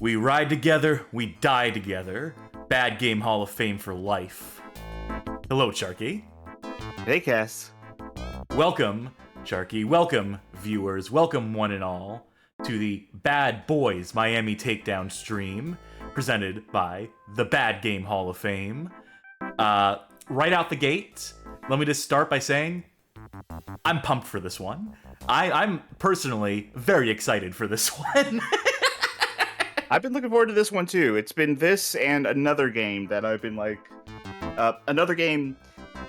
We ride together, we die together. Bad Game Hall of Fame for life. Hello, Charkie. Hey, Cass. Welcome, Charkie. Welcome, viewers. Welcome, one and all, to the Bad Boys Miami Takedown stream, presented by the Bad Game Hall of Fame. Right out the gate, let me just start by saying I'm pumped for this one. I'm personally very excited for this one. I've been looking forward to this one too. It's been this and another game that I've been like, another game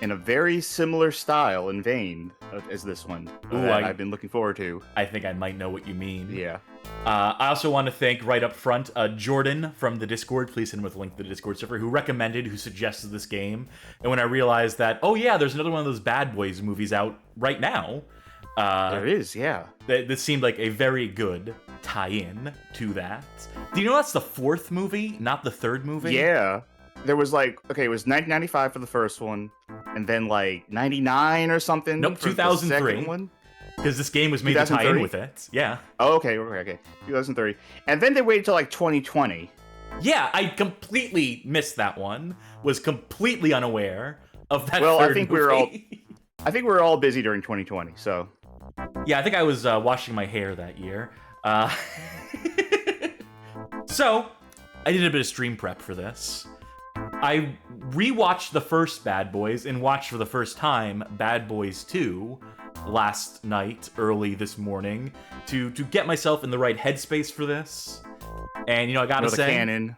in a very similar style and vein as this one. I've been looking forward to. I think I might know what you mean. Yeah. I also want to thank right up front Jordan from the Discord. Please send him with a link to the Discord server, who suggested this game. And when I realized that, oh yeah, there's another one of those Bad Boys movies out right now. There is, yeah. This seemed like a very good tie-in to that. Do you know that's the fourth movie, not the third movie? Yeah. There was like, okay, it was 1995 for the first one, and then like 99 or something. Nope, for 2003. The second one. Because this game was made to tie in with it. Yeah. Oh, okay. 2003. And then they waited till like 2020. Yeah, I completely missed that one. Was completely unaware of that third movie. I think we were all busy during 2020, so. Yeah, I think I was washing my hair that year. So, I did a bit of stream prep for this. I rewatched the first Bad Boys and watched for the first time Bad Boys 2 last night, early this morning, to get myself in the right headspace for this. And, I gotta say... canon.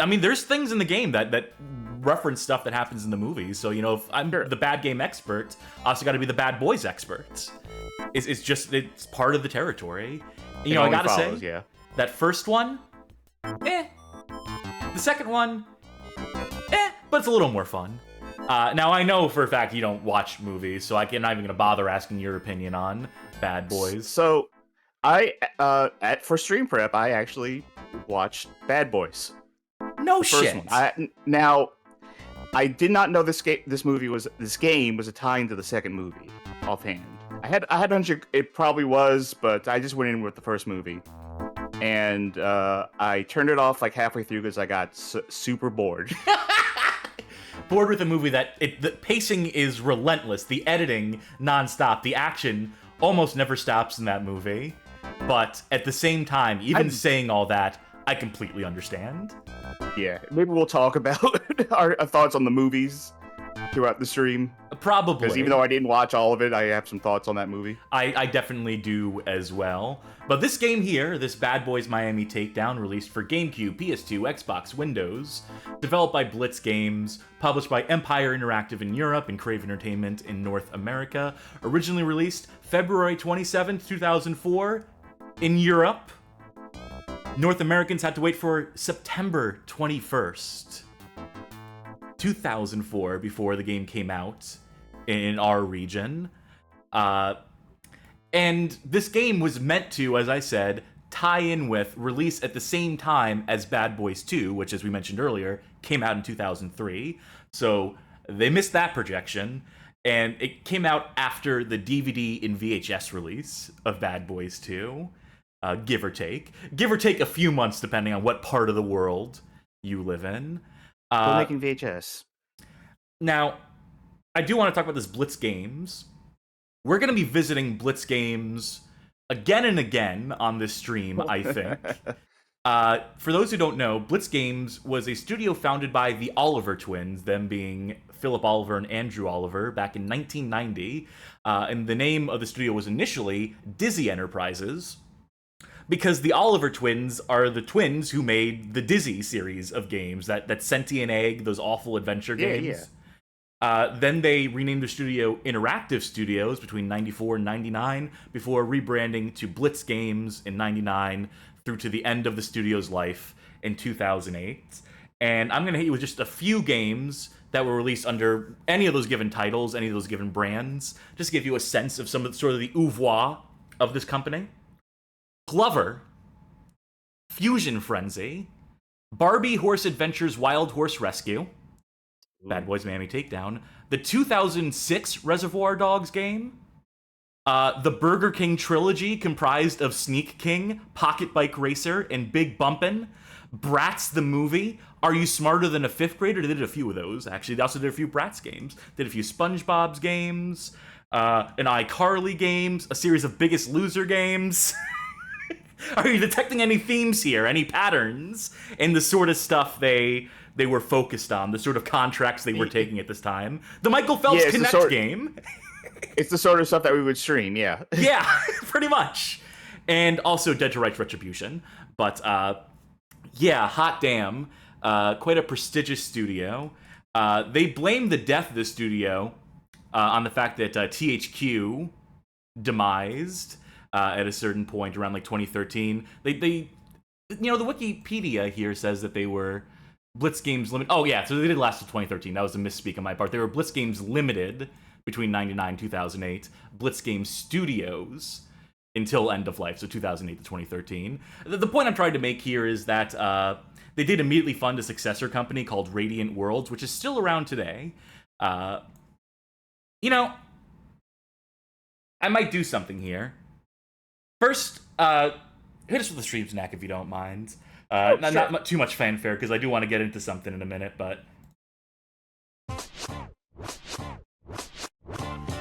I mean, there's things in the game that reference stuff that happens in the movies. So, if I'm the bad game expert, I also gotta be the Bad Boys expert. It's part of the territory. I gotta say, that first one, the second one, but it's a little more fun. Now, I know for a fact you don't watch movies, so I'm not even gonna bother asking your opinion on Bad Boys. So, for stream prep, I actually watched Bad Boys. No shit. Now, I did not know this game was a tie into the second movie offhand. I had a hunch it probably was, but I just went in with the first movie, and I turned it off like halfway through because I got super bored. Bored with a movie the pacing is relentless, the editing nonstop, the action almost never stops in that movie. But at the same time, saying all that, I completely understand. Yeah, maybe we'll talk about our thoughts on the movies throughout the stream. Probably. Because even though I didn't watch all of it, I have some thoughts on that movie. I definitely do as well. But this game here, this Bad Boys Miami Takedown, released for GameCube, PS2, Xbox, Windows, developed by Blitz Games, published by Empire Interactive in Europe and Crave Entertainment in North America, originally released February 27th, 2004 in Europe. North Americans had to wait for September 21st, 2004 before the game came out in our region. And this game was meant to, as I said, tie in with, release at the same time as Bad Boys 2, which, as we mentioned earlier, came out in 2003. So they missed that projection, and it came out after the DVD and VHS release of Bad Boys 2. Give or take a few months, depending on what part of the world you live in. Still making VHS. Now, I do want to talk about this Blitz Games. We're going to be visiting Blitz Games again and again on this stream, I think. For those who don't know, Blitz Games was a studio founded by the Oliver twins, them being Philip Oliver and Andrew Oliver, back in 1990. And the name of the studio was initially Dizzy Enterprises, because the Oliver twins are the twins who made the Dizzy series of games, that Sentient Egg, those awful adventure games. Yeah. Then they renamed the studio Interactive Studios between 94 and 99, before rebranding to Blitz Games in 99 through to the end of the studio's life in 2008. And I'm going to hit you with just a few games that were released under any of those given titles, any of those given brands, just to give you a sense of some of the oeuvre of this company. Glover, Fusion Frenzy, Barbie Horse Adventures Wild Horse Rescue, Bad Boys Miami Takedown, the 2006 Reservoir Dogs game, The Burger King trilogy, comprised of Sneak King, Pocket Bike Racer, and Big Bumpin'. Bratz the movie. Are You Smarter Than a Fifth Grader? They did a few of those, actually. They also did a few Bratz games. Did a few SpongeBob's games, an iCarly games, a series of Biggest Loser games. Are you detecting any themes here? Any patterns in the sort of stuff they were focused on, the sort of contracts they were taking at this time? The Michael Phelps Connect game. It's the sort of stuff that we would stream, yeah. Yeah, pretty much. And also Dead to Rights Retribution. But, yeah, hot damn. Quite a prestigious studio. They blame the death of the studio on the fact that THQ demised at a certain point around like 2013. They the Wikipedia here says that they were Blitz Games Limited. Oh yeah, so they did last till 2013. That was a misspeak on my part. They were Blitz Games Limited between 99 and 2008. Blitz Games Studios until end of life, so 2008 to 2013. The point I'm trying to make here is that they did immediately fund a successor company called Radiant Worlds, which is still around today. I might do something here. First, hit us with the stream snack if you don't mind. Sure. Not too much fanfare, because I do want to get into something in a minute, but...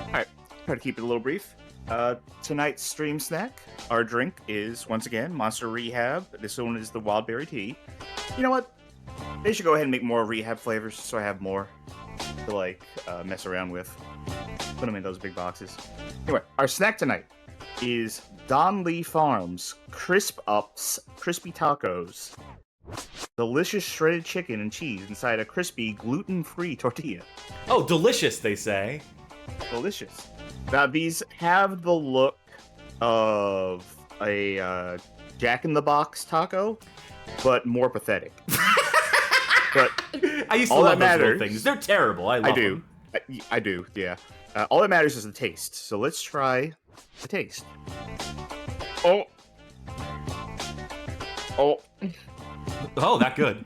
Alright, try to keep it a little brief. Tonight's stream snack, our drink is, once again, Monster Rehab. This one is the Wild Berry Tea. You know what? They should go ahead and make more Rehab flavors, so I have more to, mess around with. Put them in those big boxes. Anyway, our snack tonight is Don Lee Farms Crisp Ups Crispy Tacos. Delicious shredded chicken and cheese inside a crispy gluten-free tortilla. Oh, delicious, they say. Delicious. Now, these have the look of a Jack-in-the-Box taco, but more pathetic. But I used to love those little things. They're terrible. I love them. I do, yeah. All that matters is the taste. So let's try the taste. Oh, that good.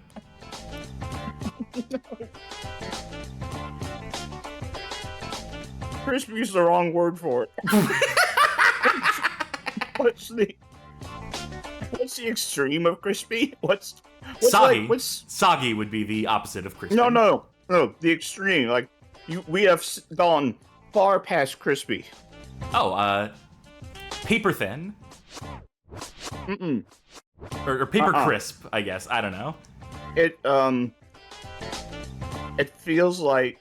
Crispy is the wrong word for it. What's the extreme of crispy? What's soggy? Soggy would be the opposite of crispy. No. The extreme. We have gone far past crispy. Oh, paper thin. Mm-mm. Or paper crisp, I guess. I don't know. It feels like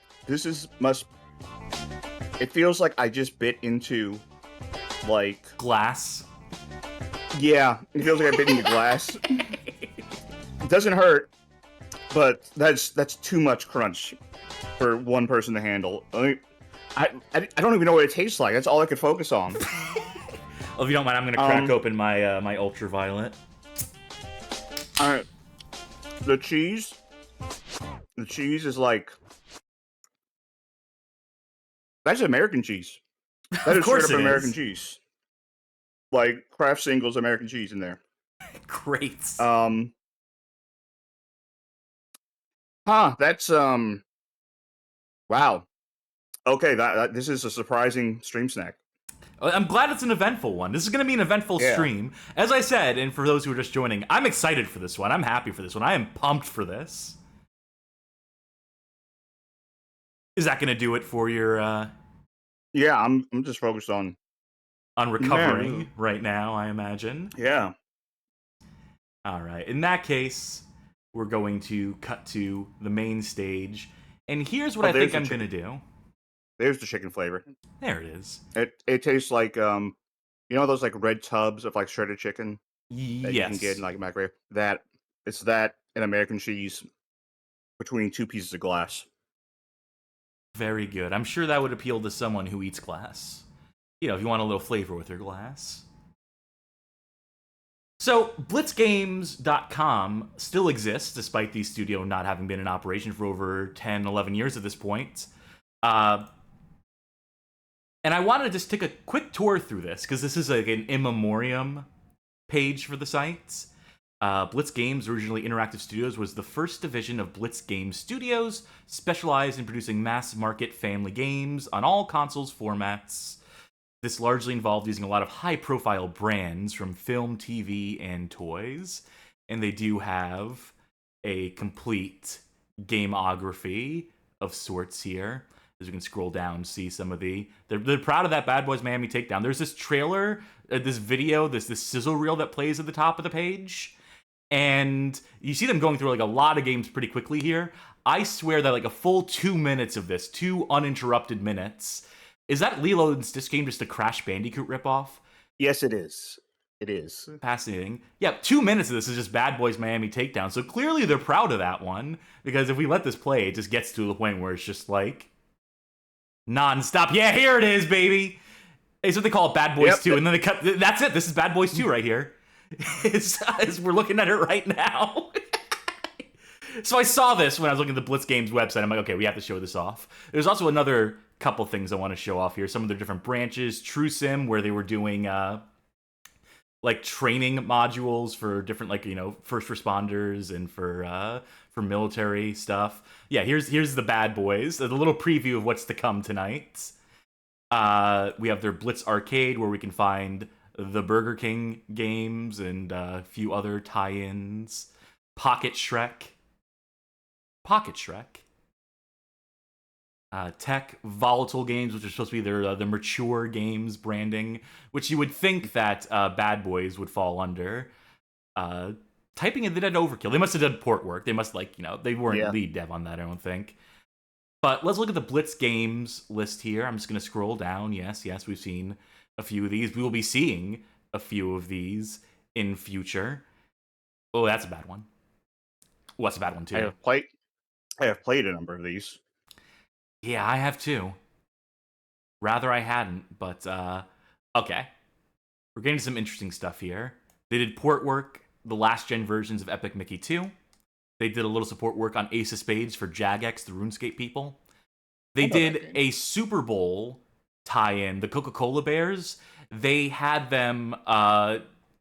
it feels like I just bit into, glass. Yeah, it feels like I bit into glass. It doesn't hurt, but that's too much crunch for one person to handle. I don't even know what it tastes like. That's all I could focus on. Well, if you don't mind, I'm gonna crack open my my ultraviolet. Alright. The cheese is that's American cheese. That is straight up American cheese. Kraft Singles American cheese in there. Great. That's wow. Okay, this is a surprising stream snack. I'm glad it's an eventful one. This is going to be an eventful stream. As I said, and for those who are just joining, I'm excited for this one. I'm happy for this one. I am pumped for this. Is that going to do it for your... Yeah, I'm just focused on recovering right now, I imagine. Yeah. All right. In that case, we're going to cut to the main stage. And here's what I think I'm going to do. There's the chicken flavor. There it is. It tastes like those red tubs of shredded chicken that you can get in a microwave. It's that and American cheese between two pieces of glass. Very good. I'm sure that would appeal to someone who eats glass. If you want a little flavor with your glass. So, blitzgames.com still exists, despite the studio not having been in operation for over 10, 11 years at this point. And I wanted to just take a quick tour through this, because this is an in memoriam page for the site. Blitz Games, originally Interactive Studios, was the first division of Blitz Games Studios, specialized in producing mass-market family games on all consoles formats. This largely involved using a lot of high-profile brands from film, TV, and toys. And they do have a complete gameography of sorts here. As you can scroll down, see some of the... They're proud of that Bad Boys Miami Takedown. There's this trailer, this video, this sizzle reel that plays at the top of the page. And you see them going through like a lot of games pretty quickly here. I swear that like a full 2 minutes of this, 2 uninterrupted minutes... Is that Lilo and Stitch game just a Crash Bandicoot ripoff? Yes, it is. It is. Fascinating. Yeah, 2 minutes of this is just Bad Boys Miami Takedown. So clearly they're proud of that one. Because if we let this play, it just gets to the point where it's just like... non-stop. Yeah, here it is, baby! It's what they call it, Bad Boys 2. And then they cut... That's it. This is Bad Boys 2 right here. We're looking at it right now. So I saw this when I was looking at the Blitz Games website. I'm like, okay, we have to show this off. There's also another couple things I want to show off here. Some of their different branches. True Sim, where they were doing like training modules for different, like, you know, first responders and for military stuff. Yeah, here's the Bad Boys. A little preview of what's to come tonight. We have their Blitz Arcade, where we can find the Burger King games and a few other tie-ins. Pocket Shrek. Tech Volatile Games, which are supposed to be their the mature games branding, which you would think that Bad Boys would fall under. Typing in, they did overkill. They must have done port work. They must, like, you know, they weren't lead dev on that, I don't think. But let's look at the Blitz Games list here. I'm just going to scroll down. Yes, we've seen a few of these. We will be seeing a few of these in future. Oh, that's a bad one. Oh, that's a bad one, too. I have played a number of these. Yeah, I have too. Rather I hadn't, but okay. We're getting some interesting stuff here. They did port work, the last gen versions of Epic Mickey 2. They did a little support work on Ace of Spades for Jagex, the RuneScape people. They did a Super Bowl tie-in, the Coca-Cola Bears. They had them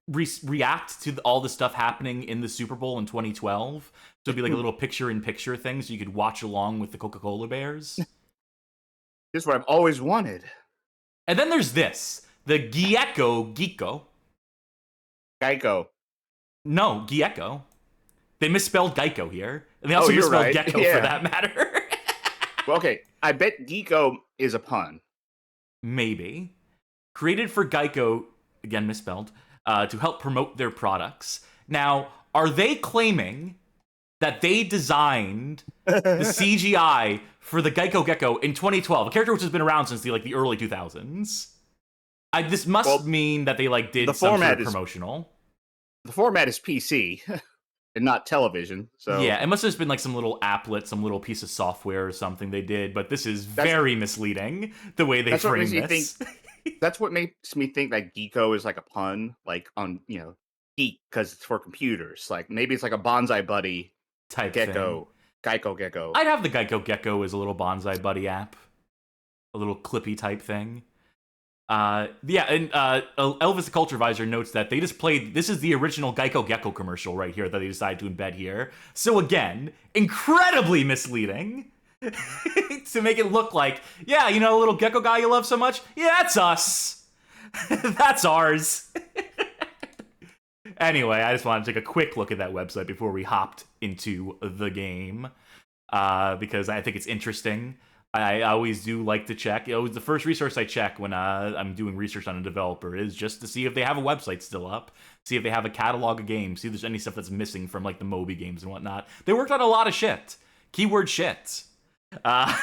react to all the stuff happening in the Super Bowl in 2012. So it'd be like a little picture-in-picture thing, so you could watch along with the Coca-Cola Bears. This is what I've always wanted. And then there's this, the Geico. No, Geico. They misspelled Geico here. And they also misspelled Gecko for that matter. Well, okay, I bet Geico is a pun. Maybe. Created for Geico, again misspelled, to help promote their products. Now, are they claiming that they designed the CGI for the Geico Gecko in 2012, a character which has been around since the early 2000s? This must mean that they did some sort of promotional. The format is PC and not television, so yeah, it must have just been some little applet, some little piece of software or something they did. But this is very misleading the way they frame this. That's what makes me think that Geico is like a pun, on geek because it's for computers. Maybe it's like a Bonsai Buddy type Gecko, thing. Geico Gecko. I'd have the Geico Gecko as a little Bonsai Buddy app, a little clippy type thing. And Elvis the Culture Visor notes that they just played. This is the original Geico Gecko commercial right here that they decided to embed here. So again, incredibly misleading to make it look like, yeah, a little gecko guy you love so much. Yeah, that's us. That's ours. Anyway, I just wanted to take a quick look at that website before we hopped into the game, because I think it's interesting. I always do like to check. The first resource I check when I'm doing research on a developer is just to see if they have a website still up, see if they have a catalog of games, see if there's any stuff that's missing from the Moby games and whatnot. They worked on a lot of shit. Keyword shit. But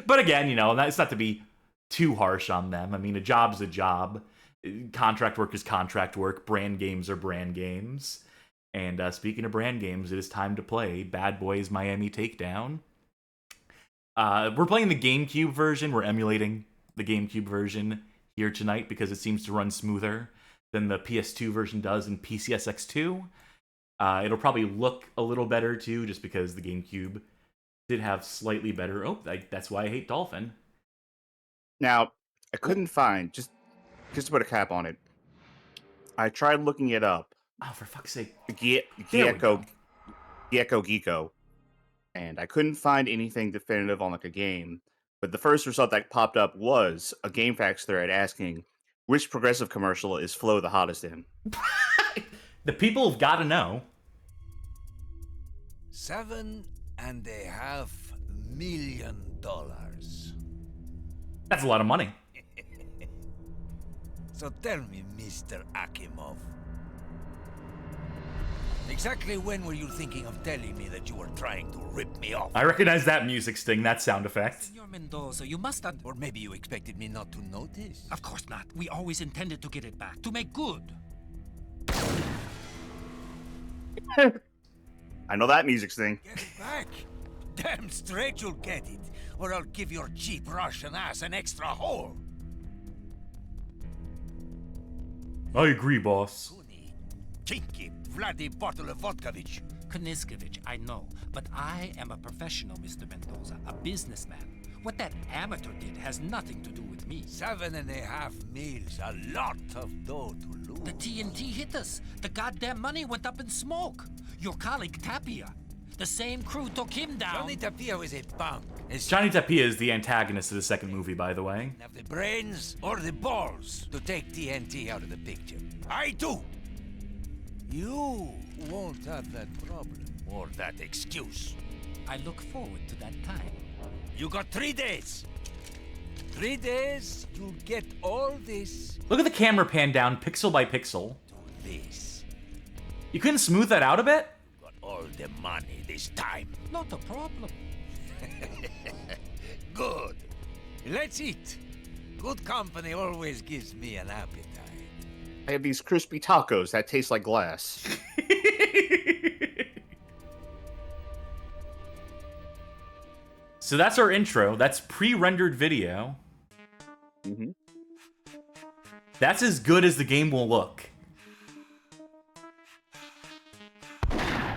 again, it's not to be too harsh on them. I mean, a job's a job. Contract work is contract work. Brand games are brand games. And speaking of brand games, it is time to play Bad Boys Miami Takedown. We're playing the GameCube version. We're emulating the GameCube version here tonight because it seems to run smoother than the PS2 version does in PCSX2. It'll probably look a little better too, just because the GameCube did have slightly better... Oh, that's why I hate Dolphin. Now, I couldn't find... Just to put a cap on it, I tried looking it up. Oh, for fuck's sake. Gecko, and I couldn't find anything definitive on a game. But the first result that popped up was a GameFAQs thread asking which progressive commercial is Flo the hottest in. The people have got to know. $7.5 million. That's a lot of money. So tell me, Mr. Akimov. Exactly when were you thinking of telling me that you were trying to rip me off? I recognize that music sting, that sound effect. Senor Mendoza, you must not... Or maybe you expected me not to notice? Of course not. We always intended to get it back, to make good. I know that music thing. Get it back? Damn straight you'll get it, or I'll give your cheap Russian ass an extra hole. I agree, boss. Puny, kinky, Vladimir Vodkovich. Koniskevich, I know, but I am a professional, Mr. Mendoza, a businessman. What that amateur did has nothing to do with me. $7.5 million, a lot of dough to lose. The TNT hit us. The goddamn money went up in smoke. Your colleague Tapia. The same crew took him down. Johnny Tapia was a punk. Johnny Tapia is the antagonist of the second movie, by the way. Have the brains or the balls to take TNT out of the picture. I do. You won't have that problem or that excuse. I look forward to that time. You got 3 days. 3 days, you'll get all this Look at the camera pan down, pixel by pixel. to this. You couldn't smooth that out a bit? Got all the money this time. Not a problem. Good. Let's eat. Good company always gives me an appetite. I have these crispy tacos that taste like glass. So that's our intro. That's pre-rendered video. Mm-hmm. That's as good as the game will look.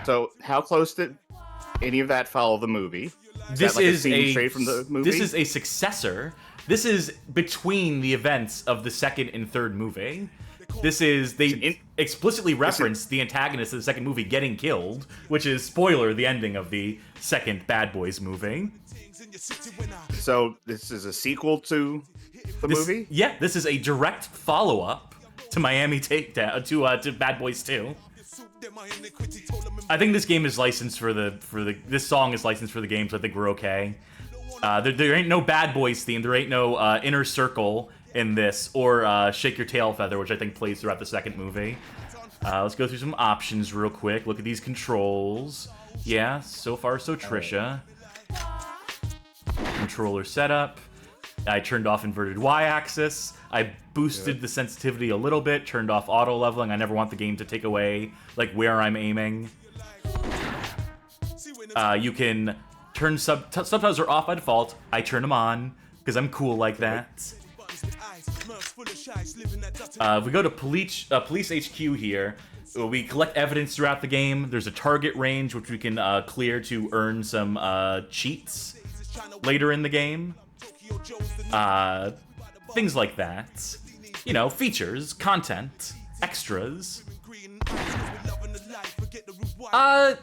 So, how close did any of that follow the movie? This that like is a scene a straight from the movie. This is a successor. This is between the events of the second and third movie. This is they explicitly reference the antagonist of the second movie getting killed, which is spoiler the ending of the second Bad Boys movie. So this is a sequel to the movie. Yeah, this is a direct follow-up to Miami Takedown to Bad Boys 2. I think this game is licensed for the this song is licensed for the game, so I think we're okay. There ain't no Bad Boys theme. There ain't no Inner Circle in this, or Shake Your Tail Feather, which I think plays throughout the second movie. Let's go through some options real quick. Look at these controls. Yeah, so far so Trisha. Controller setup. I turned off inverted Y-axis. I boosted the sensitivity a little bit, turned off auto leveling. I never want the game to take away like where I'm aiming. You can turn subtitles are off by default. I turn them on because I'm cool like that. If we go to police HQ here, we collect evidence throughout the game. There's a target range which we can clear to earn some cheats later in the game. Things like that. You know, features, content, extras.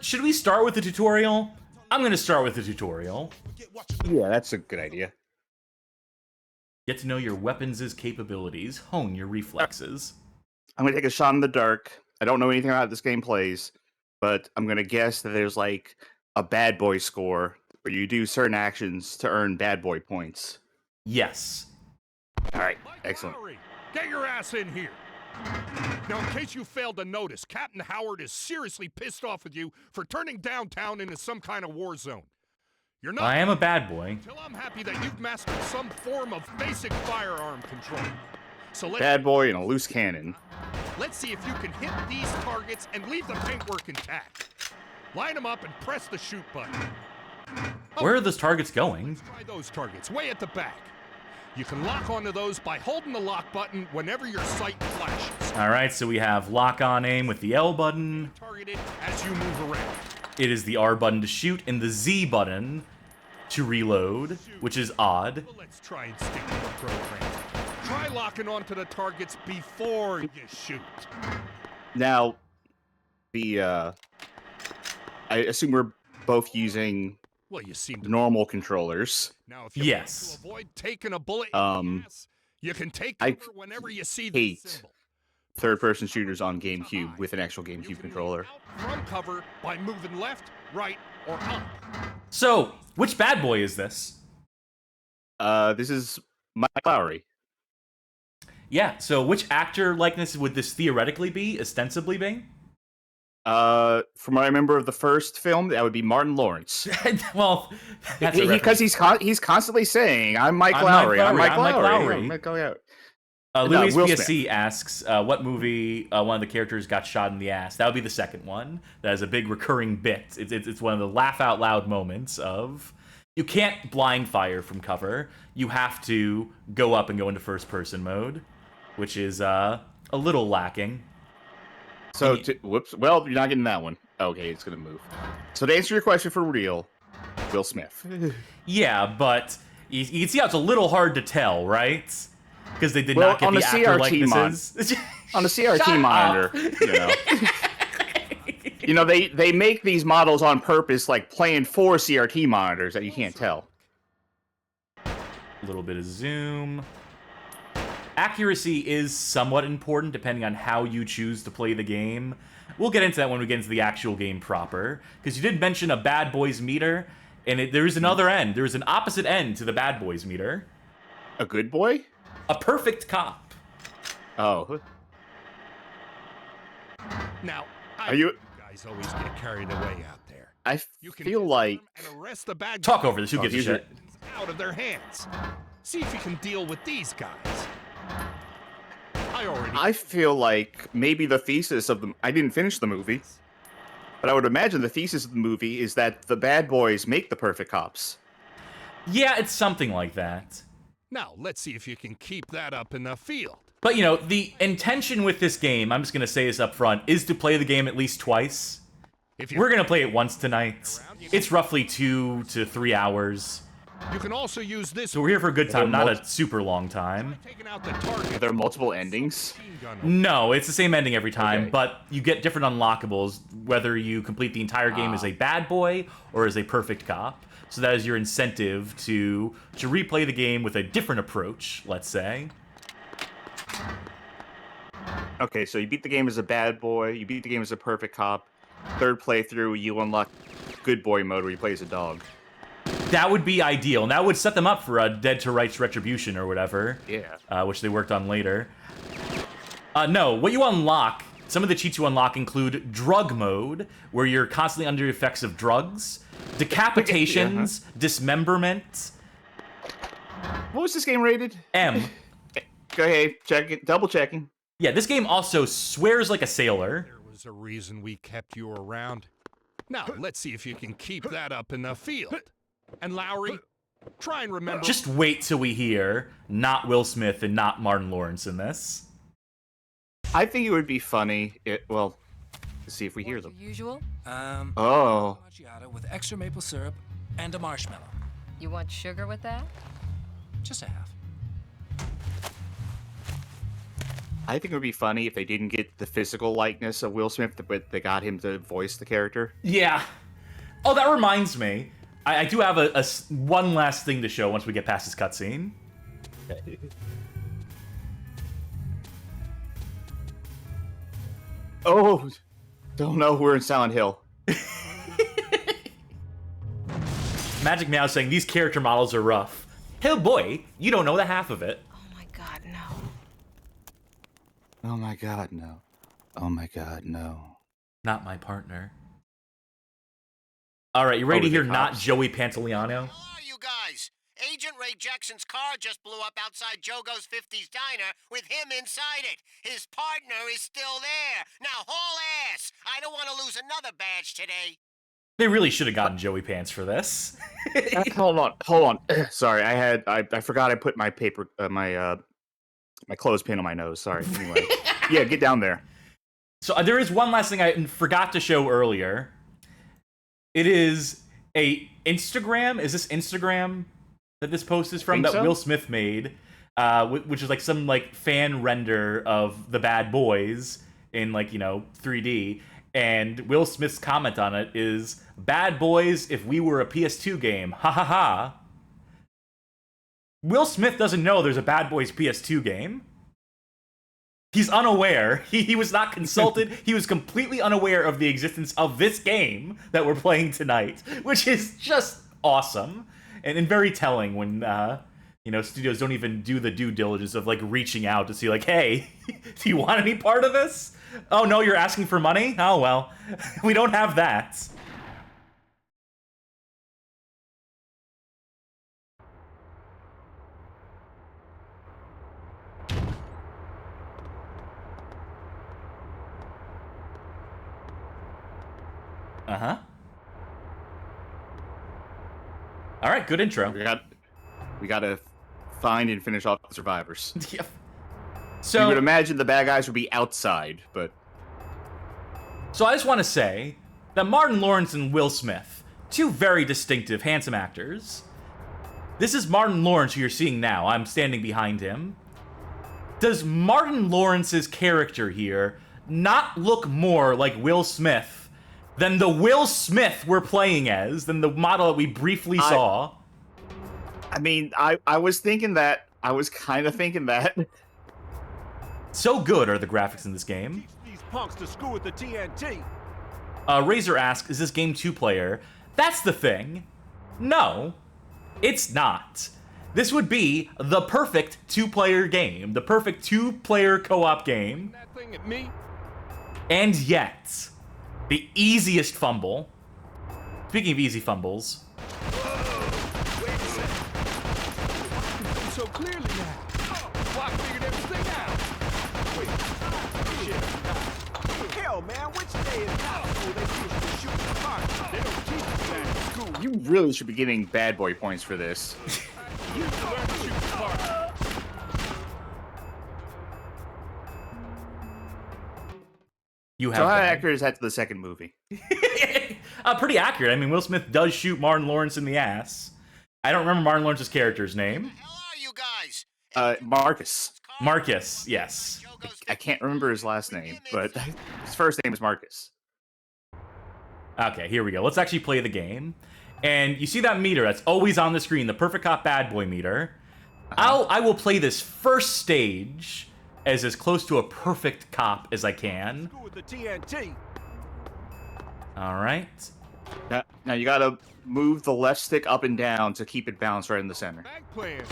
Should we start with the tutorial? I'm gonna start with the tutorial. Yeah, that's a good idea. Get to know your weapons' capabilities. Hone your reflexes. I'm gonna take a shot in the dark. I don't know anything about how this game plays, but I'm gonna guess that there's like a bad boy score where you do certain actions to earn bad boy points. Yes. All right, excellent. Get your ass in here. Now, in case you failed to notice, Captain Howard is seriously pissed off with you for turning downtown into some kind of war zone. You're not. I am a bad boy. Until I'm happy that you've mastered some form of basic firearm control. So Bad boy and a loose cannon. let's see if you can hit these targets and leave the paintwork intact. Line them up and press the shoot button. Where are those targets going? Let's try those targets, way at the back. You can lock onto those by holding the lock button whenever your sight flashes. Alright, so we have lock on aim with the L button. Targeted as you move around. It is the R button to shoot and the Z button to reload, which is odd. Well, let's try and stick to the program. Try locking onto the targets before you shoot. Now, I assume we're both using Well, you seem the to. normal controllers. Now, if you Yes. want to avoid taking a bullet in the ass, you can take I cover whenever you see the hate symbol. third-person shooters on GameCube with an actual You GameCube can controller. move out from cover by moving left, right, or up. So, which bad boy is this? This is Mike Lowry. Yeah, so which actor likeness would this theoretically be, ostensibly be? From what I remember of the first film, that would be Martin Lawrence. Well, that's a Because reference. he's constantly saying, "I'm Mike I'm Lowry. Mike I'm Mike Lowry, I'm Mike Lowry. Lowry." I'm Mike Lowry." Louis Will PSC asks, what movie one of the characters got shot in the ass? That would be the second one. That is a big recurring bit. It's one of the laugh out loud moments of, you can't blind fire from cover. You have to go up and go into first person mode, which is a little lacking. So, whoops. Well, you're not getting that one. Okay, it's gonna move. So to answer your question for real, Will Smith. Yeah, but you can see how it's a little hard to tell, right? Because they did Well, not get on the the actor CRT likenesses. On the CRT Shut monitor, up. you know, they make these models on purpose, like playing for CRT monitors that you can't tell. A little bit of zoom. Accuracy is somewhat important depending on how you choose to play the game. We'll get into that when we get into the actual game proper, because you did mention a bad boys meter, and there is another end. There is an opposite end to the bad boys meter. A good boy? A perfect cop. Oh. Now, Are you? guys always get carried away out there. I You can feel like and arrest the bad Talk over this. Who Oh, gives a here's shit? out of their hands. See if you can deal with these guys. I feel like maybe the thesis of the I didn't finish the movie, but I would imagine the thesis of the movie is that the bad boys make the perfect cops. Yeah, it's something like that. Now, let's see if you can keep that up in the field. But, you know, the intention with this game, I'm just going to say this up front, is to play the game at least twice. If you We're going to play it once tonight. It's roughly 2 to 3 hours. You can also use this. So we're here for a good time, Are not there a super long time. Taking out the target. Are there multiple endings? Machine gun No, it's the same ending every time, Okay. but you get different unlockables, whether you complete the entire game as a bad boy or as a perfect cop. So that is your incentive to replay the game with a different approach, let's say. Okay, so you beat the game as a bad boy, you beat the game as a perfect cop. Third playthrough, you unlock good boy mode where you play as a dog. That would be ideal, and that would set them up for a Dead to Rights Retribution or whatever. Yeah. Which they worked on later. No, what you unlock, some of the cheats you unlock include drug mode, where you're constantly under the effects of drugs, decapitations, dismemberment. What was this game rated? M. Go ahead, check it, double checking. Yeah, this game also swears like a sailor. There was a reason we kept you around. Now, let's see if you can keep that up in the field. And Lowry, try and remember. Just wait till we hear not Will Smith and not Martin Lawrence in this. I think it would be funny. Well, let's see if we hear them. Usual? Oh. Macchiato with extra maple syrup and a marshmallow. You want sugar with that? Just a half. I think it would be funny if they didn't get the physical likeness of Will Smith, but they got him to voice the character. Yeah. Oh, that reminds me. I do have one last thing to show once we get past this cutscene. Oh, don't know. We're in Silent Hill. Magic Meow saying these character models are rough. Hell boy, you don't know the half of it. Oh my god, no. Oh my god, no. Oh my god, no. Not my partner. All right, you ready to hear not Joey Pantoliano? How are you guys? Agent Ray Jackson's car just blew up outside Jogo's 50s diner with him inside it. His partner is still there. Now haul ass. I don't want to lose another badge today. They really should have gotten Joey Pants for this. Hold on. Sorry, I forgot I put my paper, my clothespin on my nose. Sorry. Anyway, yeah, get down there. So there is one last thing I forgot to show earlier. It is a Instagram. Is this Instagram that this post is from? That so. Will Smith made, which is like some like fan render of the Bad Boys in 3D. And Will Smith's comment on it is, "Bad Boys if we were a PS2 game. Ha ha ha." Will Smith doesn't know there's a Bad Boys PS2 game. He's unaware. He was not consulted. He was completely unaware of the existence of this game that we're playing tonight, which is just awesome and very telling when, studios don't even do the due diligence of, like, reaching out to see, like, hey, do you want any part of this? Oh, no, you're asking for money? Oh, well, we don't have that. Uh-huh. All right, good intro. We gotta find and finish off the survivors. Yep. So you would imagine the bad guys would be outside, but... So I just want to say that Martin Lawrence and Will Smith, two very distinctive, handsome actors. This is Martin Lawrence who you're seeing now. I'm standing behind him. Does Martin Lawrence's character here not look more like Will Smith than the Will Smith we're playing as, than the model that we briefly saw? I mean, I was thinking that. I was kind of thinking that. So good are the graphics in this game. These punks to screw with the TNT. Razor asks, is this game 2-player? That's the thing. No, it's not. This would be the perfect 2-player game. The perfect 2-player co-op game. That thing at me? And yet, the easiest fumble. Speaking of easy fumbles. Wait a second. So clearly now. Well, I figured everything out. Wait. Shit. Hell, man, which day is now? They teach you to shoot the car. They don't teach us that in school. You really should be getting bad boy points for this. You used to learn to shoot the car. You have So how been. accurate is that to the second movie? Pretty accurate. I mean, Will Smith does shoot Martin Lawrence in the ass. I don't remember Martin Lawrence's character's name. Hell are you guys? Marcus. Marcus, yes. I can't remember his last name, but his first name is Marcus. Okay, here we go. Let's actually play the game. And you see that meter that's always on the screen, the Perfect Cop Bad Boy meter. I will play this first stage as close to a perfect cop as I can. Screw with the TNT. All right. Now you gotta move the left stick up and down to keep it balanced right in the center. Bank plan.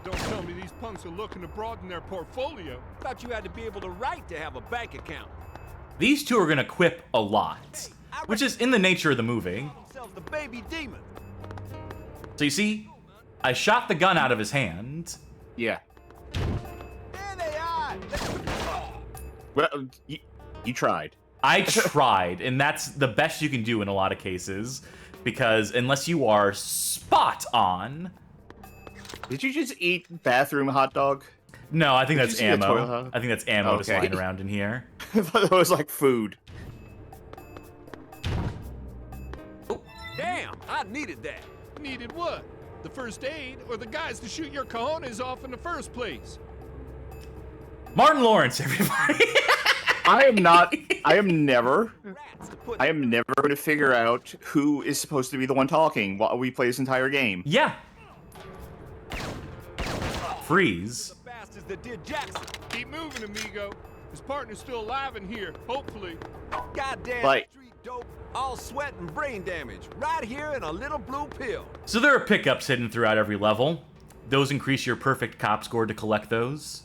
Don't tell me these punks are looking to broaden their portfolio. Thought you had to be able to write to have a bank account. These two are going to quip a lot, which is in the nature of the movie. Themselves the baby demon. So you see, I shot the gun out of his hand. Yeah. There they are. Well, you tried. I tried, and that's the best you can do in a lot of cases, because unless you are spot on... Did you just eat bathroom hot dog? No, I think Did that's you see a toilet ammo. hot- I think that's ammo just Okay. lying around in here. I thought it was like food. Damn, I needed that. Needed what? The first aid or the guys to shoot your cojones off in the first place? Martin Lawrence, everybody. I am never Rats to put going to figure out who is supposed to be the one talking while we play this entire game. Yeah. Freeze. the bastards that did Jackson. Keep moving, amigo. His partner's still alive in here, hopefully. Goddamn Like- street dope, all sweat and brain damage, right here in a little blue pill. So there are pickups hidden throughout every level. Those increase your perfect cop score to collect those.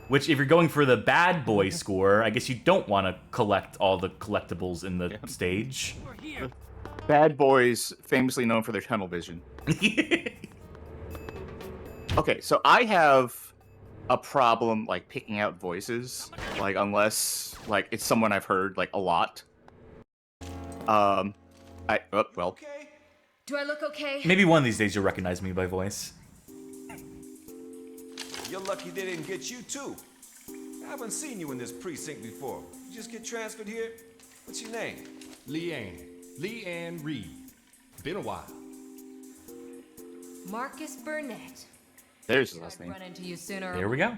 Which, if you're going for the bad boy score, I guess you don't want to collect all the collectibles in the stage. We're here. Bad boys, famously known for their tunnel vision. Okay, so I have a problem like picking out voices, like unless like it's someone I've heard like a lot. Well, Okay. Do I look okay? Maybe one of these days you'll recognize me by voice. You're lucky they didn't get you too. I haven't seen you in this precinct before. You just get transferred here? What's your name? Leanne Reed. Been a while. Marcus Burnett. there's his last I'd name. run into you sooner. There we go.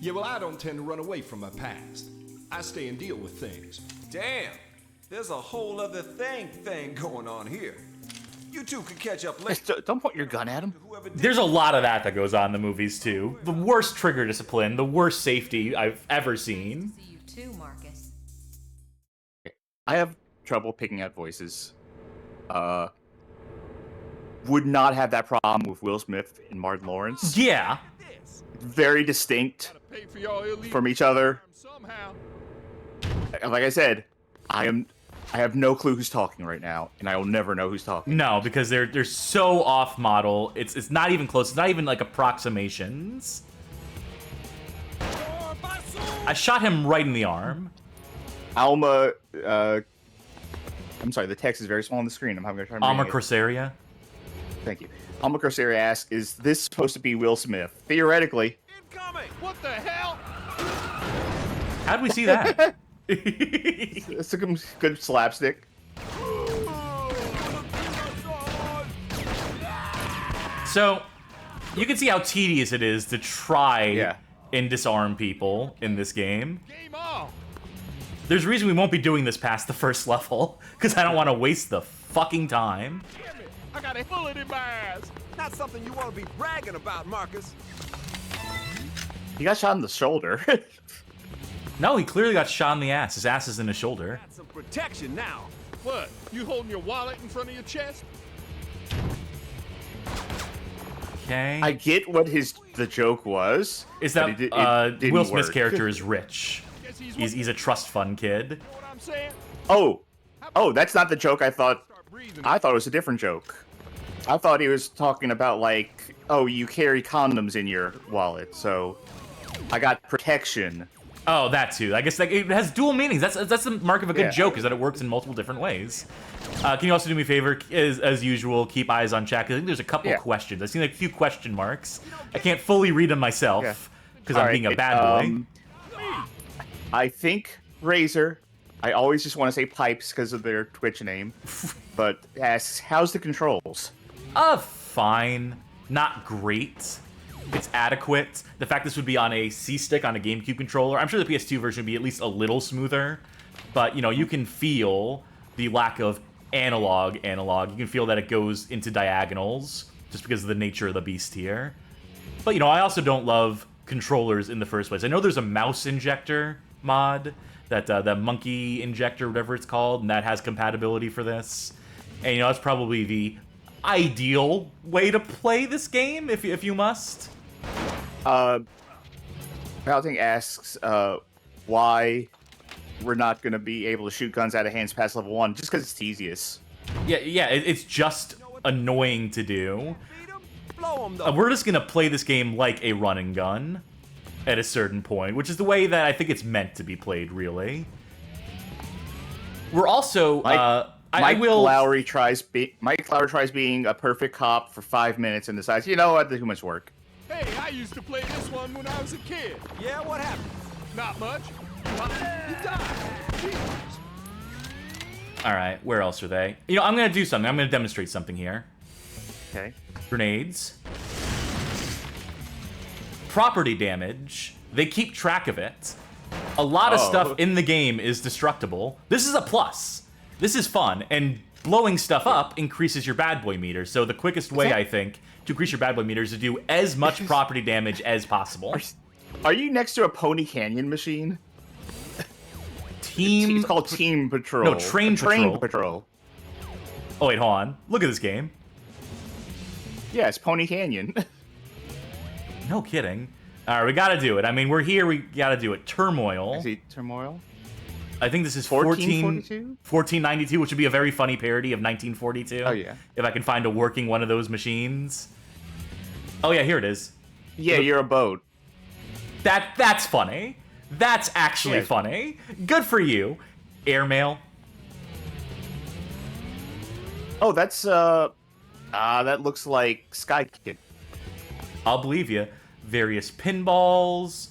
Yeah, well, I don't tend to run away from my past. I stay and deal with things. Damn, There's a whole other thing going on here. You two could catch up later. Don't point your gun at him. Whoever did There's a lot of that goes on in the movies too. The worst trigger discipline, the worst safety I've ever seen. See you too, Marcus. I have trouble picking out voices. Would not have that problem with Will Smith and Martin Lawrence. Yeah. Very distinct Pay for y'all illegal from each other. somehow. Like I said, I have no clue who's talking right now, and I will never know who's talking. No, because they're so off model. It's not even close. It's not even like approximations. I shot him right in the arm. Alma, I'm sorry, the text is very small on the screen. I'm having a hard time Alma reading it. Corsaria. Thank you. Alma Corsaria asks, is this supposed to be Will Smith? Theoretically. incoming? What the hell? How'd we see that? It's a good slapstick. So, you can see how tedious it is to try Yeah. and disarm people in this game. Game on. There's a reason we won't be doing this past the first level, because I don't want to waste the fucking time. Damn it. I got a bullet in my ass. Not something you want to be bragging about, Marcus. He got shot in the shoulder. No, he clearly got shot in the ass. His ass is in his shoulder. Got some protection now. What? You holding your wallet in front of your chest? Okay. I get what the joke was. Is but that it didn't Will Smith's work. character is rich. Guess He's a trust fund kid. You know what I'm saying? Oh, that's not the joke I thought. Start breathing. I thought it was a different joke. I thought he was talking about like, oh, you carry condoms in your wallet, so I got protection. Oh, that too. I guess like, it has dual meanings. That's the mark of a good Yeah. joke, is that it works in multiple different ways. Can you also do me a favor, as usual, keep eyes on chat? 'Cause I think there's a couple Yeah. questions. I see like a few question marks. I can't fully read them myself because I'm All being a right, bad boy. I think Razor. I always just want to say Pipes because of their Twitch name, but asks, how's the controls? Fine. Not great. It's adequate. The fact this would be on a C-stick on a GameCube controller, I'm sure the PS2 version would be at least a little smoother, but, you know, you can feel the lack of analog. You can feel that it goes into diagonals, just because of the nature of the beast here. But, you know, I also don't love controllers in the first place. I know there's a mouse injector mod, that monkey injector, whatever it's called, and that has compatibility for this. And, you know, that's probably the ideal way to play this game, if you must. Balting asks why we're not going to be able to shoot guns out of hands past level 1, just because it's tedious. Yeah, it's just annoying to do. Beat 'em? Blow 'em, though. We're just gonna play this game like a run and gun at a certain point, which is the way that I think it's meant to be played, really. We're also, Mike Lowry tries being a perfect cop for 5 minutes and decides, you know what, too much work. Hey, I used to play this one when I was a kid. Yeah, what happened? Not much. You died. Jesus. Alright, where else are they? You know, I'm gonna do something. I'm gonna demonstrate something here. Okay. Grenades. Property damage. They keep track of it. A lot of stuff in the game is destructible. This is a plus. This is fun, and blowing stuff up increases your bad boy meter. So the quickest way, I think, to increase your bad boy meter is to do as much property damage as possible. Are you next to a Pony Canyon machine? Team... It's called Team Patrol. No, Train Patrol. Patrol. Oh, wait, hold on. Look at this game. Yeah, it's Pony Canyon. No kidding. Alright, we gotta do it. I mean, we're here, we gotta do it. Turmoil. Is it Turmoil? I think this is 1442? 1492, which would be a very funny parody of 1942. Oh, yeah. If I can find a working one of those machines. Oh, yeah, here it is. Yeah, you're a boat. That's funny. That's actually Yeah. funny. Good for you. Airmail. Oh, that's, that looks like Sky Kid. I'll believe you. Various pinballs.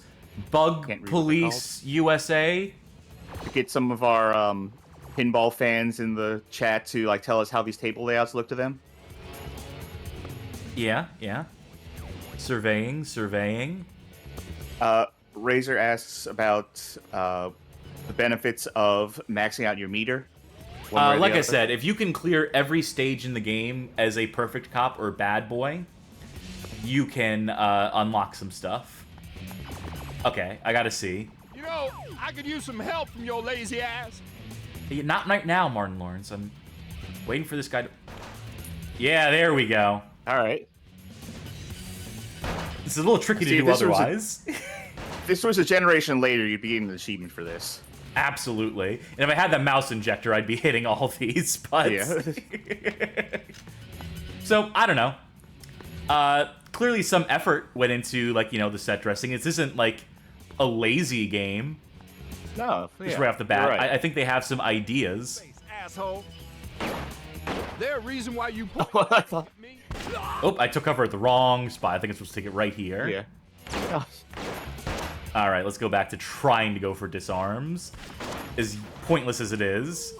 Bug Can't read what they're Police USA. To get some of our, pinball fans in the chat to, like, tell us how these table layouts look to them. Yeah. Surveying. Razor asks about, the benefits of maxing out your meter. One way or the Like I other? said, if you can clear every stage in the game as a perfect cop or bad boy, you can unlock some stuff. Okay, I gotta see. You know, I could use some help from your lazy ass. Not right now, Martin Lawrence. I'm waiting for this guy to... Yeah, there we go. All right. This is a little tricky to See, do this was a- otherwise. If this was a generation later, you'd be getting an achievement for this. Absolutely. And if I had the mouse injector, I'd be hitting all these, but... Yeah. So, I don't know. Clearly some effort went into, like, you know, the set dressing. This isn't, like, a lazy game. No, Just right off the bat. you're right. I think they have some ideas. Asshole. There a reason why you put I thought- me? Oh, I took cover at the wrong spot. I think I'm supposed to take it right here. Yeah. All right, let's go back to trying to go for disarms. As pointless as it is.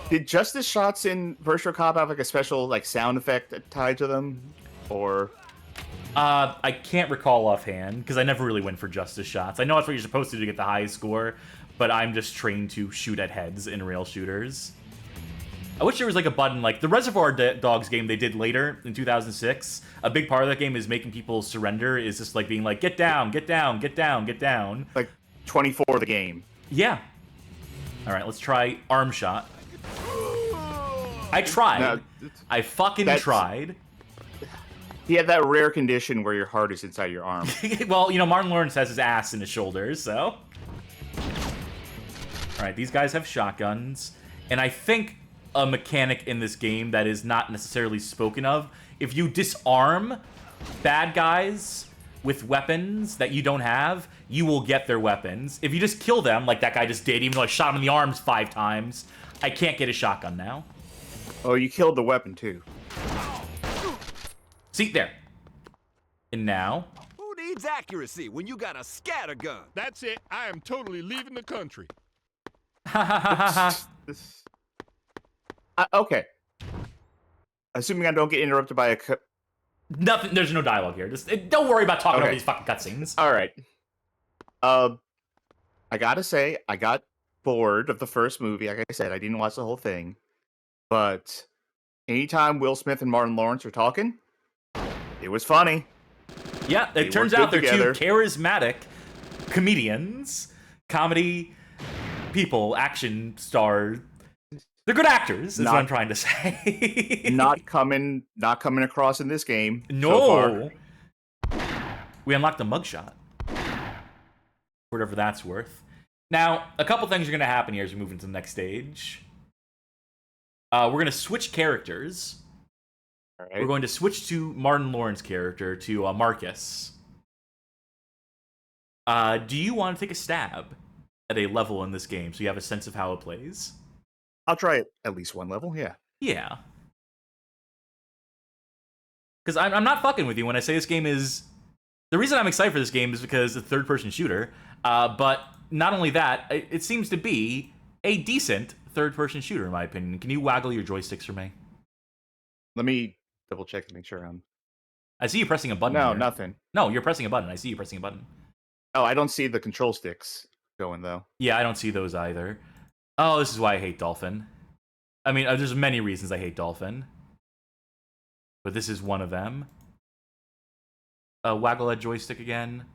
Did Justice shots in Virtual Cop have like a special like sound effect tied to them, or? I can't recall offhand, because I never really went for justice shots. I know that's what you're supposed to do to get the highest score, but I'm just trained to shoot at heads in rail shooters. I wish there was like a button, like the Reservoir Dogs game they did later in 2006. A big part of that game is making people surrender, is just like being like, get down, get down, get down, get down. Like 24 the game. Yeah. All right, let's try arm shot. I tried. No, I fucking that's- tried. He had that rare condition where your heart is inside your arm. Well, you know, Martin Lawrence has his ass in his shoulders, so. Alright, these guys have shotguns. And I think a mechanic in this game that is not necessarily spoken of, if you disarm bad guys with weapons that you don't have, you will get their weapons. If you just kill them, like that guy just did, even though I shot him in the arms 5 times, I can't get a shotgun now. Oh, you killed the weapon too. See, there. And now... Who needs accuracy when you got a scattergun? That's it. I am totally leaving the country. This... okay. Assuming I don't get interrupted by a... Nothing. There's no dialogue here. Just don't worry about talking over Okay. these fucking cutscenes. All right. I gotta say, I got bored of the first movie. Like I said, I didn't watch the whole thing. But anytime Will Smith and Martin Lawrence are talking, it was funny. Yeah, They it turns work out good they're together. two charismatic comedians, comedy people, action stars. They're good actors. Is what I'm trying to say. not coming across in this game. So No. far. We unlocked the mugshot. Whatever that's worth. Now, a couple things are going to happen here as we move into the next stage. We're going to switch characters. All right. We're going to switch to Martin Lawrence's character, to Marcus. Do you want to take a stab at a level in this game so you have a sense of how it plays? I'll try it at least one level. Yeah. Yeah. Because I'm not fucking with you when I say this game is... The reason I'm excited for this game is because it's a third-person shooter. But not only that, it seems to be a decent third-person shooter, in my opinion. Can you waggle your joysticks for me? Let me double check to make sure I'm... I see you pressing a button. No, here. nothing. No, you're pressing a button. I see you pressing a button. Oh, I don't see the control sticks going, though. Yeah, I don't see those either. Oh, this is why I hate Dolphin. I mean, there's many reasons I hate Dolphin. But this is one of them. Waggle that joystick again.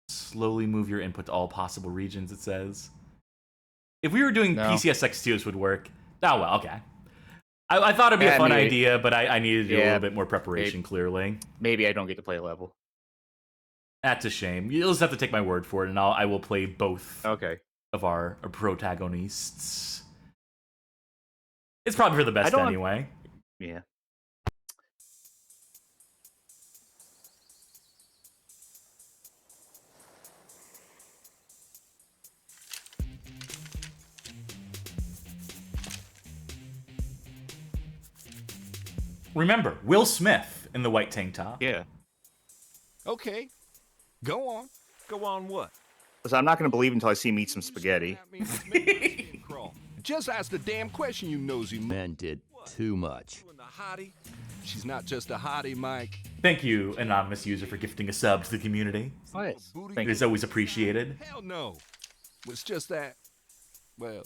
Slowly move your input to all possible regions, it says. If we were doing No. PCSX2, this would work. Oh, well, okay. I thought it'd be a fun maybe. idea, but I needed to do a Yeah, little bit more preparation, clearly. Maybe I don't get to play a level. That's a shame. You'll just have to take my word for it, and I will play both Okay. of our protagonists. It's probably for the best don't- anyway. Yeah. Remember, Will Smith in the white tank top. Yeah. Okay, go on. Go on what? Because I'm not going to believe until I see him eat some spaghetti. That means it's making my skin crawl. Just ask the damn question, you nosy Men did too much. You and the hottie? She's not just a hottie, Mike. Thank you, anonymous user, for gifting a sub to the community. Nice. It is always appreciated. Hell no. It's just that, well,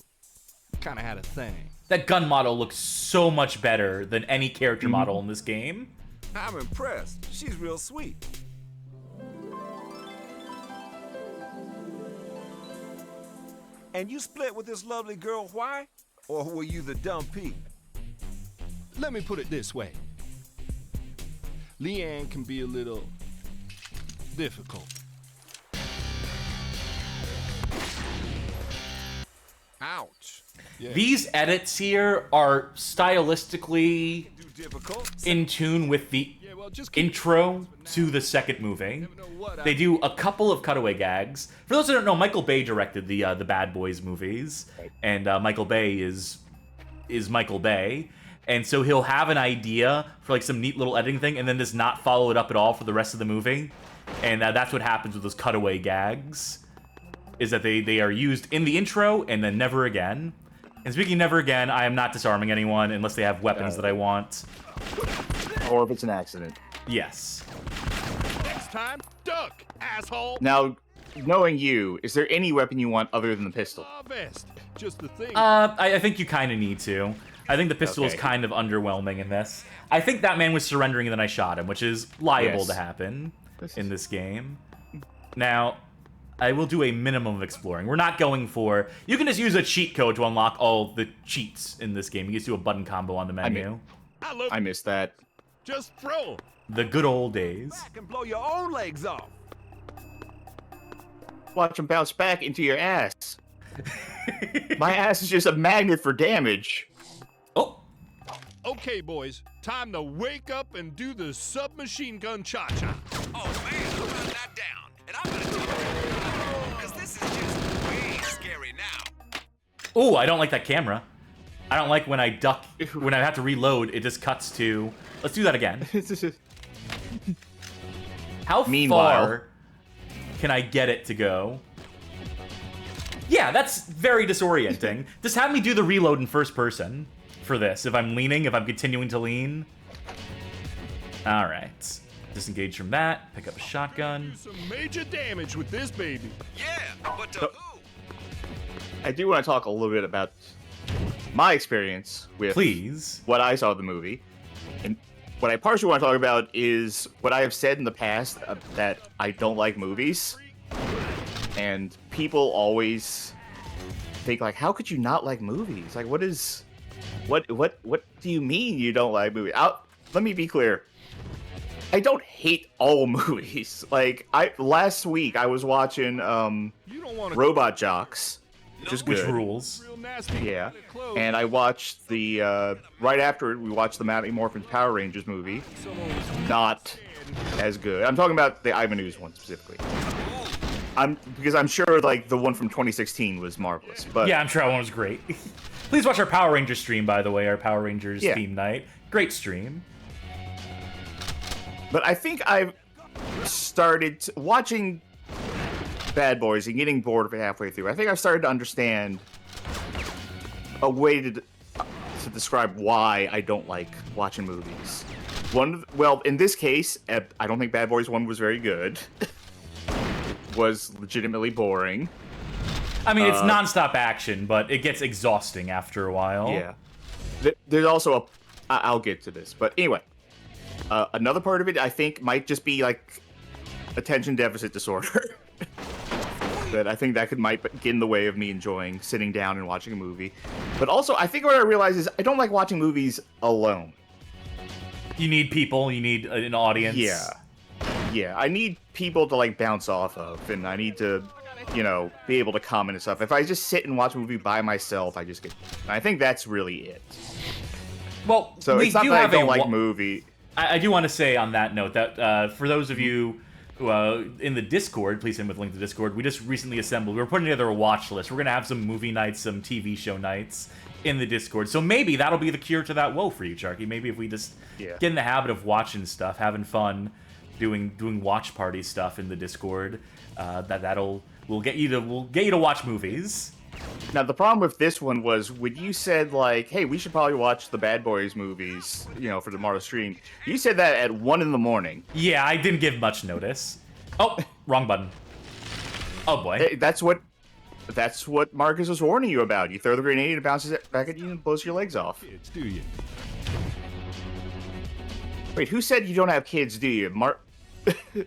kind of had a thing. That gun model looks so much better than any character model in this game. I'm impressed. She's real sweet. And you split with this lovely girl, why? Or were you the dumb peep? Let me put it this way. Leanne can be a little difficult. Ouch. Yeah. These edits here are stylistically Too difficult? in tune with the Yeah, well, just keep intro to the second movie. never know what They do a couple of cutaway gags. For those who don't know, Michael Bay directed the Bad Boys movies, and Michael Bay is Michael Bay, and so he'll have an idea for like some neat little editing thing, and then just not follow it up at all for the rest of the movie, and that's what happens with those cutaway gags, is that they are used in the intro and then never again. And speaking of never again, I am not disarming anyone unless they have weapons that I want. Or if it's an accident. Yes. Next time, duck, asshole. Now, knowing you, is there any weapon you want other than the pistol? Vest. Just the thing. I think you kind of need to. I think the pistol is Okay. kind of underwhelming in this. I think that man was surrendering and then I shot him, which is liable Yes. to happen in this game. Now, I will do a minimum of exploring. We're not going for... You can just use a cheat code to unlock all the cheats in this game. You can just do a button combo on the menu. I missed that. Just throw 'em. The good old days. Back and blow your own legs off. Watch them bounce back into your ass. My ass is just a magnet for damage. Oh! Okay, boys. Time to wake up and do the submachine gun cha-cha. Oh man, I'm running that down. And I'm gonna tell you, because this is just way scary now. Oh, I don't like that camera. I don't like when I duck, when I have to reload, it just cuts to... Let's do that again. How Meanwhile. far can I get it to go? Yeah, that's very disorienting. Just have me do the reload in first person for this. If I'm leaning, if I'm continuing to lean. Alright. Disengage from that. Pick up a shotgun. Do some major damage with this baby. Yeah, but to who? I do want to talk a little bit about my experience with Please. what I saw of the movie. And what I partially want to talk about is what I have said in the past, that I don't like movies. And people always think like, how could you not like movies? Like, what do you mean you don't like movies? Let me be clear. I don't hate all movies. Like, last week I was watching You don't want to Robot Jocks, which is Which good. rules? real nasty. Yeah, Clothes. and I watched the right after it, we watched the Mighty Morphin Power Rangers movie. Not as good. I'm talking about the Ivan Ooze one specifically. Because I'm sure like the one from 2016 was marvelous. But Yeah, I'm sure that one was great. Please watch our Power Rangers stream, by the way, our Power Rangers Yeah. theme night. Great stream. But I think I've started watching Bad Boys and getting bored of it halfway through. I think I've started to understand a way to describe why I don't like watching movies. Well, in this case, I don't think Bad Boys 1 was very good. It was legitimately boring. I mean, it's nonstop action, but it gets exhausting after a while. Yeah. There's also I'll get to this, but anyway. Another part of it, I think, might just be like attention deficit disorder. That I think that might get in the way of me enjoying sitting down and watching a movie. But also, I think what I realize is I don't like watching movies alone. You need people, you need an audience. Yeah, I need people to like bounce off of, and I need to, be able to comment and stuff. If I just sit and watch a movie by myself, I just get. And I think that's really it. Well, So we it's not do that I have don't like movie. I do want to say on that note that for those of you who in the Discord, please send with link to Discord. We just recently assembled. We were putting together a watch list. We're gonna have some movie nights, some TV show nights in the Discord. So maybe that'll be the cure to that woe for you, Charky. Maybe if we just get in the habit of watching stuff, having fun, doing watch party stuff in the Discord, we'll get you to watch movies. Now, the problem with this one was when you said, like, hey, we should probably watch the Bad Boys movies, for tomorrow's stream. You said that at 1 in the morning. Yeah, I didn't give much notice. Oh, wrong button. Oh, boy. That's what That's what Marcus was warning you about. You throw the grenade, it bounces it back at you and blows your legs off. Kids, do you? Wait, who said you don't have kids, do you?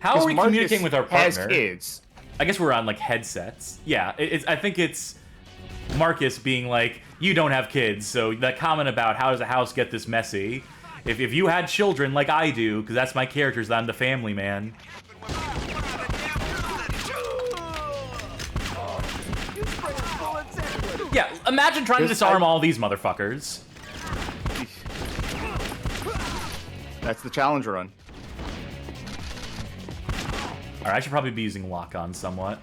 How are we Marcus communicating with our has partner? kids. I guess we're on like headsets. Yeah, I think it's Marcus being like, you don't have kids, so that comment about how does a house get this messy? If you had children like I do, because that's my characters, I'm the family man. Yeah, imagine trying to disarm all these motherfuckers. That's the challenge run. Alright, I should probably be using lock-on somewhat.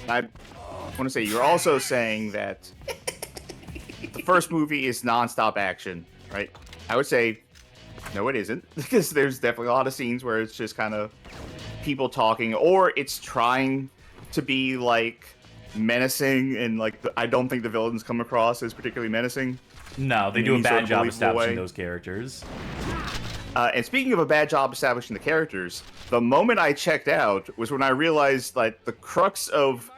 I want to say, you're also saying that the first movie is non-stop action, right? I would say, no, it isn't, because there's definitely a lot of scenes where it's just kind of people talking, or it's trying to be, like, menacing, and, like, I don't think the villains come across as particularly menacing. No, they do a bad job establishing those characters. And speaking of a bad job establishing the characters, the moment I checked out was when I realized that the crux of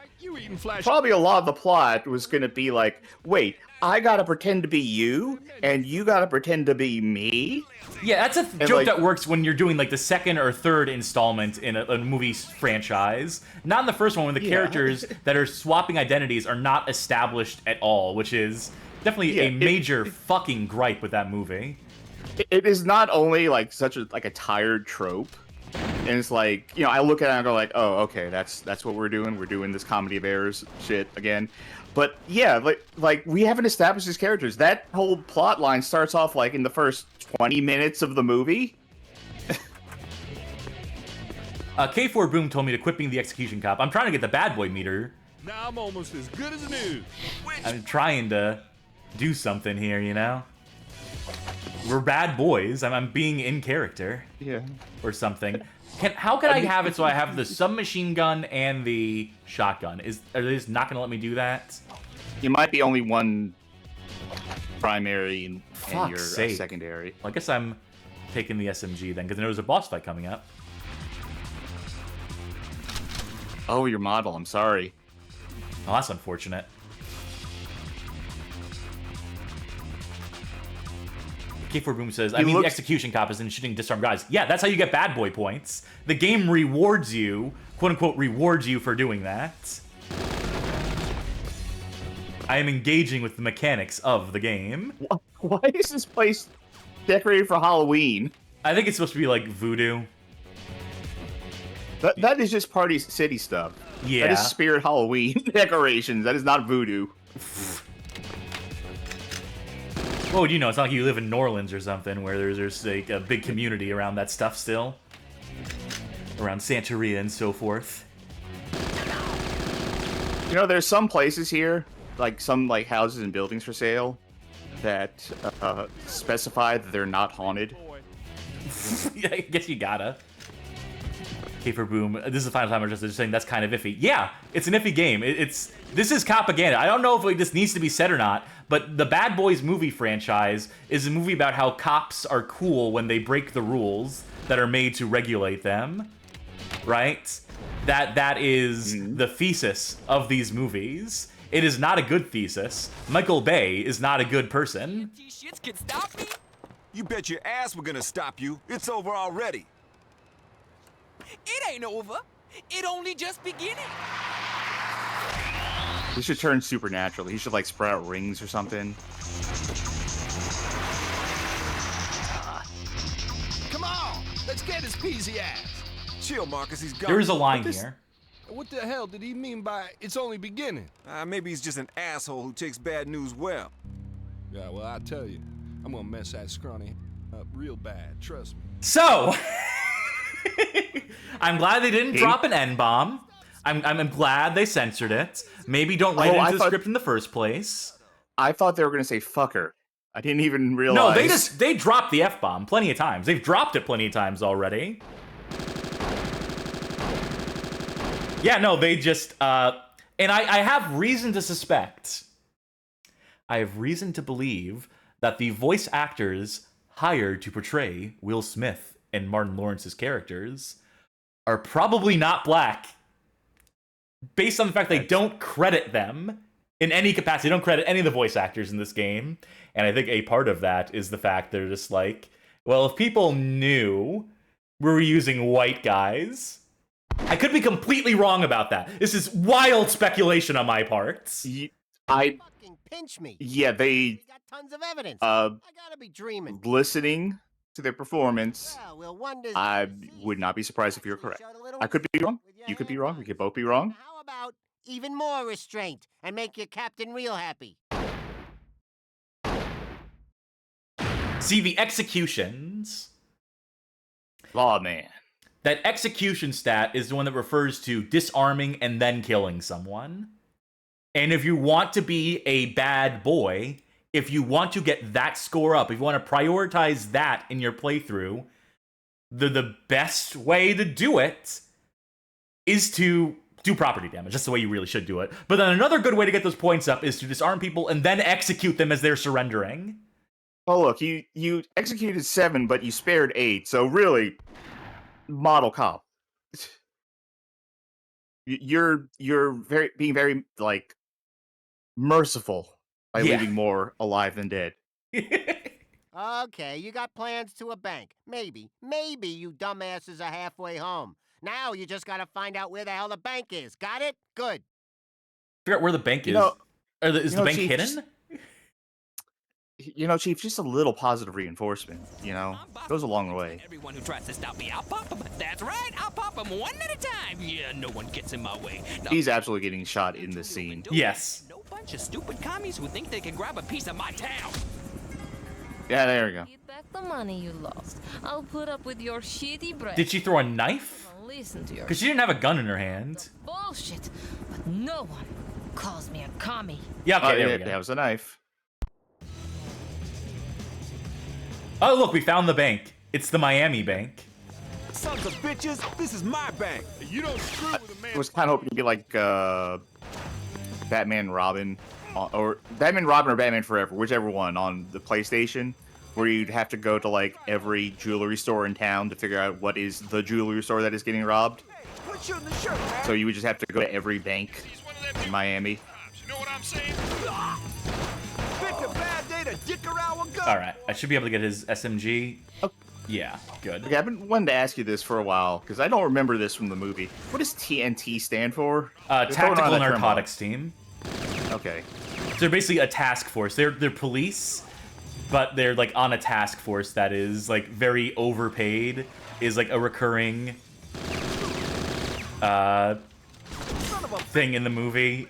probably a lot of the plot was going to be like, wait, I gotta pretend to be you, and you gotta pretend to be me? Yeah, that's a joke like, that works when you're doing like the second or third installment in a movie franchise. Not in the first one, when the characters that are swapping identities are not established at all, which is definitely a major fucking gripe with that movie. It is not only like such a tired trope, and it's like, you know, I look at it and I go like, oh, okay, that's what we're doing. We're doing this comedy of errors shit again. But yeah, like we haven't established these characters. That whole plot line starts off like in the first 20 minutes of the movie. K4 Boom told me to quit being the execution cop. I'm trying to get the bad boy meter. Now I'm almost as good as new. I'm trying to do something here, you know? We're bad boys. I'm being in character. Yeah. Or something. How can I have it so I have the submachine gun and the shotgun? Are they just not going to let me do that? You might be only one primary and your sake. secondary. Well, I guess I'm taking the SMG then, because there's a boss fight coming up. Oh, your model. I'm sorry. Oh, that's unfortunate. K4 Boom says, I mean, the execution cop isn't shooting disarmed guys. Yeah, that's how you get bad boy points. The game rewards you, quote-unquote, rewards you for doing that. I am engaging with the mechanics of the game. Why is this place decorated for Halloween? I think it's supposed to be like voodoo. That is just Party City stuff. Yeah. That is Spirit Halloween decorations. That is not voodoo. Well, you know, it's not like you live in New Orleans or something where there's like a big community around that stuff still. Around Santeria and so forth. You know, there's some places here, like some like houses and buildings for sale, that specify that they're not haunted. I guess you gotta. Okay, for Boom, this is the final time I'm just saying that's kind of iffy. Yeah, it's an iffy game. This is propaganda. I don't know if this needs to be said or not, but the Bad Boys movie franchise is a movie about how cops are cool when they break the rules that are made to regulate them, right? That is the thesis of these movies. It is not a good thesis. Michael Bay is not a good person. Shits can stop me? You bet your ass we're gonna stop you. It's over already. It ain't over. It only just beginning. He should turn supernatural. He should like spread out rings or something. Come on, let's get his peasy ass. Chill, Marcus. He's gone. There is a line here. What the hell did he mean by it's only beginning? Maybe he's just an asshole who takes bad news well. Yeah, well, I tell you, I'm gonna mess that scrawny up real bad. Trust me. So, I'm glad they didn't drop an N-bomb. I'm glad they censored it. Maybe don't write it into the script in the first place. I thought they were going to say fucker. I didn't even realize. No, they dropped the F-bomb plenty of times. They've dropped it plenty of times already. Yeah, no, they just, and I have reason to suspect, I have reason to believe that the voice actors hired to portray Will Smith and Martin Lawrence's characters are probably not black. Based on the fact they don't credit them in any capacity. They don't credit any of the voice actors in this game. And I think a part of that is the fact they're just like, well, if people knew we were using white guys... I could be completely wrong about that. This is wild speculation on my part. Fucking pinch me. Yeah, We got tons of evidence. I gotta be dreaming. listening to their performance, Well, wonders I to see. would not be surprised if you're correct. Showed a little I could be wrong. with your You could be hands wrong. on We it. could both be wrong. How about even more restraint and make your captain real happy? See, the executions... Lawman. That execution stat is the one that refers to disarming and then killing someone. And if you want to be a bad boy, if you want to get that score up, if you want to prioritize that in your playthrough, the best way to do it is to do property damage. That's the way you really should do it. But then another good way to get those points up is to disarm people and then execute them as they're surrendering. Oh, look, you executed 7, but you spared 8. So really, model cop. You're being very like merciful by leaving more alive than dead. Okay, you got plans to a bank. Maybe you dumbasses are halfway home. Now you just gotta find out where the hell the bank is. Got it? Good. Figure out where the bank is. Is the bank Chief, hidden? Chief, just a little positive reinforcement, goes a long way. Everyone who tries to stop me, I'll pop them. That's right, I'll pop them one at a time. Yeah, no one gets in my way. No. He's absolutely getting shot in this scene. Yes. No bunch of stupid commies who think they can grab a piece of my town. Yeah, there we go. Get back the money you lost. I'll put up with your shitty breath. Did she throw a knife? Listen to your Because she didn't have a gun in her hand. bullshit. But no one calls me a commie. Yeah, okay, there we go. That was a knife. Oh, look, we found the bank. It's the Miami bank. Sons of bitches, this is my bank. You don't screw with a man. I was kind of hoping to be like Batman Robin, or Batman Robin or Batman Forever, whichever one on the PlayStation, where you'd have to go to like every jewelry store in town to figure out what is the jewelry store that is getting robbed. Quit shooting the shirt, man. So you would just have to go to every bank in Miami. You know what I'm saying? Pick a bad day to dick around with guns. All right, I should be able to get his SMG. Oh. Yeah, good. Okay, I've been wanting to ask you this for a while because I don't remember this from the movie. What does TNT stand for? Tactical Narcotics Team. Okay. So they're basically a task force. They're police, but they're like on a task force that is like very overpaid. Is like a recurring thing in the movie.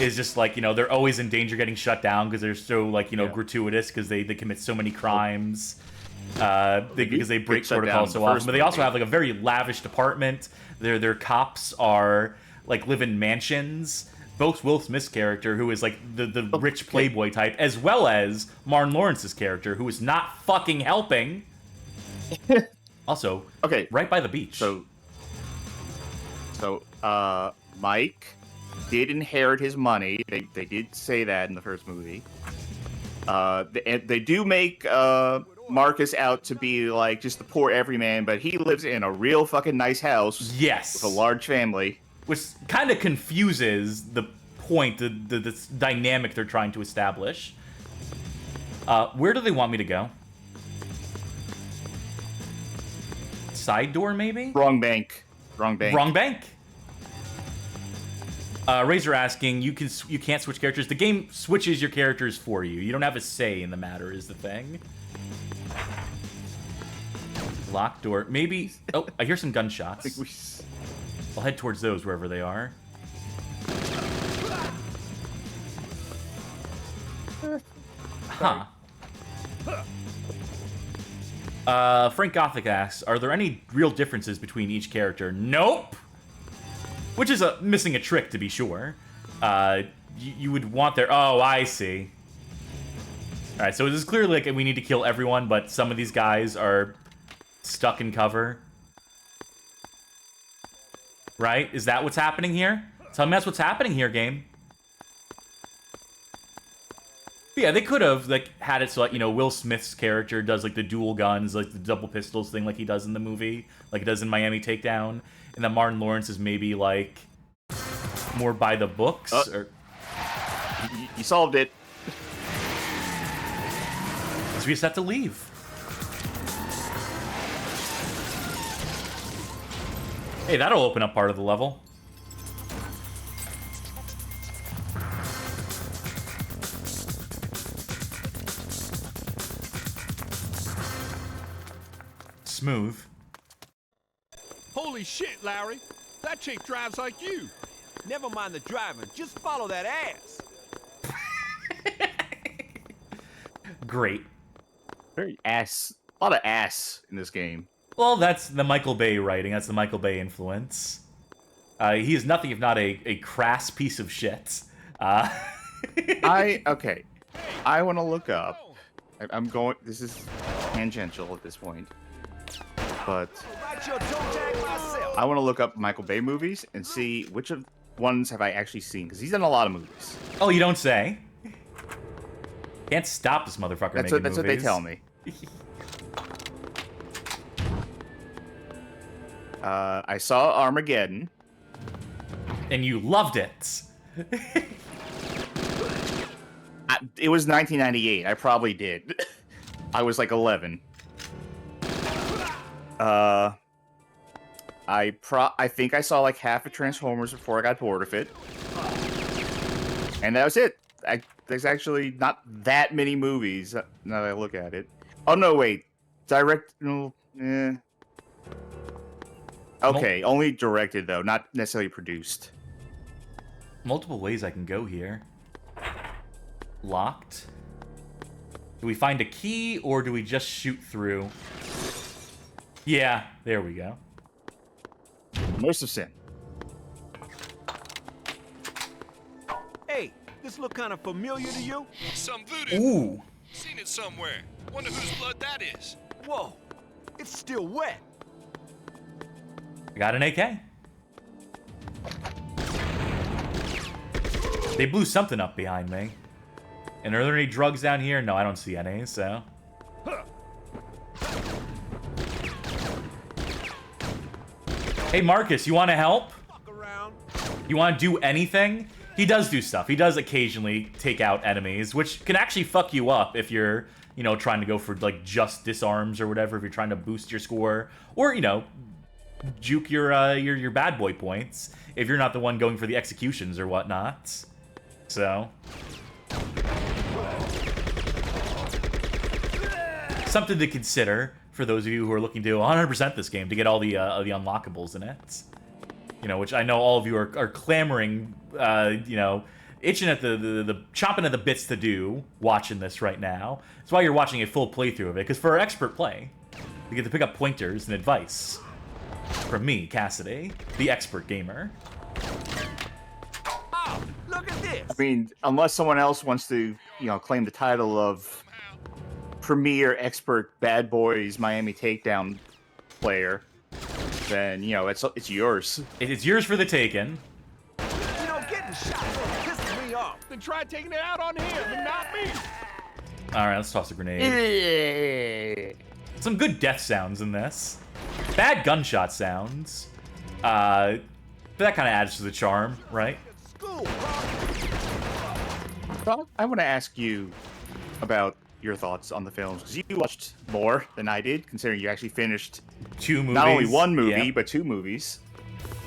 Is just like, they're always in danger getting shut down because they're so like, gratuitous because they commit so many crimes. Because they break protocol so often. But they also have like a very lavish department. Their cops are like live in mansions. Both Will Smith's character, who is like the rich playboy type, as well as Martin Lawrence's character, who is not fucking helping. Also, right by the beach. So Mike did inherit his money. They did say that in the first movie. They do make Marcus out to be like just the poor everyman, but he lives in a real fucking nice house. Yes. With a large family. Which kind of confuses the point, the dynamic they're trying to establish. Where do they want me to go? Side door, maybe? Wrong bank. Wrong bank. Wrong bank. Razor asking, you can't switch characters. The game switches your characters for you. You don't have a say in the matter, is the thing. Locked door. Maybe... Oh, I hear some gunshots. I'll head towards those wherever they are. Huh. Frank Gothic asks, are there any real differences between each character? Nope! Which is missing a trick, to be sure. You would want their... Oh, I see. Alright, so this is clearly like we need to kill everyone, but some of these guys are stuck in cover. Right? Is that what's happening here? Tell me that's what's happening here, game. But yeah, they could have like had it so like, you know, Will Smith's character does like the dual guns, like the double pistols thing, like he does in the movie, like he does in Miami Takedown, and then Martin Lawrence is maybe like more by the books. Or you solved it. So we just have to leave. Hey, that'll open up part of the level. Smooth. Holy shit, Larry. That chick drives like you. Never mind the driving, just follow that ass. Great. Very ass. A lot of ass in this game. Well, that's the Michael Bay writing. That's the Michael Bay influence. He is nothing if not a crass piece of shit. Okay. I want to look up. I'm going. This is tangential at this point. But I want to look up Michael Bay movies and see which of ones have I actually seen, because he's done a lot of movies. Oh, you don't say? Can't stop this motherfucker making movies. That's what they tell me. I saw Armageddon. And you loved it. It was 1998. I probably did. I was like 11. I think I saw like half of Transformers before I got bored of it. And that was it. There's actually not that many movies now that I look at it. Oh, no, wait. Okay, only directed, though. Not necessarily produced. Multiple ways I can go here. Locked. Do we find a key, or do we just shoot through? Yeah, there we go. Immersive Sim. Hey, this look kind of familiar to you? Some voodoo. Ooh. Seen it somewhere. Wonder whose blood that is. Whoa, it's still wet. I got an AK. They blew something up behind me. And are there any drugs down here? No, I don't see any, so... Hey, Marcus, you want to help? You want to do anything? He does do stuff. He does occasionally take out enemies, which can actually fuck you up if you're, you know, trying to go for, like, just disarms or whatever, if you're trying to boost your score. Or, you know, juke your bad boy points if you're not the one going for the executions or whatnot. So... something to consider for those of you who are looking to 100% this game to get all the unlockables in it. You know, which I know all of you are clamoring, you know, itching at the chomping at the bits to do watching this right now. That's why you're watching a full playthrough of it, because for our expert play, you get to pick up pointers and advice from me, Cassidy, the expert gamer. Oh, look at this. I mean, unless someone else wants to, you know, claim the title of premier expert Bad Boys Miami Takedown player, then, you know, it's yours. It's yours for the taking. You know, getting shot pisses me off. Then try taking it out on him and not me. Alright, let's toss a grenade. Some good death sounds in this. Bad gunshot sounds. But that kind of adds to the charm, right? Well, I want to ask you about your thoughts on the films, because you watched more than I did, considering you actually finished 2 movies. Not only 1 movie, but 2 movies.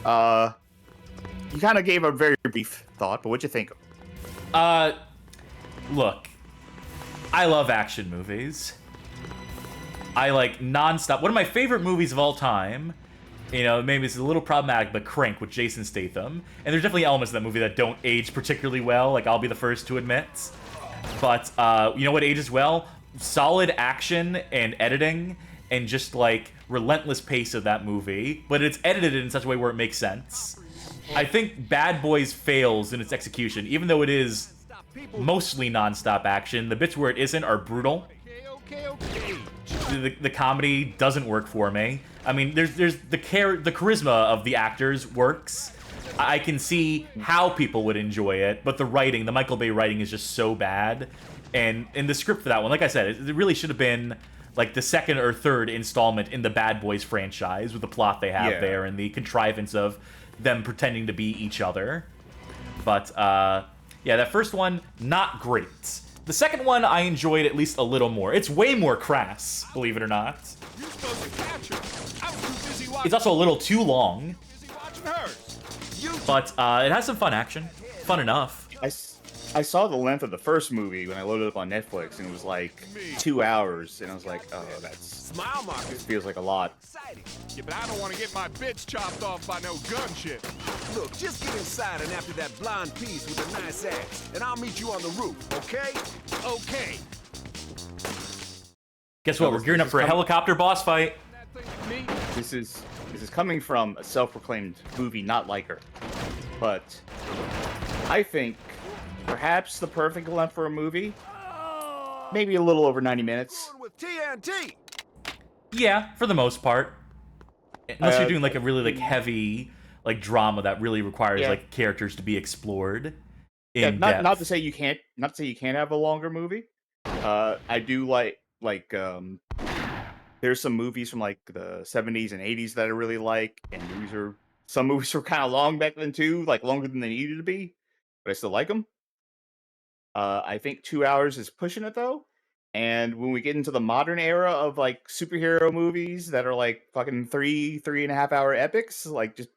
You kind of gave a very brief thought, but what'd you think? Look, I love action movies. I like non-stop. One of my favorite movies of all time, you know, maybe it's a little problematic, but Crank with Jason Statham. And there's definitely elements of that movie that don't age particularly well, like I'll be the first to admit. But, you know what ages well? Solid action and editing and just, like, relentless pace of that movie. But it's edited in such a way where it makes sense. I think Bad Boys fails in its execution, even though it is mostly non-stop action. The bits where it isn't are brutal. The comedy doesn't work for me. I mean, there's the charisma of the actors works. I can see how people would enjoy it, but the writing, the Michael Bay writing is just so bad. And in the script for that one, like I said, it really should have been like the second or third installment in the Bad Boys franchise with the plot they have there and the contrivance of them pretending to be each other. But yeah, that first one, not great. The second one, I enjoyed at least a little more. It's way more crass, believe it or not. You're supposed to catch her. I was too busy watching. It's also a little too long. Busy watching hers. But it has some fun action. Fun enough. I saw the length of the first movie when I loaded it up on Netflix, and it was like 2 hours, and I was like, oh, Smile marker. this feels like a lot. Yeah, but I don't want to get my bits chopped off by no gun shit. Look, just get inside and after that blonde piece with a nice ass, and I'll meet you on the roof, okay? Okay. Guess what? We're gearing up for a helicopter boss fight. This is coming from a self-proclaimed movie not liker, but I think perhaps the perfect length for a movie, maybe a little over 90 minutes. With TNT. Yeah, for the most part. Unless you're doing like a really like heavy like drama that really requires like characters to be explored in depth. Not to say you can't have a longer movie. I do like there's some movies from like the 70s and 80s that I really like, and some movies were kind of long back then too, like longer than they needed to be, but I still like them. I think 2 hours is pushing it though. And when we get into the modern era of like superhero movies that are like fucking 3.5 hour epics, like just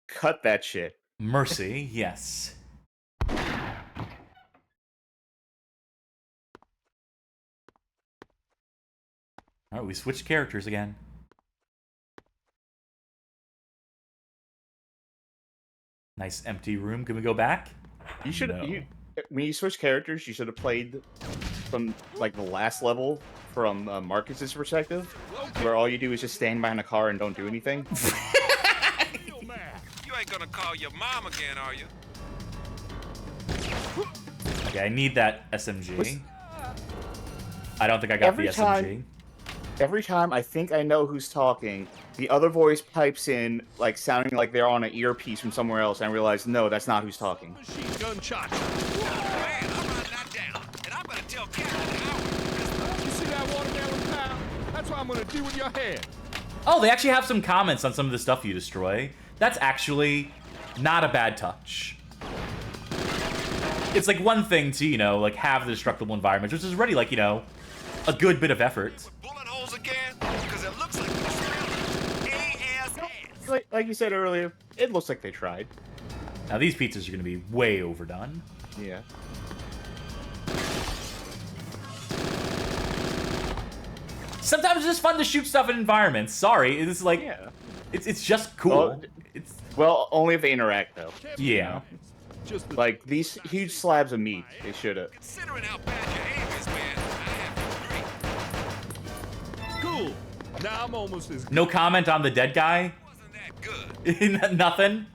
cut that shit. Mercy, yes. Alright, we switched characters again. Nice empty room. Can we go back? You should when you switch characters, you should have played from like the last level from Marcus's perspective, where all you do is just stand behind a car and don't do anything. You ain't gonna call your mom again, are you? Okay, I need that SMG. I don't think I got the SMG. Every time I think I know who's talking, the other voice pipes in, like sounding like they're on an earpiece from somewhere else, and I realize, no, that's not who's talking. Machine gun shot. Man, I'm running that down, and I'm gonna tell Captain Howard. You see that watermelon pal? That's what I'm gonna do with your head. Oh, they actually have some comments on some of the stuff you destroy. That's actually not a bad touch. It's like one thing to, you know, like have the destructible environment, which is already like, you know, a good bit of effort. Bullet holes again? Because it looks like Like you said earlier, it looks like they tried. Now these pizzas are going to be way overdone. Yeah. Sometimes it's just fun to shoot stuff in environments. Sorry, it's like it's just cool. Well, only if they interact though. Yeah. Just like these huge slabs of meat, they should have. Considering how bad your aim is, man, I have to agree. Cool. Now I'm almost as good. No comment on the dead guy? Wasn't that good? Nothing?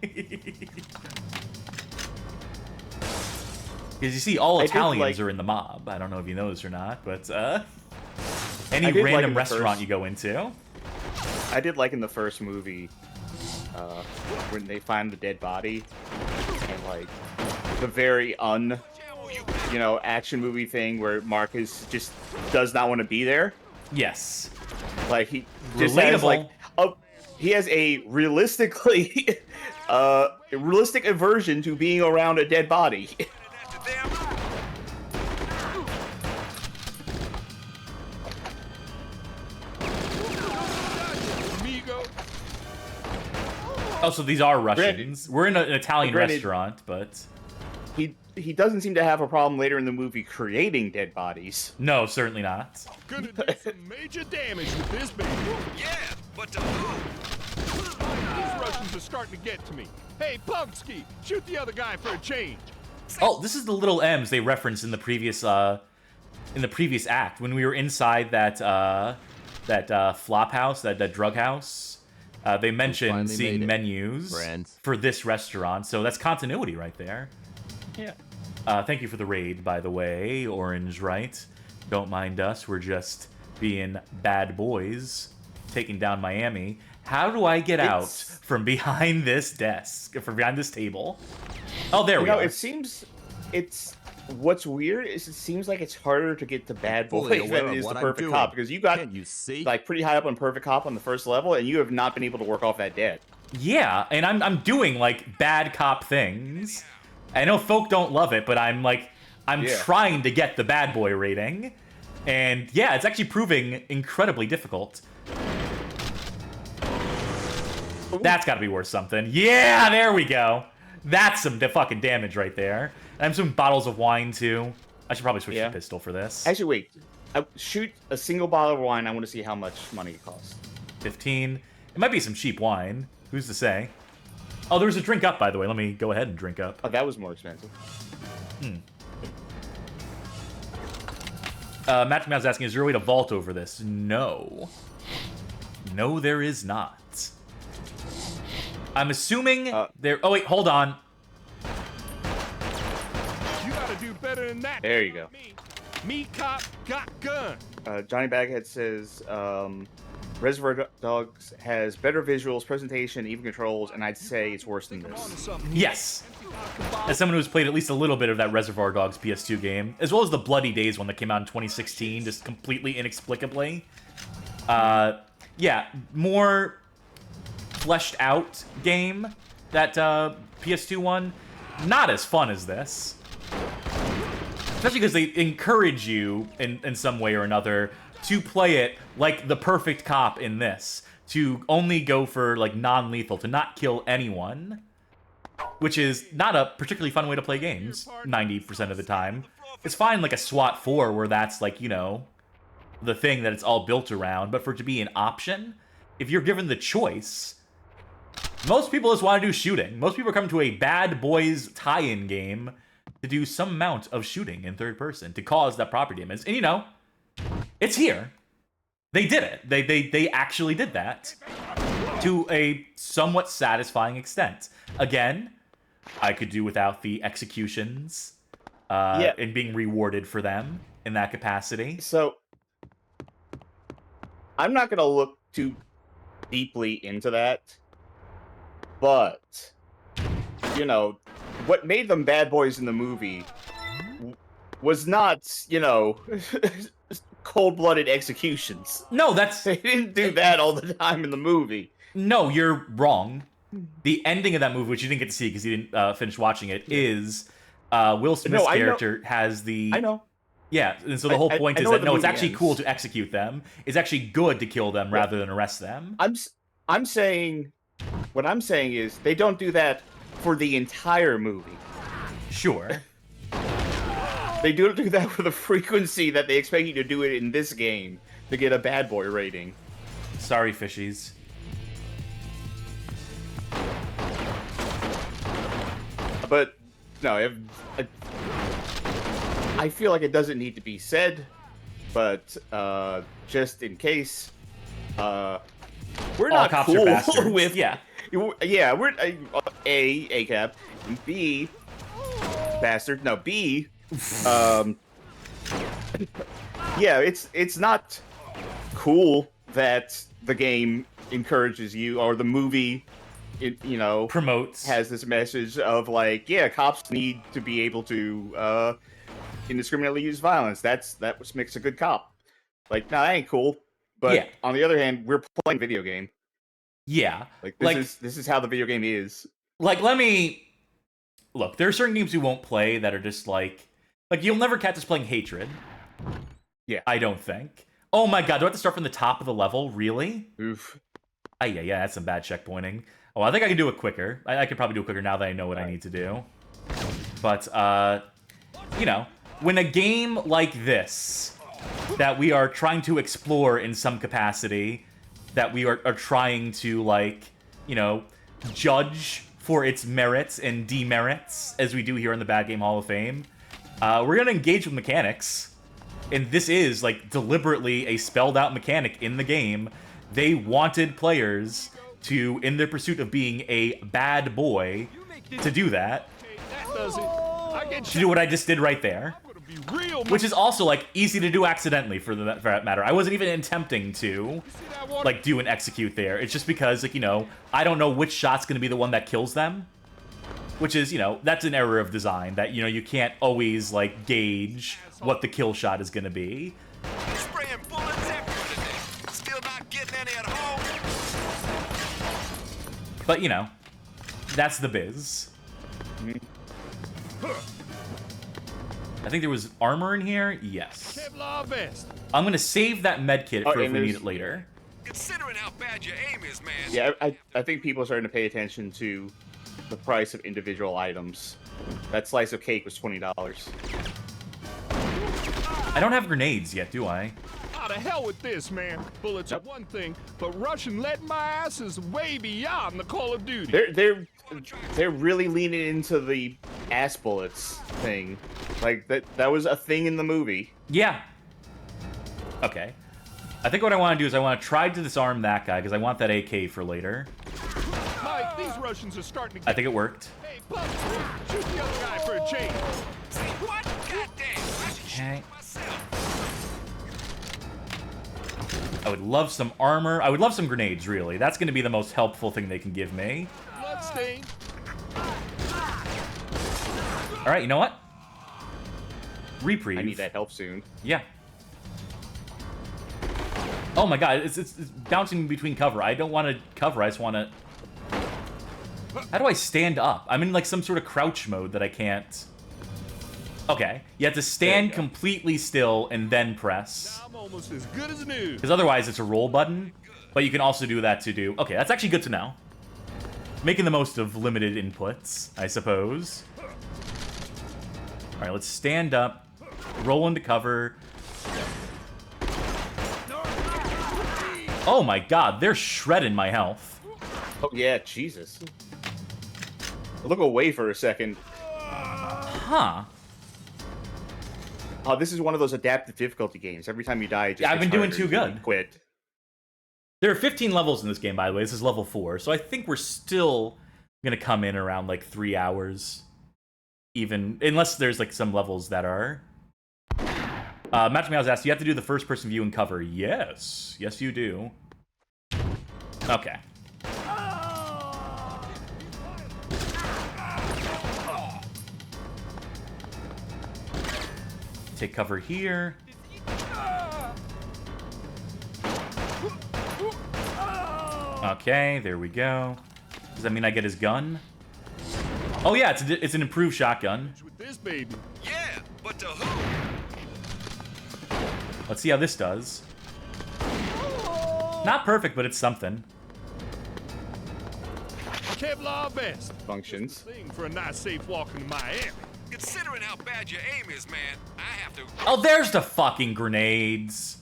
Because you see, all Italians are in the mob. I don't know if you know this or not, but any random restaurant you go into. I did like in the first movie when they find the dead body and like the very action movie thing where Marcus just does not want to be there. Yes. Like he just has like he has a realistic aversion to being around a dead body. Oh, so these are Russians. We're in an Italian restaurant, but he doesn't seem to have a problem later in the movie creating dead bodies. No, certainly not. Gonna do some major damage with this baby. Yeah, but to who? These Russians are starting to get to me. Hey, Pumpsky, shoot the other guy for a change. Oh, this is the little M's they referenced in the previous act when we were inside that flop house, that drug house. They mentioned seeing menus for this restaurant, so that's continuity right there. Yeah. Thank you for the raid, by the way, Orange, right? Don't mind us, we're just being bad boys, taking down Miami. How do I get out from behind this desk, from behind this table? Oh, there we go. It seems it's what's weird is it seems like it's harder to get to bad Fully boy aware than of it is what the I'm perfect doing. cop, because you got Can't you see? like pretty high up on perfect cop on the first level, and you have not been able to work off that debt. Yeah, and I'm doing like bad cop things. I know folk don't love it, but I'm trying to get the bad boy rating. And yeah, it's actually proving incredibly difficult. That's gotta be worth something. Yeah, there we go. That's some fucking damage right there. And I'm some bottles of wine too. I should probably switch to pistol for this. Actually, wait. Shoot a single bottle of wine. I want to see how much money it costs. 15. It might be some cheap wine. Who's to say? Oh, there's a drink up, by the way. Let me go ahead and drink up. Oh, that was more expensive. Magic Mouse asking, is there a way to vault over this? No. No, there is not. I'm assuming there... Oh, wait, hold on. You gotta do better than that. There you go. Me cop got gun. Johnny Baghead says Reservoir Dogs has better visuals, presentation, even controls, and I'd say it's worse than this. Yes. As someone who's played at least a little bit of that Reservoir Dogs PS2 game, as well as the Bloody Days one that came out in 2016, just completely inexplicably. Yeah, more fleshed out game, that PS2 one. Not as fun as this. Especially because they encourage you, in some way or another, to play it like the perfect cop in this. To only go for, like, non-lethal, to not kill anyone. Which is not a particularly fun way to play games, 90% of the time. It's fine, like, a SWAT 4, where that's, like, you know, the thing that it's all built around. But for it to be an option, if you're given the choice, most people just want to do shooting. Most people are coming to a Bad Boys tie-in game to do some amount of shooting in third person, to cause that property damage. And, you know, it's here. They did it. They actually did that to a somewhat satisfying extent. Again, I could do without the executions and being rewarded for them in that capacity. So, I'm not going to look too deeply into that, but, you know, what made them bad boys in the movie was not, you know, cold-blooded executions. No, that's... They didn't do that all the time in the movie. No, you're wrong. The ending of that movie, which you didn't get to see because you didn't finish watching it, is Will Smith's character has the... I know. Yeah, and so the whole point is that, no, it's actually ends. cool to execute them. It's actually good to kill them rather than arrest them. I'm saying... What I'm saying is, they don't do that for the entire movie. Sure. They don't do that with a frequency that they expect you to do it in this game to get a bad boy rating. Sorry, fishies. But, no, I feel like it doesn't need to be said, but just in case, we're All not cops cool are bastards. with... Yeah. Yeah, we're... A cap, and B... Bastard. No, B... yeah, it's not cool that the game encourages you, or the movie, you know, promotes, has this message of like, yeah, cops need to be able to indiscriminately use violence. That what makes a good cop. Like, nah, that ain't cool. But on the other hand, we're playing a video game. Yeah, like this is how the video game is. Like, let me look. There are certain games you won't play that are just like you'll never catch us playing Hatred. Yeah, I don't think. Oh my god, do I have to start from the top of the level? Really? Oof. Yeah, that's some bad checkpointing. Oh, I think I can do it quicker. I could probably do it quicker now that I know what I need to do. But, you know, when a game like this, that we are trying to explore in some capacity, that we are trying to, like, you know, judge for its merits and demerits, as we do here in the Bad Game Hall of Fame, we're going to engage with mechanics. And this is, like, deliberately a spelled-out mechanic in the game. They wanted players to, in their pursuit of being a bad boy, to do that. To do what I just did right there. Which is also, like, easy to do accidentally, for that matter. I wasn't even attempting to, like, do an execute there. It's just because, like, you know, I don't know which shot's going to be the one that kills them. Which is, you know, that's an error of design, that, you know, you can't always, like, gauge what the kill shot is gonna be. Spraying bullets everywhere today. Still not getting any at home. But, you know, that's the biz. I think there was armor in here? Yes. Kevlar vest. I'm gonna save that medkit for if we need it later. Considering how bad your aim is, man. Yeah, I think people are starting to pay attention to the price of individual items. That slice of cake was $20. I don't have grenades yet, do I? Out of hell with this, man. Bullets are one thing, but Russian letting my ass is way beyond the Call of Duty. They're really leaning into the ass bullets thing. Like that was a thing in the movie. Yeah. Okay. I think what I want to do is I want to try to disarm that guy because I want that AK for later. Mike, these Russians are starting to get... I think it worked. Hey, Pups, shoot the other guy for a change. See what? Goddamn. I should Okay. shoot myself. I would love some armor. I would love some grenades, really. That's going to be the most helpful thing they can give me. Bloodstain. All right, you know what? Reprieve. I need that help soon. Yeah. Oh my god, it's bouncing between cover. I don't want to cover, I just want to... How do I stand up? I'm in like some sort of crouch mode that I can't... Okay, you have to stand completely still and then press. I'm almost as good as new. Because otherwise it's a roll button, but you can also do that to do... Okay, that's actually good to know. Making the most of limited inputs, I suppose. Alright, let's stand up, roll into cover. Oh my god, they're shredding my health. Oh yeah, Jesus. Look away for a second. Huh. Oh, this is one of those adaptive difficulty games. Every time you die, it just Yeah, I've gets been doing harder too until you good. Quit. There are 15 levels in this game, by the way. This is level 4, so I think we're still gonna come in around like 3 hours. Even, unless there's like some levels that are... Match Me, I was asked, do you have to do the first-person view and cover? Yes. Yes, you do. Okay. Take cover here. Okay, there we go. Does that mean I get his gun? Oh yeah, it's an improved shotgun. With this baby. Yeah, but to who? Let's see how this does. Not perfect, but it's something. Kevlar vest. Functions. Thing for a nice safe walk into Miami. Considering how bad your aim is, man, I have to... Oh, there's the fucking grenades.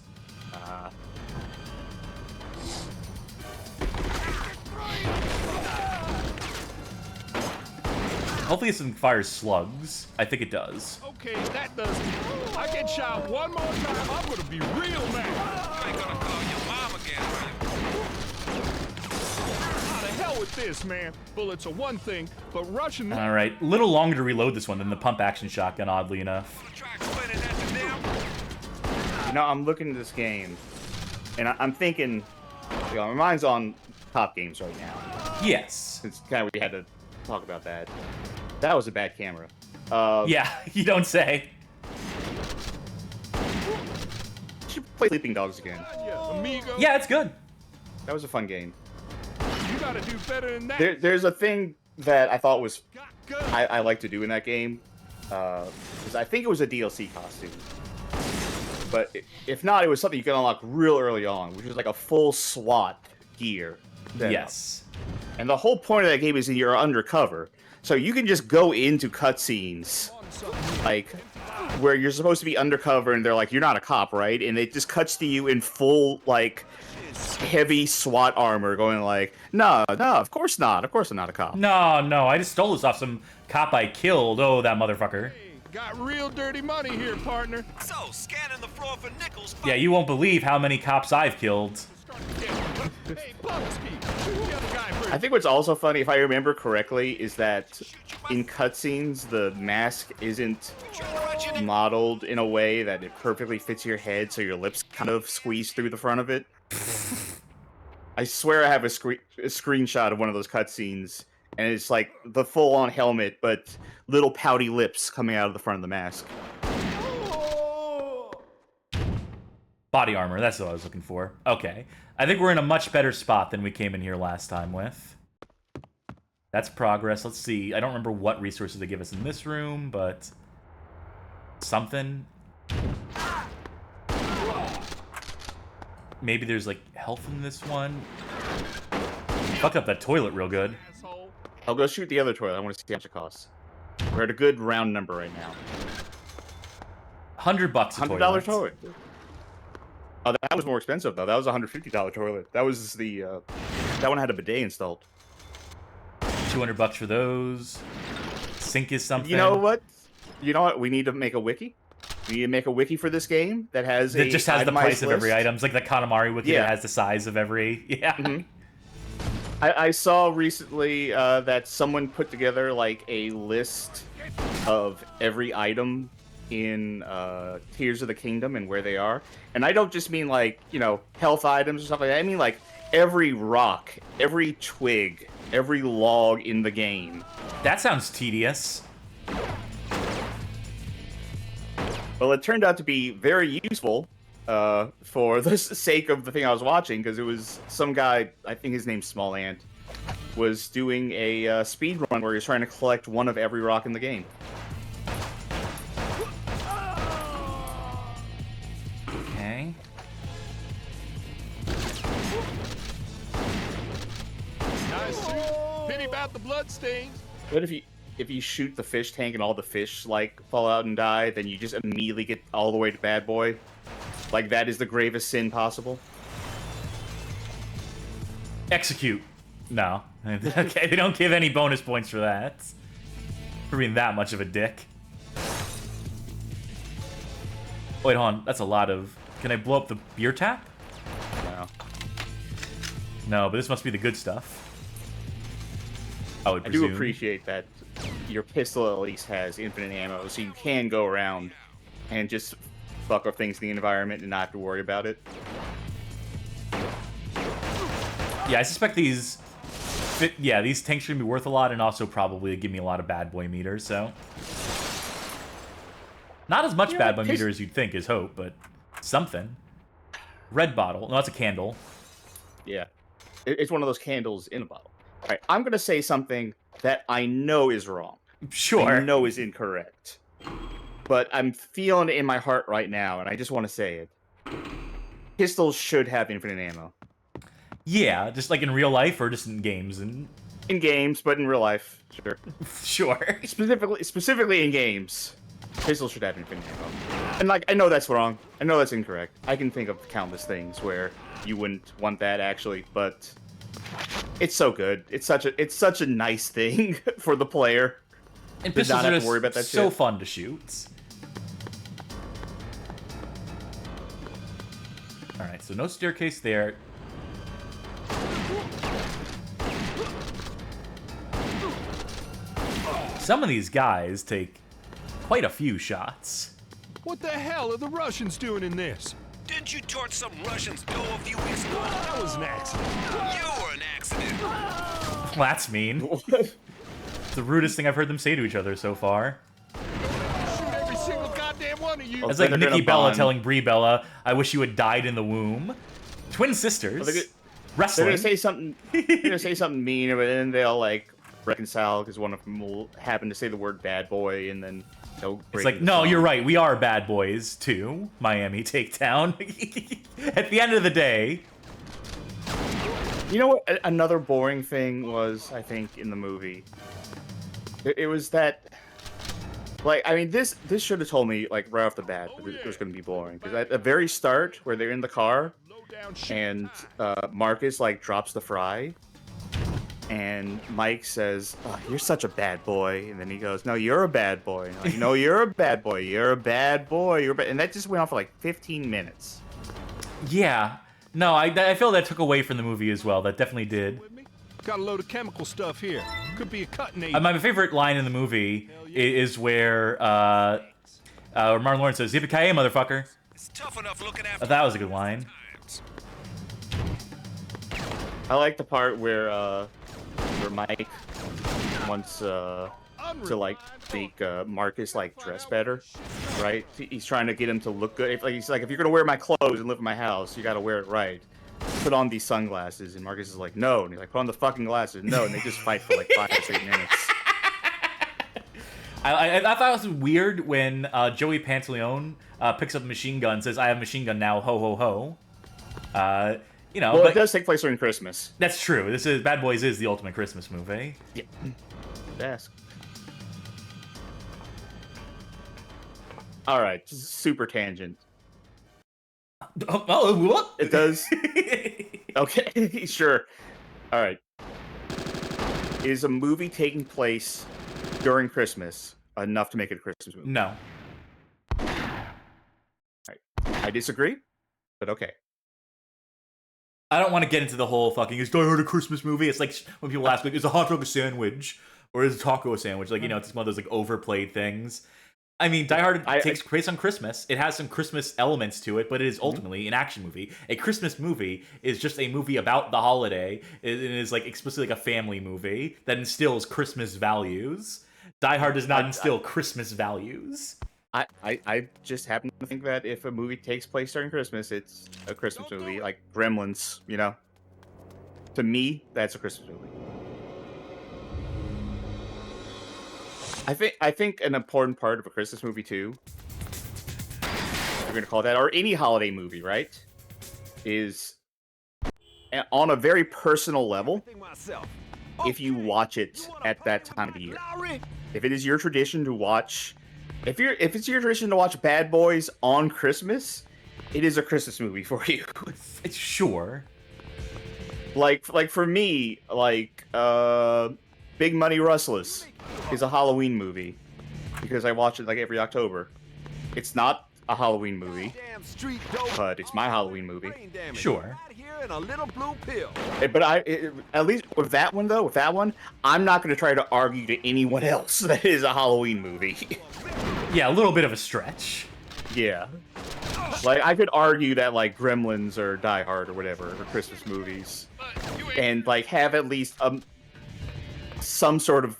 Hopefully this one fires slugs. I think it does. Okay, that does it. I get shot one more time, I'm gonna be real mad. You ain't gonna call your mom again, are you? How the hell with this, man? Bullets are one thing, but Russian... Alright, a little longer to reload this one than the pump-action shotgun, oddly enough. Try explaining that to them? You know, I'm looking at this game, and I'm thinking, you know, my mind's on top games right now. Yes. It's kind of we had to talk about that. That was a bad camera. Yeah, you don't say. Should play Sleeping Dogs again. Amigo. Yeah, it's good. That was a fun game. You gotta do better than that. There's a thing that I thought was I like to do in that game, because I think it was a DLC costume. But if not, it was something you could unlock real early on, which was like a full SWAT gear. Yes. And the whole point of that game is that you're undercover. So you can just go into cutscenes, like, where you're supposed to be undercover, and they're like, you're not a cop, right? And it just cuts to you in full, like, heavy SWAT armor, going like, no, of course not. Of course I'm not a cop. No, I just stole this off some cop I killed. Oh, that motherfucker. Got real dirty money here, partner. So, scanning the floor for nickels. Yeah, you won't believe how many cops I've killed. Hey, Popsky, shoot the other guy first. I think what's also funny, if I remember correctly, is that in cutscenes, the mask isn't modeled in a way that it perfectly fits your head, so your lips kind of squeeze through the front of it. I swear I have a screenshot of one of those cutscenes, And it's like the full-on helmet, but little pouty lips coming out of the front of the mask. Body armor, that's what I was looking for. Okay. I think we're in a much better spot than we came in here last time with. That's progress. Let's see. I don't remember what resources they give us in this room, but... something. Maybe there's, like, health in this one. Fucked up that toilet real good. I'll go shoot the other toilet. I want to see how much it costs. We're at a good round number right now. $100 a $100 toilet. Oh, that was more expensive though. That was a $150 toilet. That was the that one had a bidet installed. $200 for those. Sink is something. You know what? You know what? We need to make a wiki. We need to make a wiki for this game that has that just has the price of every item. It's like the Katamari wiki that has the size of every. Yeah. Mm-hmm. I saw recently that someone put together like a list of every item in Tears of the Kingdom and where they are. And I don't just mean like, you know, health items or stuff like that. I mean like every rock, every twig, every log in the game. That sounds tedious. Well, it turned out to be very useful for the sake of the thing I was watching, because it was some guy, I think his name's Small Ant, was doing a speed run where he was trying to collect one of every rock in the game. Okay. Nice shoot. Pity about the blood stains. But if you shoot the fish tank and all the fish like fall out and die, then you just immediately get all the way to Bad Boy. Like that is the gravest sin possible. Execute. No. Okay, they don't give any bonus points for that. For being that much of a dick. Wait, hold on. That's a lot of... Can I blow up the beer tap? No. No, but this must be the good stuff. I would I presume. do appreciate that your pistol at least has infinite ammo, so you can go around and just fuck up things in the environment and not have to worry about it. Yeah, I suspect these... these tanks should be worth a lot, and also probably give me a lot of bad boy meters, so... Not as much bad boy meter as you'd think is hope, but something. Red bottle. No, that's a candle. Yeah. It's one of those candles in a bottle. Alright, I'm gonna say something that I know is wrong. Sure. I know is incorrect. But I'm feeling it in my heart right now, and I just want to say it. Pistols should have infinite ammo. Yeah, just like in real life or just in games? And in games, but in real life, sure. Sure. Specifically in games, pistols should have infinite ammo. And like, I know that's wrong. I know that's incorrect. I can think of countless things where you wouldn't want that actually, but it's so good. It's such a nice thing for the player. And pistols not are have to worry about that so shit. fun to shoot. Alright, so no staircase there. Some of these guys take quite a few shots. What the hell are the Russians doing in this? Didn't you torch some Russian's dough a few weeks ago? That was an accident. You were an accident. Well, that's mean. It's the rudest thing I've heard them say to each other so far. Shoot every single goddamn one of you. It's like Nikki Bella telling Brie Bella, "I wish you had died in the womb." Twin sisters. Wrestling. They're gonna say something. They're gonna say something mean, but then they'll like reconcile because one of them will happen to say the word "bad boy," and then they'll. It's like, no, you're right. We are bad boys too. Miami Takedown. At the end of the day. You know what? Another boring thing was, I think, in the movie. It was that, like, I mean, this should have told me, like, right off the bat that it was going to be boring. Because at the very start, where they're in the car, and Marcus, like, drops the fry, and Mike says, "Oh, you're such a bad boy." And then he goes, "No, you're a bad boy." And like, "No, you're a bad boy. You're a bad boy. And that just went on for, like, 15 minutes. Yeah. No, I feel that took away from the movie as well. That definitely did. Got a load of chemical stuff here. Could be a cutting aid. My favorite line in the movie is where Martin Lawrence says, "Yippee-ki-yay, motherfucker." It's tough enough looking after. That was a good line. I like the part where where Mike wants to like make Marcus like dress better, right? He's trying to get him to look good. He's like, if you're gonna wear my clothes and live in my house, you gotta wear it right. Put on these sunglasses, and Marcus is like, no, and he's like, put on the fucking glasses, no, and they just fight for like 5 or 6 minutes. I thought it was weird when Joey Pantaleone picks up a machine gun and says, I have a machine gun now, ho ho ho. You know, well, but it does take place during Christmas. That's true. This is Bad Boys is the ultimate Christmas movie. Yeah. Ask. All right, super tangent. Oh, what? It does. Okay, sure. All right. Is a movie taking place during Christmas enough to make it a Christmas movie? No. All right. I disagree, but okay. I don't want to get into the whole fucking, is Die Hard a Christmas movie? It's like when people ask, like, is a hot dog a sandwich? Or is a taco a sandwich? Like, you know, it's one of those, like, overplayed things. I mean, Die Hard takes place on Christmas. It has some Christmas elements to it, but it is ultimately an action movie. A Christmas movie is just a movie about the holiday. It is, like, explicitly like a family movie that instills Christmas values. Die Hard does not instill Christmas values. I just happen to think that if a movie takes place during Christmas, it's a Christmas movie, like Gremlins, you know? To me, that's a Christmas movie. I think an important part of a Christmas movie too, if you're gonna call that, or any holiday movie, right, is on a very personal level. If you watch it at that time of the year, if it is your tradition to watch, if it's your tradition to watch Bad Boys on Christmas, it is a Christmas movie for you. It's sure. Like for me, like Big Money Rustlers is a Halloween movie because I watch it like every October. It's not a Halloween movie, but it's my Halloween movie. Sure. But at least with that one though, I'm not going to try to argue to anyone else that it is a Halloween movie. Yeah, a little bit of a stretch. Yeah. Like, I could argue that, like, Gremlins or Die Hard or whatever are Christmas movies. And, like, have at least some sort of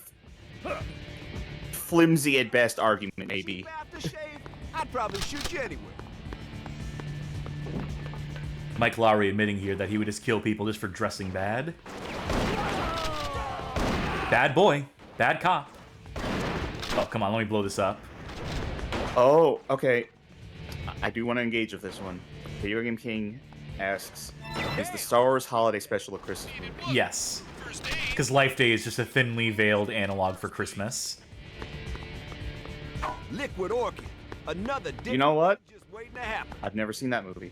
flimsy at best argument, maybe. I'd probably shoot you anyway. Mike Lowry admitting here that he would just kill people just for dressing bad. Bad boy. Bad cop. Oh, come on, let me blow this up. Oh, okay. I do want to engage with this one. Video Game King asks, is the Star Wars Holiday Special a Christmas movie? Yes. Because Life Day is just a thinly veiled analog for Christmas. Liquid Orchid. Another you know what? Just waiting to happen. I've never seen that movie.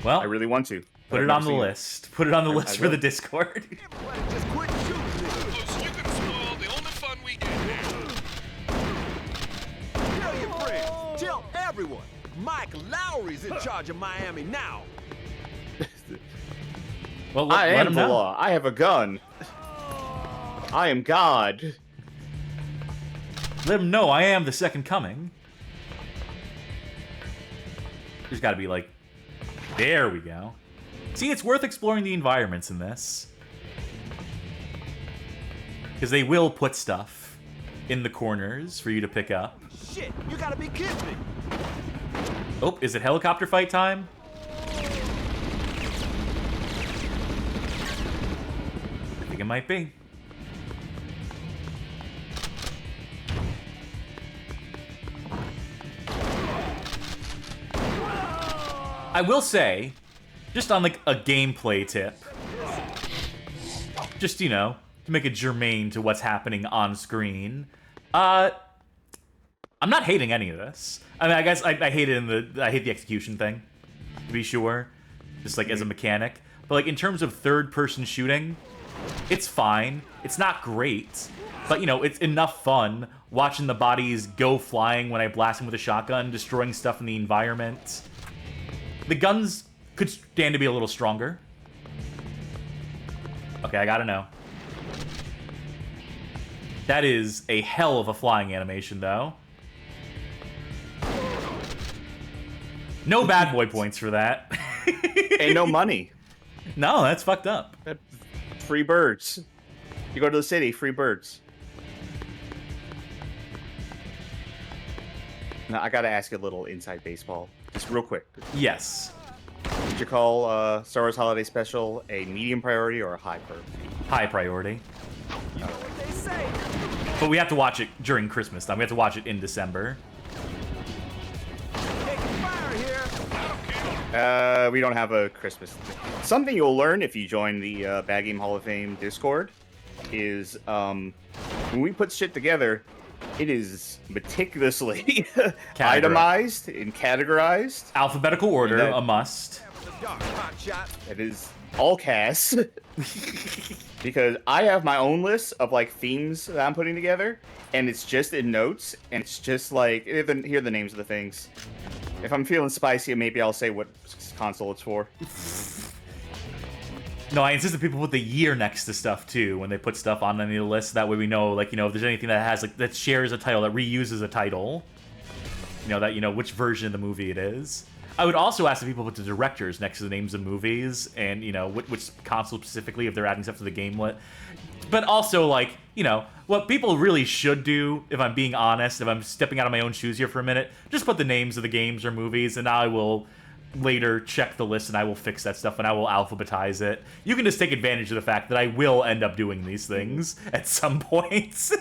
Well, I really want to. Put it on the list. Put it on the list for the Discord. Just quit shooting. You can spoil the only fun we get here. Tell your friends. Tell everyone. Mike Lowry's in charge of Miami now. Well, I am the law. I have a gun. I am God. Let him know I am the second coming. There's got to be like... There we go. See, it's worth exploring the environments in this. Because they will put stuff in the corners for you to pick up. Shit, you gotta be kidding me. Oh, is it helicopter fight time? I think it might be. I will say, just on like a gameplay tip, just, you know, to make it germane to what's happening on screen, I'm not hating any of this. I mean, I guess I hate it I hate the execution thing, to be sure, just like as a mechanic. But like in terms of third-person shooting, it's fine. It's not great, but you know, it's enough fun watching the bodies go flying when I blast them with a shotgun, destroying stuff in the environment. The guns could stand to be a little stronger. Okay, I gotta know. That is a hell of a flying animation, though. No bad boy points for that. And no money. No, that's fucked up. Free birds. You go to the city, free birds. Now, I gotta ask you a little inside baseball. Just real quick. Yes. Would you call Star Wars Holiday Special a medium priority or a high priority? High priority. But we have to watch it during Christmas time. We have to watch it in December. We don't have a Christmas thing. Something you'll learn if you join the Bad Game Hall of Fame Discord is when we put shit together, it is meticulously itemized and categorized. Alphabetical order, a must. It is all Cass. Because I have my own list of like themes that I'm putting together, and it's just in notes, and it's just like, here are the names of the things. If I'm feeling spicy, maybe I'll say what console it's for. No, I insist that people put the year next to stuff too when they put stuff on any of the lists. That way we know, like, you know, if there's anything that has like that shares a title, that reuses a title, you know, that, you know, which version of the movie it is. I would also ask if people put the directors next to the names of movies, and, you know, which console specifically, if they're adding stuff to the game lit. But also, like, you know, what people really should do, if I'm being honest, if I'm stepping out of my own shoes here for a minute, just put the names of the games or movies, and I will later check the list and I will fix that stuff and I will alphabetize it. You can just take advantage of the fact that I will end up doing these things at some point.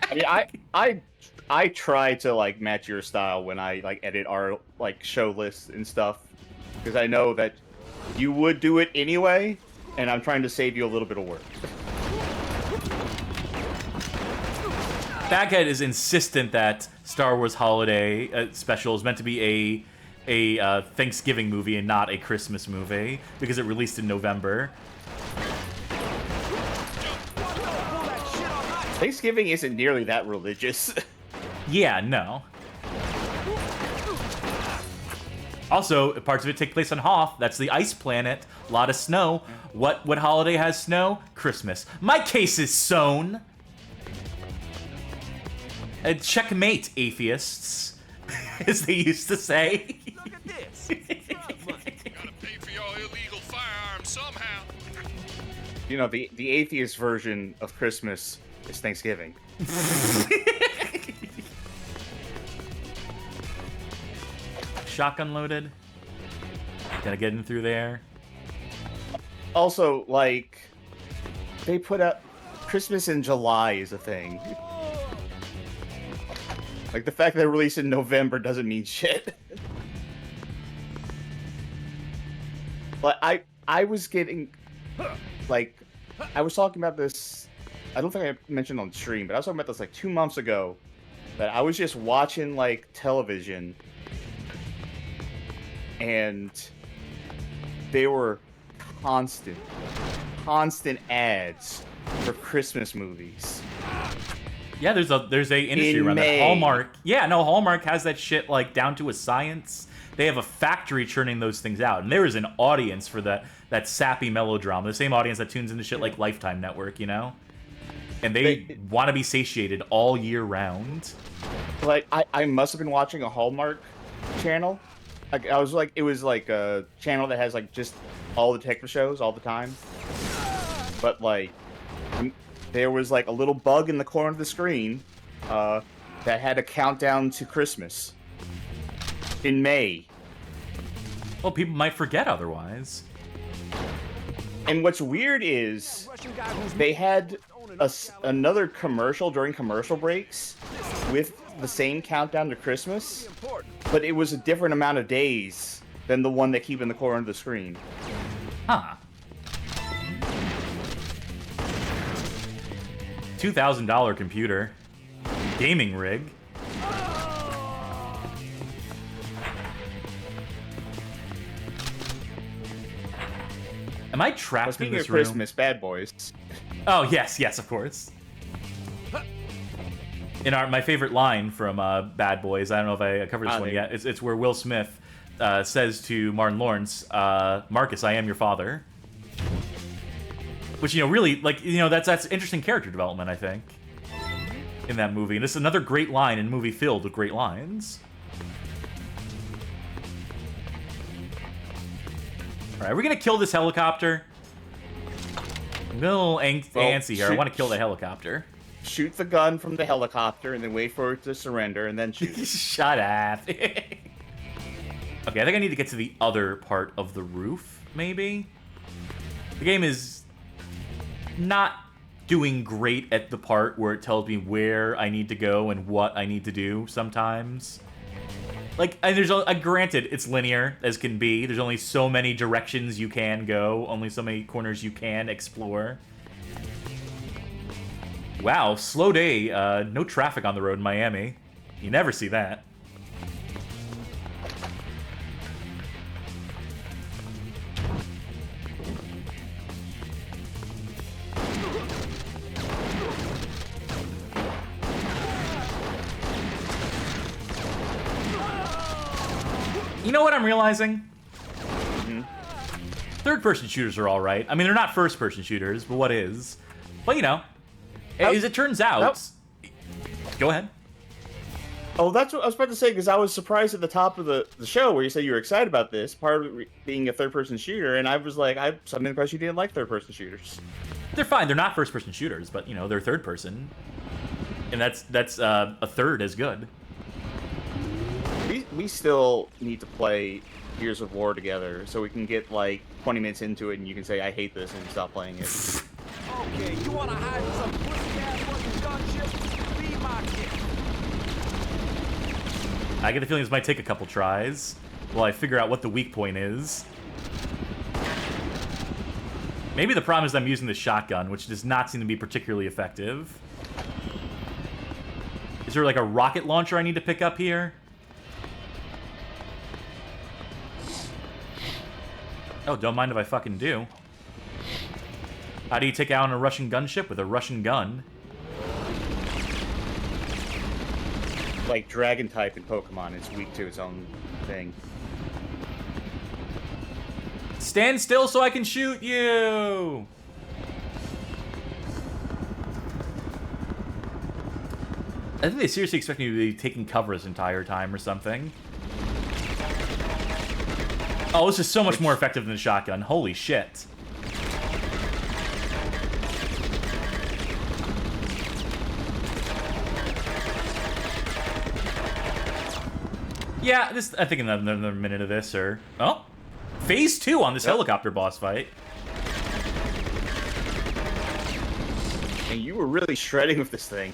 I mean, I try to like match your style when I like edit our like show lists and stuff, because I know that you would do it anyway, and I'm trying to save you a little bit of work. Baghead is insistent that Star Wars Holiday Special is meant to be a Thanksgiving movie and not a Christmas movie because it released in November. Thanksgiving isn't nearly that religious. Yeah, no. Also, parts of it take place on Hoth. That's the ice planet. A lot of snow. What holiday has snow? Christmas. My case is sewn. Checkmate, atheists, as they used to say. Look at this. Gotta pay for your illegal firearms somehow. You know, the atheist version of Christmas is Thanksgiving. Shotgun loaded. Gotta get in through there. Also, like, they put up Christmas in July is a thing. Like, the fact that they released in November doesn't mean shit. But I was getting, like, I was talking about this, I don't think I mentioned on stream, but I was talking about this like 2 months ago, that I was just watching like television, and they were constant ads for Christmas movies. Yeah, there's a industry around that. Hallmark. Yeah, no, Hallmark has that shit like down to a science. They have a factory churning those things out, and there is an audience for that sappy melodrama. The same audience that tunes into shit like Lifetime Network, you know? And they want to be satiated all year round. Like, I must have been watching a Hallmark channel. Like, it was like a channel that has like just all the detective shows all the time. But like, there was like a little bug in the corner of the screen that had a countdown to Christmas in May. Well, people might forget otherwise. And what's weird is they had another commercial during commercial breaks with the same countdown to Christmas, but it was a different amount of days than the one they keep in the corner of the screen. Huh. $2,000 computer. Gaming rig. Am I trapped in this room? Christmas, Bad Boys. Oh, yes, of course. In my favorite line from Bad Boys, I don't know if I covered this one yet, it's where Will Smith says to Martin Lawrence, Marcus, I am your father. Which, you know, really, like, you know, that's interesting character development, I think, in that movie. And this is another great line in a movie filled with great lines. Alright, we're gonna kill this helicopter. I'm a little antsy here. I want to kill the helicopter. Shoot the gun from the helicopter and then wait for it to surrender and then shoot. Shut up. Okay, I think I need to get to the other part of the roof, maybe? The game is not doing great at the part where it tells me where I need to go and what I need to do sometimes. Like, and there's granted, it's linear as can be. There's only so many directions you can go, only so many corners you can explore. Wow, slow day. No traffic on the road in Miami. You never see that. You know what I'm realizing? Third-person shooters are all right. I mean, they're not first-person shooters, but what is? But, you know, as it turns out... Go ahead. Oh, that's what I was about to say, because I was surprised at the top of the show where you said you were excited about this, part of it being a third-person shooter, and I was like, I'm impressed you didn't like third-person shooters. They're fine. They're not first-person shooters, but, you know, they're third-person. And that's a third as good. We still need to play Gears of War together, so we can get, like, 20 minutes into it, and you can say, I hate this, and stop playing it. Okay, you wanna hide some pussy-ass fucking gunship? Be my kid. I get the feeling this might take a couple tries while I figure out what the weak point is. Maybe the problem is I'm using the shotgun, which does not seem to be particularly effective. Is there, like, a rocket launcher I need to pick up here? Oh, don't mind if I fucking do. How do you take out a Russian gunship with a Russian gun? Like Dragon type in Pokemon, it's weak to its own thing. Stand still so I can shoot you! I think they seriously expect me to be taking cover this entire time or something. Oh, this is so much more effective than the shotgun. Holy shit. Yeah, I think another minute of this, or... Oh! Phase 2 on this helicopter boss fight. And you were really shredding with this thing.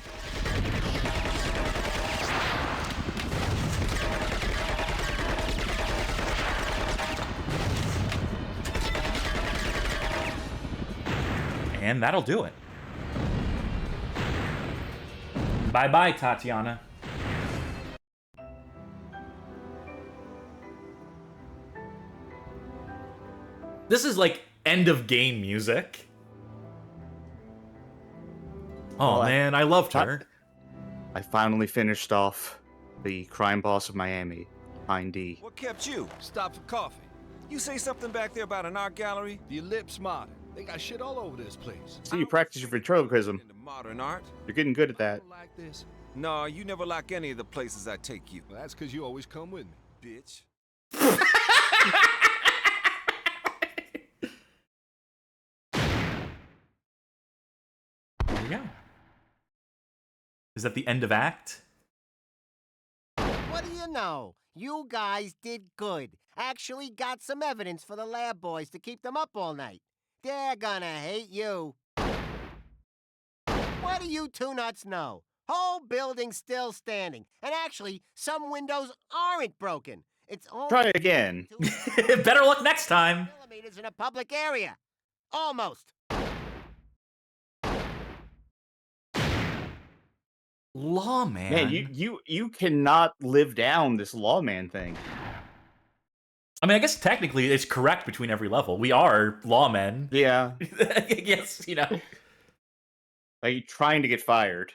And that'll do it. Bye-bye, Tatiana. This is like end of game music. Oh, well, man, I loved her. I finally finished off the crime boss of Miami, Pine D. What kept you? Stop for coffee. You say something back there about an art gallery? The ellipse modern. They got shit all over this place. See, you practice your ventriloquism. Modern art? You're getting good at that. Like this? No, you never like any of the places I take you. Well, that's because you always come with me, bitch. There we go. Is that the end of act? What do you know? You guys did good. Actually got some evidence for the lab boys to keep them up all night. They're gonna hate you. What do you two nuts know? Whole building's still standing. And actually, some windows aren't broken. It's only... Try it again. Better luck next time. ...millimeters in a public area. Almost. Lawman. Man, you cannot live down this lawman thing. I mean, I guess technically it's correct between every level. We are lawmen. Yeah. Yes, you know. Are you trying to get fired?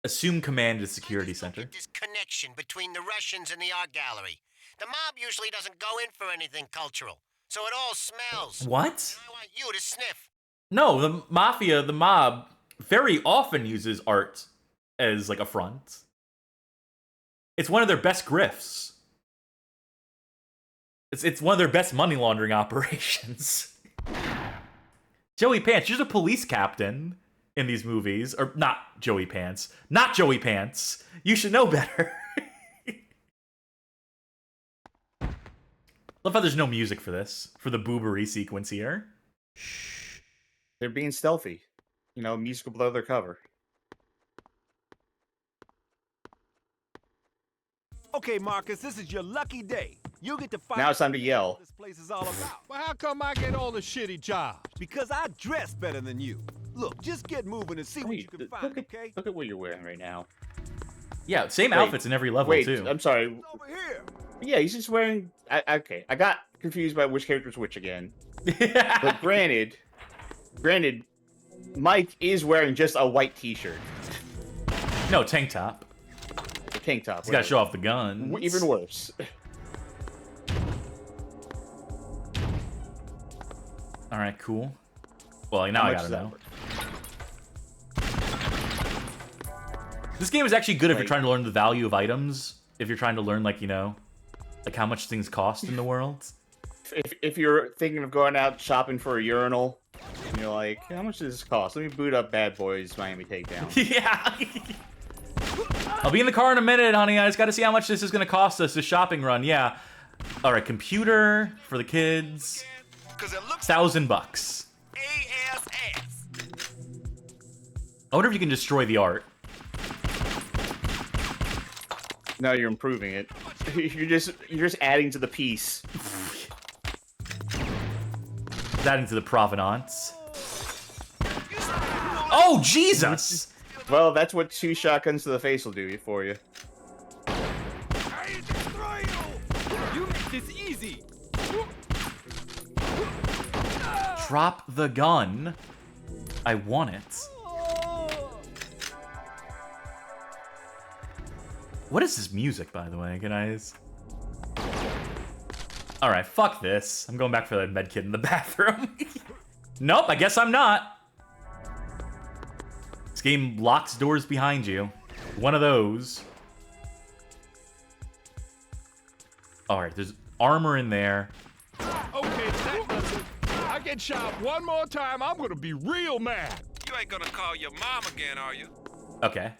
Assume command at the security center. This connection between the Russians and the art gallery. The mob usually doesn't go in for anything cultural, so it all smells. What? I want you to sniff. No, the mafia, the mob, very often uses art as, like, a front. It's one of their best grifts. It's one of their best money laundering operations. Joey Pants. You're a police captain in these movies. Or not Joey Pants. Not Joey Pants. You should know better. Love how there's no music for this. For the boobery sequence here. Shh. They're being stealthy. You know, music will blow their cover. Okay, Marcus, this is your lucky day. You get to find Now it's time to yell. what this place is all about. Well, how come I get all the shitty jobs? Because I dress better than you. Look, just get moving and see what you can find, okay? Look at what you're wearing right now. Yeah, same outfits in every level, Wait, too. I'm sorry. Over here. Yeah, he's just wearing... okay, I got confused by which character's which again. But granted, Mike is wearing just a white t-shirt. No, tank top. A tank top. He's got to show off the guns. Even worse. All right, cool. Well, now I gotta know. This game is actually good if you're trying to learn the value of items. If you're trying to learn, like, you know, like how much things cost in the world. If you're thinking of going out shopping for a urinal, and you're like, how much does this cost? Let me boot up Bad Boys Miami Takedown. Yeah. I'll be in the car in a minute, honey. I just got to see how much this is going to cost us, this shopping run. Yeah. All right, computer for the kids. $1,000. I wonder if you can destroy the art. No, you're improving it. You're just adding to the piece. Adding to the provenance. Oh, Jesus! Well, that's what 2 shotguns to the face will do for you. You make this easy. Drop the gun. I want it. What is this music, by the way, guys? Alright, fuck this. I'm going back for that medkit in the bathroom. Nope, I guess I'm not. This game locks doors behind you. One of those. Alright, there's armor in there. Okay, that does it. I get shot one more time, I'm gonna be real mad. You ain't gonna call your mom again, are you? Okay.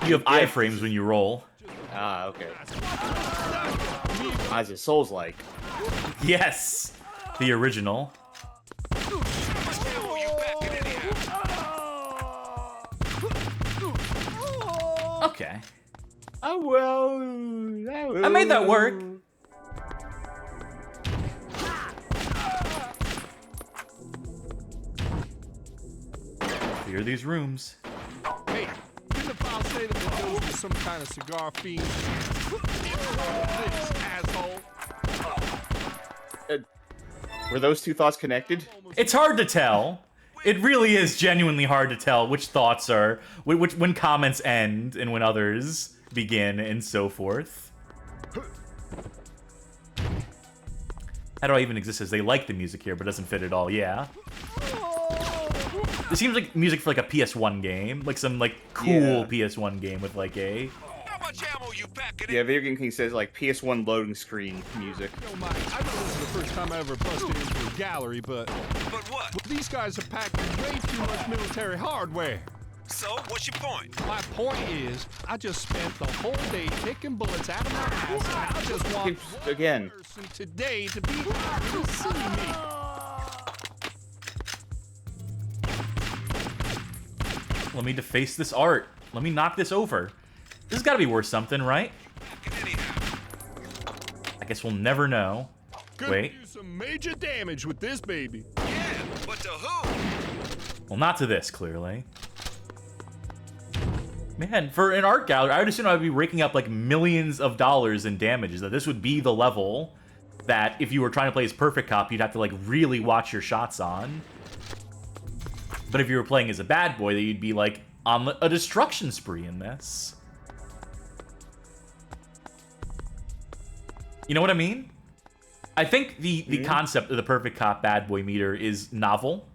You have iframes when you roll. Ah, okay. As his soul's like. Yes! The original. Okay. Oh, well... I made that work. Clear these rooms. Hey, didn't the file say that the dude was some kind of cigar fiend? This asshole. Were those 2 thoughts connected? It's hard to tell. It really is genuinely hard to tell which thoughts are... when comments end and when others begin and so forth. How do I even exist as they like the music here but doesn't fit at all? Yeah. This seems like music for like a PS1 game, like some like cool PS1 game with like a. Yeah, Video Game King says like PS1 loading screen music. Yo, Mike, I know this is the first time I ever busted into a gallery, but what? Well, these guys are packing way too much military hardware. So, what's your point? My point is, I just spent the whole day kicking bullets out of my ass, and I just want again one person today to be happy to see me. Let me deface this art. Let me knock this over. This has got to be worth something, right? I guess we'll never know. Wait. Do some major damage with this baby. Yeah, but to who? Well, not to this, clearly. Man, for an art gallery, I would assume I'd be raking up like millions of dollars in damages. That this would be the level that if you were trying to play as Perfect Cop, you'd have to like really watch your shots on. But if you were playing as a bad boy, then you'd be like on a destruction spree in this. You know what I mean? I think the concept of the Perfect Cop bad boy meter is novel.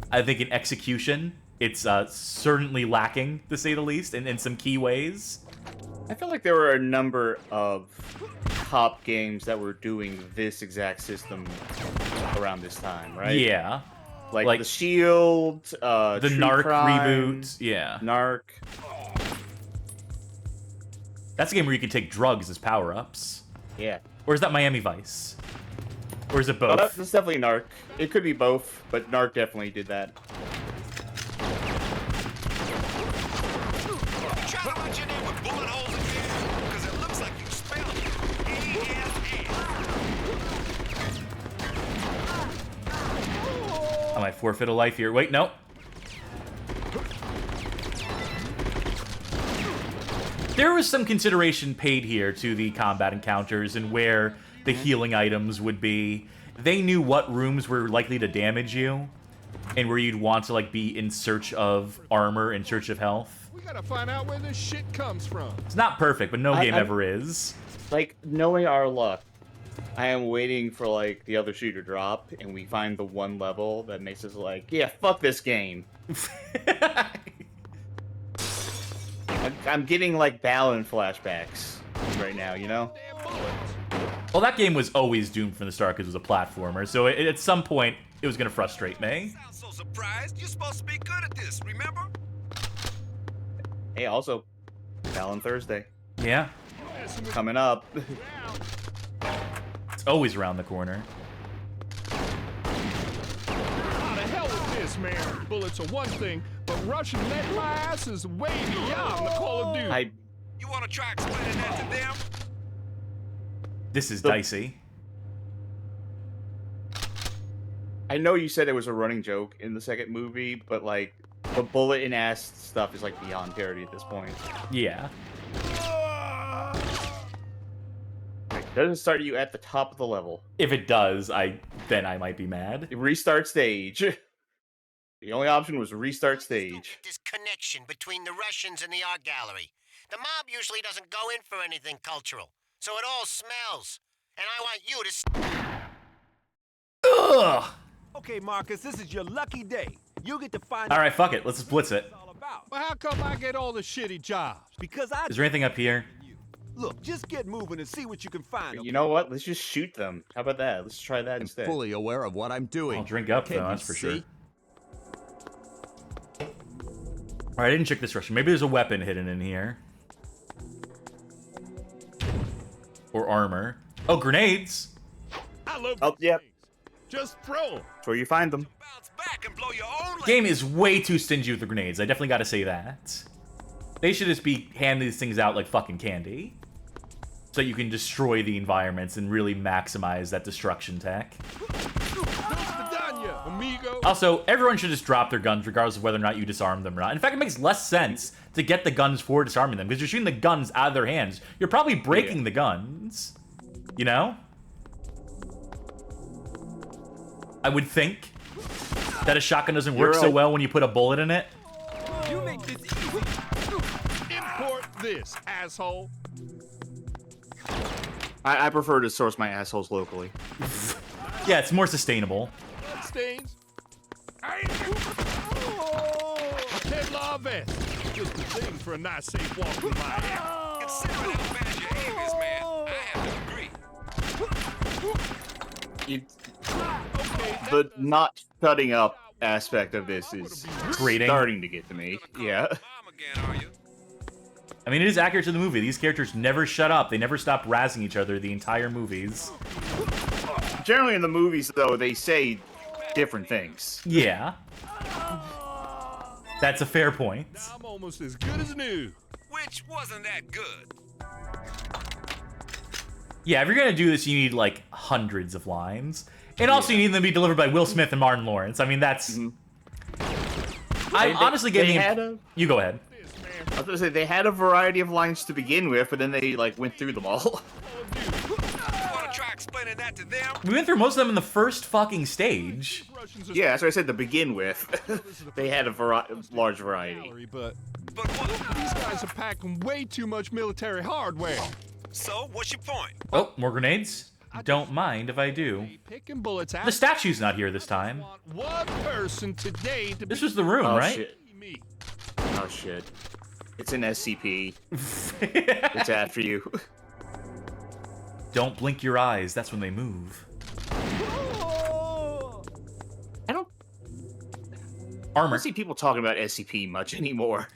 I think in execution, it's certainly lacking, to say the least, in some key ways. I feel like there were a number of top games that were doing this exact system around this time, right? Yeah. Like The Shield, the True Narc Crime, reboot. Yeah. Narc. That's a game where you can take drugs as power-ups. Yeah. Or is that Miami Vice? Or is it Oh, both? that's definitely Narc. It could be both, but Narc definitely did that. Try to write your name with bullet holes in here, because it looks like you spelled it. I might forfeit a life here. Wait, no. There was some consideration paid here to the combat encounters and where the healing items would be. They knew what rooms were likely to damage you and where you'd want to like be in search of armor, in search of health. We gotta find out where this shit comes from. It's not perfect, but no game ever is. Like, knowing our luck, I am waiting for, like, the other shoe to drop, and we find the one level that makes us like, yeah, fuck this game. I'm getting, like, Balan flashbacks right now, you know? Well, that game was always doomed from the start because it was a platformer, so at some point, it was going to frustrate me. Sounds so surprised. You're supposed to be good at this, remember? Hey, also, Balan Thursday. Yeah. Coming up. It's always around the corner. How the hell is this, man? Bullets are one thing, but Russian lead my ass is way beyond the Call of Duty. You want to try explaining that to them? This is dicey. I know you said it was a running joke in the second movie, but, like, the bullet and ass stuff is, like, beyond parody at this point. Yeah. It doesn't start you at the top of the level. If it does, then I might be mad. Restart stage. The only option was restart stage. This connection between the Russians and the art gallery. The mob usually doesn't go in for anything cultural, so it all smells. And I want you to... Ugh! Okay, Marcus, this is your lucky day. You get to find Alright, fuck it. Let's just blitz it. Well, how come I get all the shitty jobs? Because Is there anything up here? Look, just get moving and see what you can find. You know what? Let's just shoot them. How about that? Let's try that instead. Fully aware of what I'm doing. I'll drink up, though, that's for sure. Alright, I didn't check this Russian. Maybe there's a weapon hidden in here. Or armor. Oh, grenades! I love yep. Just throw them. That's where you find them. Game is way too stingy with the grenades. I definitely gotta say that. They should just be handing these things out like fucking candy. So you can destroy the environments and really maximize that destruction tech. Amigo. Also, everyone should just drop their guns regardless of whether or not you disarm them or not. In fact, it makes less sense to get the guns for disarming them, because you're shooting the guns out of their hands. You're probably breaking the guns. You know? I would think that a shotgun doesn't work so well when you put a bullet in it. You make this easy. Import this, asshole. I prefer to source my assholes locally. Yeah, it's more sustainable. Stains. Kevlar vest. Just the thing for a nice safe walk through my ass. Considering how bad your aim is, man, I have to agree. The not cutting up aspect of this is starting to get to me. Yeah. I mean, it is accurate to the movie. These characters never shut up. They never stop razzing each other the entire movies. Generally in the movies, though, they say different things. Yeah. That's a fair point. I'm almost as good as new. Which wasn't that good. Yeah, if you're gonna do this, you need, like, hundreds of lines. And also, you need them to be delivered by Will Smith and Martin Lawrence. I mean, that's... I'm honestly getting... You go ahead. I was gonna say, they had a variety of lines to begin with, but then they, like, went through them all. Explaining that to them. We went through most of them in the first fucking stage. Yeah, that's what I said to begin with. They had a large variety. But these guys are packing way too much military hardware. So, what's your point? Oh, more grenades? Don't mind if I do. Picking bullets out. The statue's not here this time. One person today to This was the room, right? Shit. Oh, shit. It's an SCP. It's after you. Don't blink your eyes. That's when they move. I don't Armor. see people talking about SCP much anymore.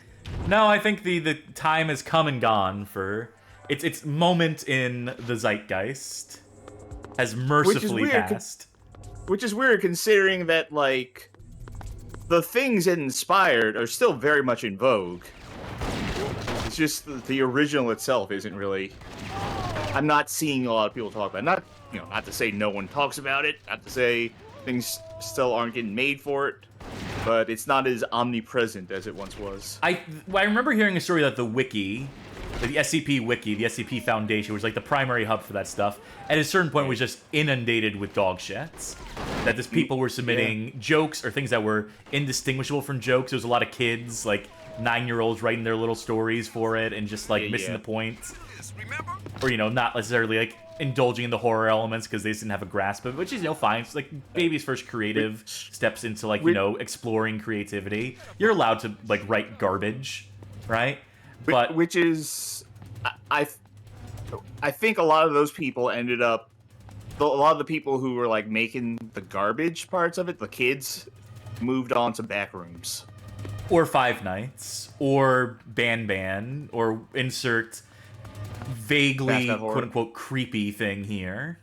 No, I think the time has come and gone for its moment in the zeitgeist has mercifully passed. Which is weird considering that, like, the things it inspired are still very much in vogue. It's just the original itself isn't really... I'm not seeing a lot of people talk about it. Not, not to say no one talks about it, not to say things still aren't getting made for it, but it's not as omnipresent as it once was. I remember hearing a story that the wiki, the SCP wiki, the SCP Foundation, was like the primary hub for that stuff. At a certain point, was just inundated with dog shits. That just people were submitting jokes or things that were indistinguishable from jokes. There was a lot of kids, like 9-year-olds, writing their little stories for it and just like missing the point, or not necessarily like indulging in the horror elements because they just didn't have a grasp of it, which is fine. It's like baby's first creative steps into like exploring creativity. You're allowed to like write garbage, right? But which is, I think a lot of those people ended up, a lot of the people who were like making the garbage parts of it, the kids, moved on to Backrooms. Or Five Nights, or Ban, or insert vaguely quote-unquote creepy thing here.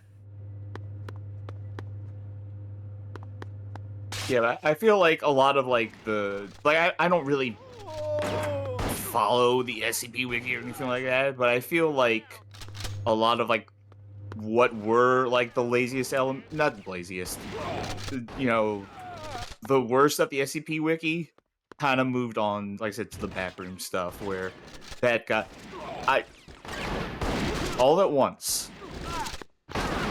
Yeah, I feel like a lot of like I don't really follow the SCP wiki or anything like that, but I feel like a lot of like what were like the laziest element, not the laziest, the worst of the SCP wiki kind of moved on, like I said, to the backroom stuff where that got all at once.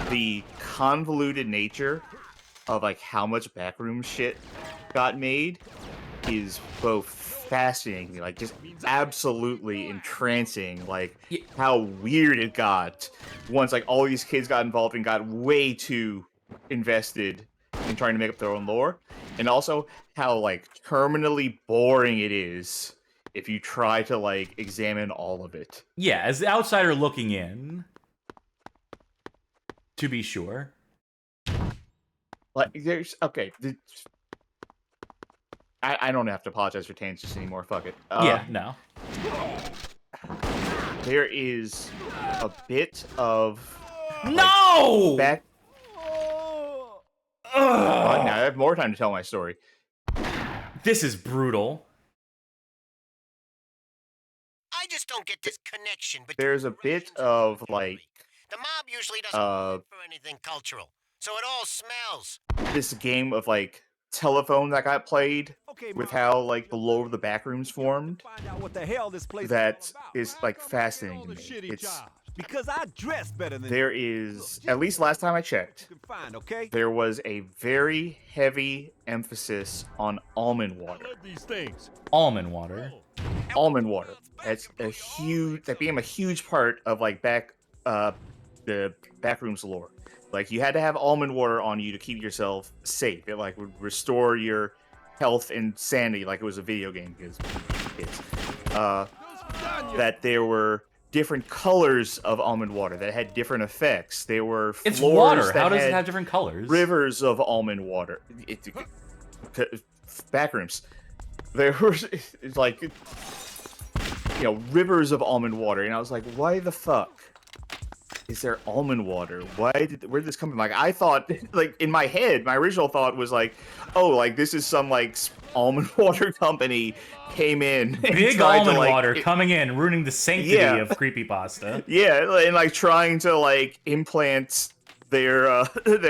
The convoluted nature of like how much backroom shit got made is both fascinating, like just absolutely entrancing, like how weird it got once like all these kids got involved and got way too invested in trying to make up their own lore, and also how like terminally boring it is if you try to like examine all of it. Yeah, as the outsider looking in, to be sure. Like there's I don't have to apologize for tangents anymore. Fuck it. No. There is a bit of no back. Now I have more time to tell my story. This is brutal. I just don't get this connection. But there's a bit of like the mob usually doesn't look for anything cultural, so it all smells. This game of like telephone that got played with how like the lore of the backrooms formed. What the hell this place that is like fascinating to me. It's because I dress better than there is, at least last time I checked, there was a very heavy emphasis on almond water. These things. Almond water. Almond water. That became a huge part of like the backrooms lore. Like you had to have almond water on you to keep yourself safe. It like would restore your health and sanity like it was a video game because kids. That there were different colors of almond water that had different effects. There were floors it's water. That How does it have different colors? Rivers of almond water. Backrooms. There were like rivers of almond water, and I was like, why the fuck is there almond water? Where did this come from? Like I thought, like in my head, my original thought was like, oh, like this is some like almond water company came in. Big almond water coming in, ruining the sanctity of creepypasta. Yeah, and like trying to like implant their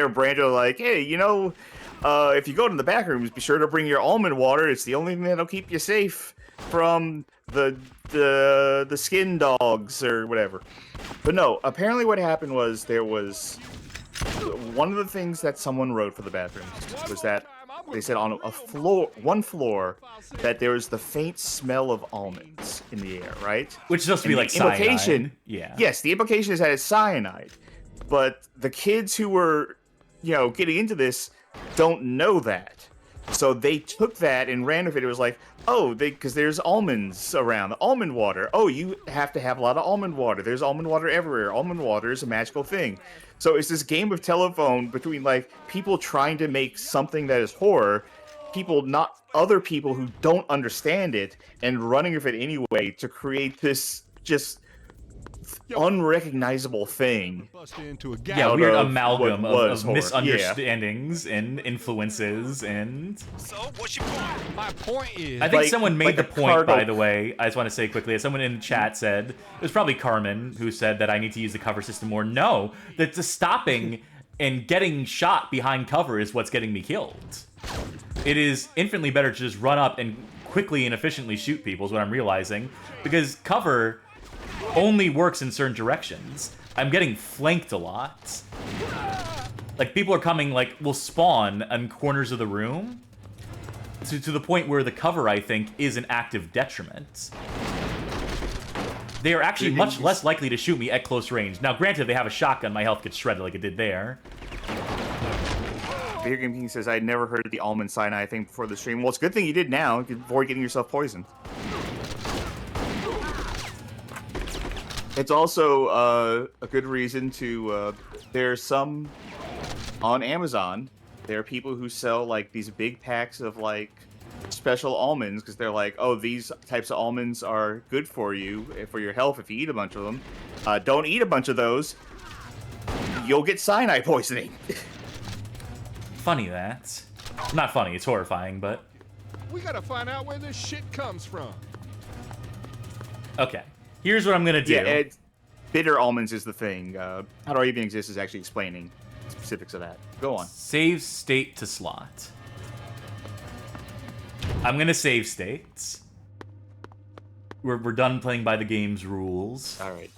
brand of like, hey, if you go to the back rooms, be sure to bring your almond water. It's the only thing that'll keep you safe from the skin dogs or whatever. But no, apparently what happened was there was one of the things that someone wrote for the bathrooms was that they said on one floor that there was the faint smell of almonds in the air, right? Which is supposed to be like cyanide. Yeah. Yes, the implication is that it's cyanide. But the kids who were, getting into this don't know that. So they took that and ran with it. It was like, oh, because there's almonds around. Almond water. Oh, you have to have a lot of almond water. There's almond water everywhere. Almond water is a magical thing. So it's this game of telephone between like people trying to make something that is horror, other people who don't understand it, and running with it anyway to create this just unrecognizable thing. Yeah, weird amalgam of misunderstandings and influences and... So, what's your point? My point is... I think someone made the point, by the way. I just want to say quickly, as someone in the chat said, it was probably Carmen who said that I need to use the cover system more. No, that the stopping and getting shot behind cover is what's getting me killed. It is infinitely better to just run up and quickly and efficiently shoot people, is what I'm realizing. Because cover only works in certain directions. I'm getting flanked a lot. Like, people are coming, like, will spawn on corners of the room to the point where the cover, I think, is an active detriment. They are actually much less likely to shoot me at close range. Now, granted, if they have a shotgun, my health gets shredded like it did there. Video Game King says, I never heard of the almond cyanide thing before the stream. Well, it's a good thing you did now. You can avoid getting yourself poisoned. It's also a good reason to... there's some... On Amazon, there are people who sell, like, these big packs of, like, special almonds, because they're like, oh, these types of almonds are good for you, for your health if you eat a bunch of them. Don't eat a bunch of those. You'll get cyanide poisoning. Funny that. Not funny, it's horrifying, but... We gotta find out where this shit comes from. Okay. Here's what I'm gonna do. Yeah, bitter almonds is the thing. How Do I Even Exist is actually explaining specifics of that. Go on. Save state to slot. I'm gonna save states. We're done playing by the game's rules. All right.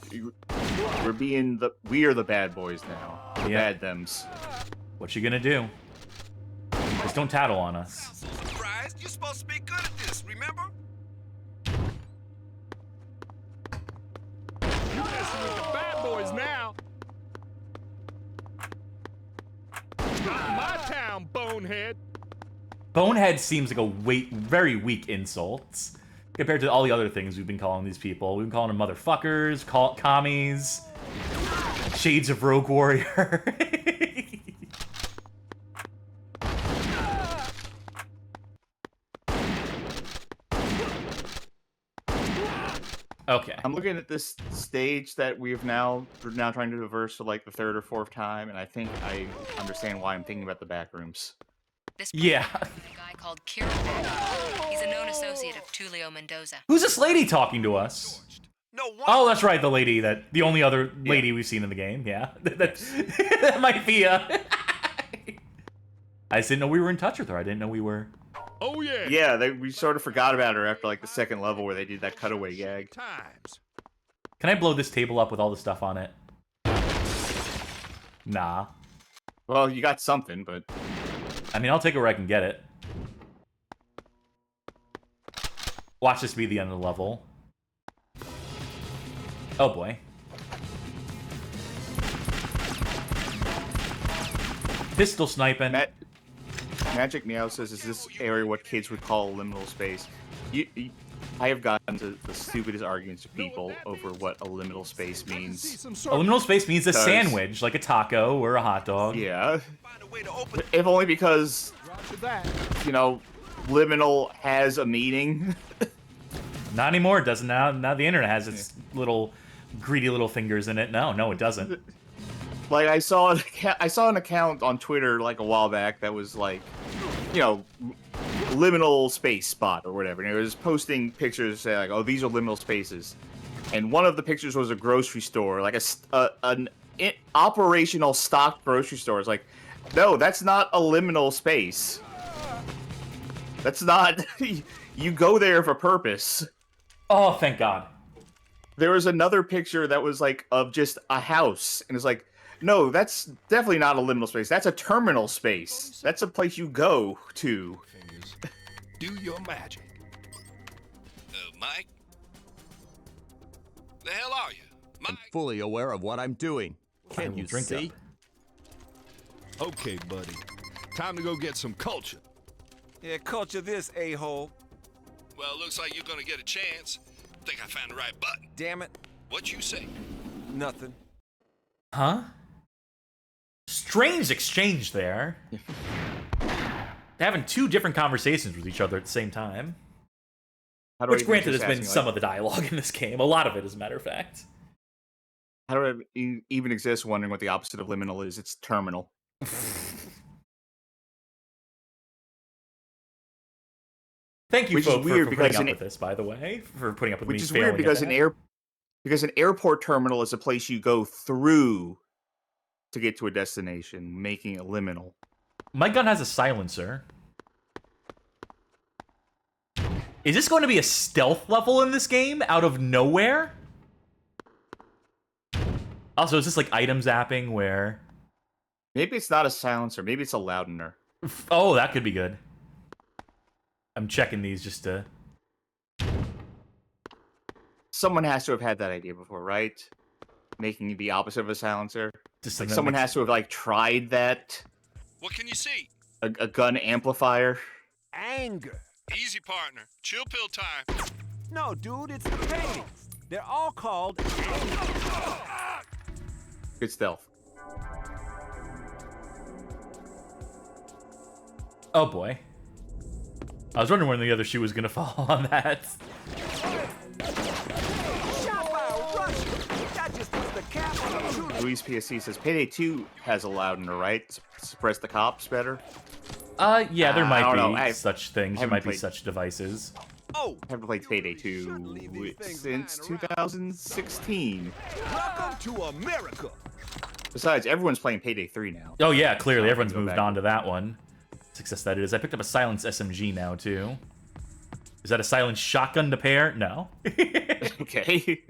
We are the bad boys now. The bad thems. What you gonna do? Just don't tattle on us. I'm so surprised. You're supposed to be good at this, remember? You messing with the bad boys now. Not my town, bonehead. Bonehead seems like a very weak insult compared to all the other things we've been calling these people. We've been calling them motherfuckers, commies, shades of Rogue Warrior. Okay. I'm looking at this stage that we're now trying to traverse for like the third or fourth time, and I think I understand why I'm thinking about the back rooms. Yeah. A guy called Kieran. He's a known associate of Tulio Mendoza. Who's this lady talking to us? No, oh, that's right, the only other lady we've seen in the game. Yeah, that might be I just didn't know we were in touch with her. I didn't know we were. Oh yeah. Yeah, we sort of forgot about her after like the second level where they did that cutaway gag. Can I blow this table up with all the stuff on it? Nah. Well, you got something, but I mean, I'll take it where I can get it. Watch this be the end of the level. Oh boy. Pistol sniping. Magic Meow says, is this area what kids would call liminal space? I have gotten to the stupidest arguments with people over what a liminal space means. A liminal space means a sandwich, like a taco or a hot dog. Yeah. If only because, you know, liminal has a meaning. Not anymore, it doesn't now. Now the internet has its little greedy little fingers in it. No, it doesn't. Like, I saw an account on Twitter, like, a while back that was, like, you know, liminal space spot or whatever. And it was posting pictures saying, like, oh, these are liminal spaces. And one of the pictures was a grocery store, like an operational stocked grocery store. It's like, no, that's not a liminal space. That's not... You go there for purpose. Oh, thank God. There was another picture that was, like, of just a house. And it's like... No, that's definitely not a liminal space. That's a terminal space. That's a place you go to. Do your magic. Mike? The hell are you? Mike? I'm fully aware of what I'm doing. Can you see? Okay, buddy. Time to go get some culture. Yeah, culture this, a-hole. Well, looks like you're gonna get a chance. Think I found the right button. Damn it. What you say? Nothing. Huh? Strange exchange there. They're having two different conversations with each other at the same time. Which, granted, has been some of the dialogue in this game. A lot of it, as a matter of fact. How do I even exist wondering what the opposite of liminal is? It's terminal. Thank you, Which folks, is weird for putting up with this, by the way. For putting up with me Which is failing weird because at an airport terminal is a place you go through to get to a destination, making it liminal. My gun has a silencer. Is this going to be a stealth level in this game out of nowhere? Also, is this like item zapping where... Maybe it's not a silencer. Maybe it's a loudener. Oh, that could be good. I'm checking these just to... Someone has to have had that idea before, right? Making the opposite of a silencer. Just like someone has to have like tried that. What can you see? A gun amplifier. Anger. Easy, partner. Chill pill time. No, dude, it's the paintings. They're all called anger. Good stealth. Oh boy. I was wondering when the other shoe was gonna fall on that. Luis PSC says Payday 2 has a loudener, right? Suppress the cops better? Yeah, there might know. be such things. There might be such devices. Oh! I haven't played Payday 2 since 2016. Welcome to America! Besides, everyone's playing Payday 3 now. Oh yeah, clearly everyone's moved on to that one. Success that is. I picked up a silenced SMG now, too. Is that a silenced shotgun to pair? No. Okay.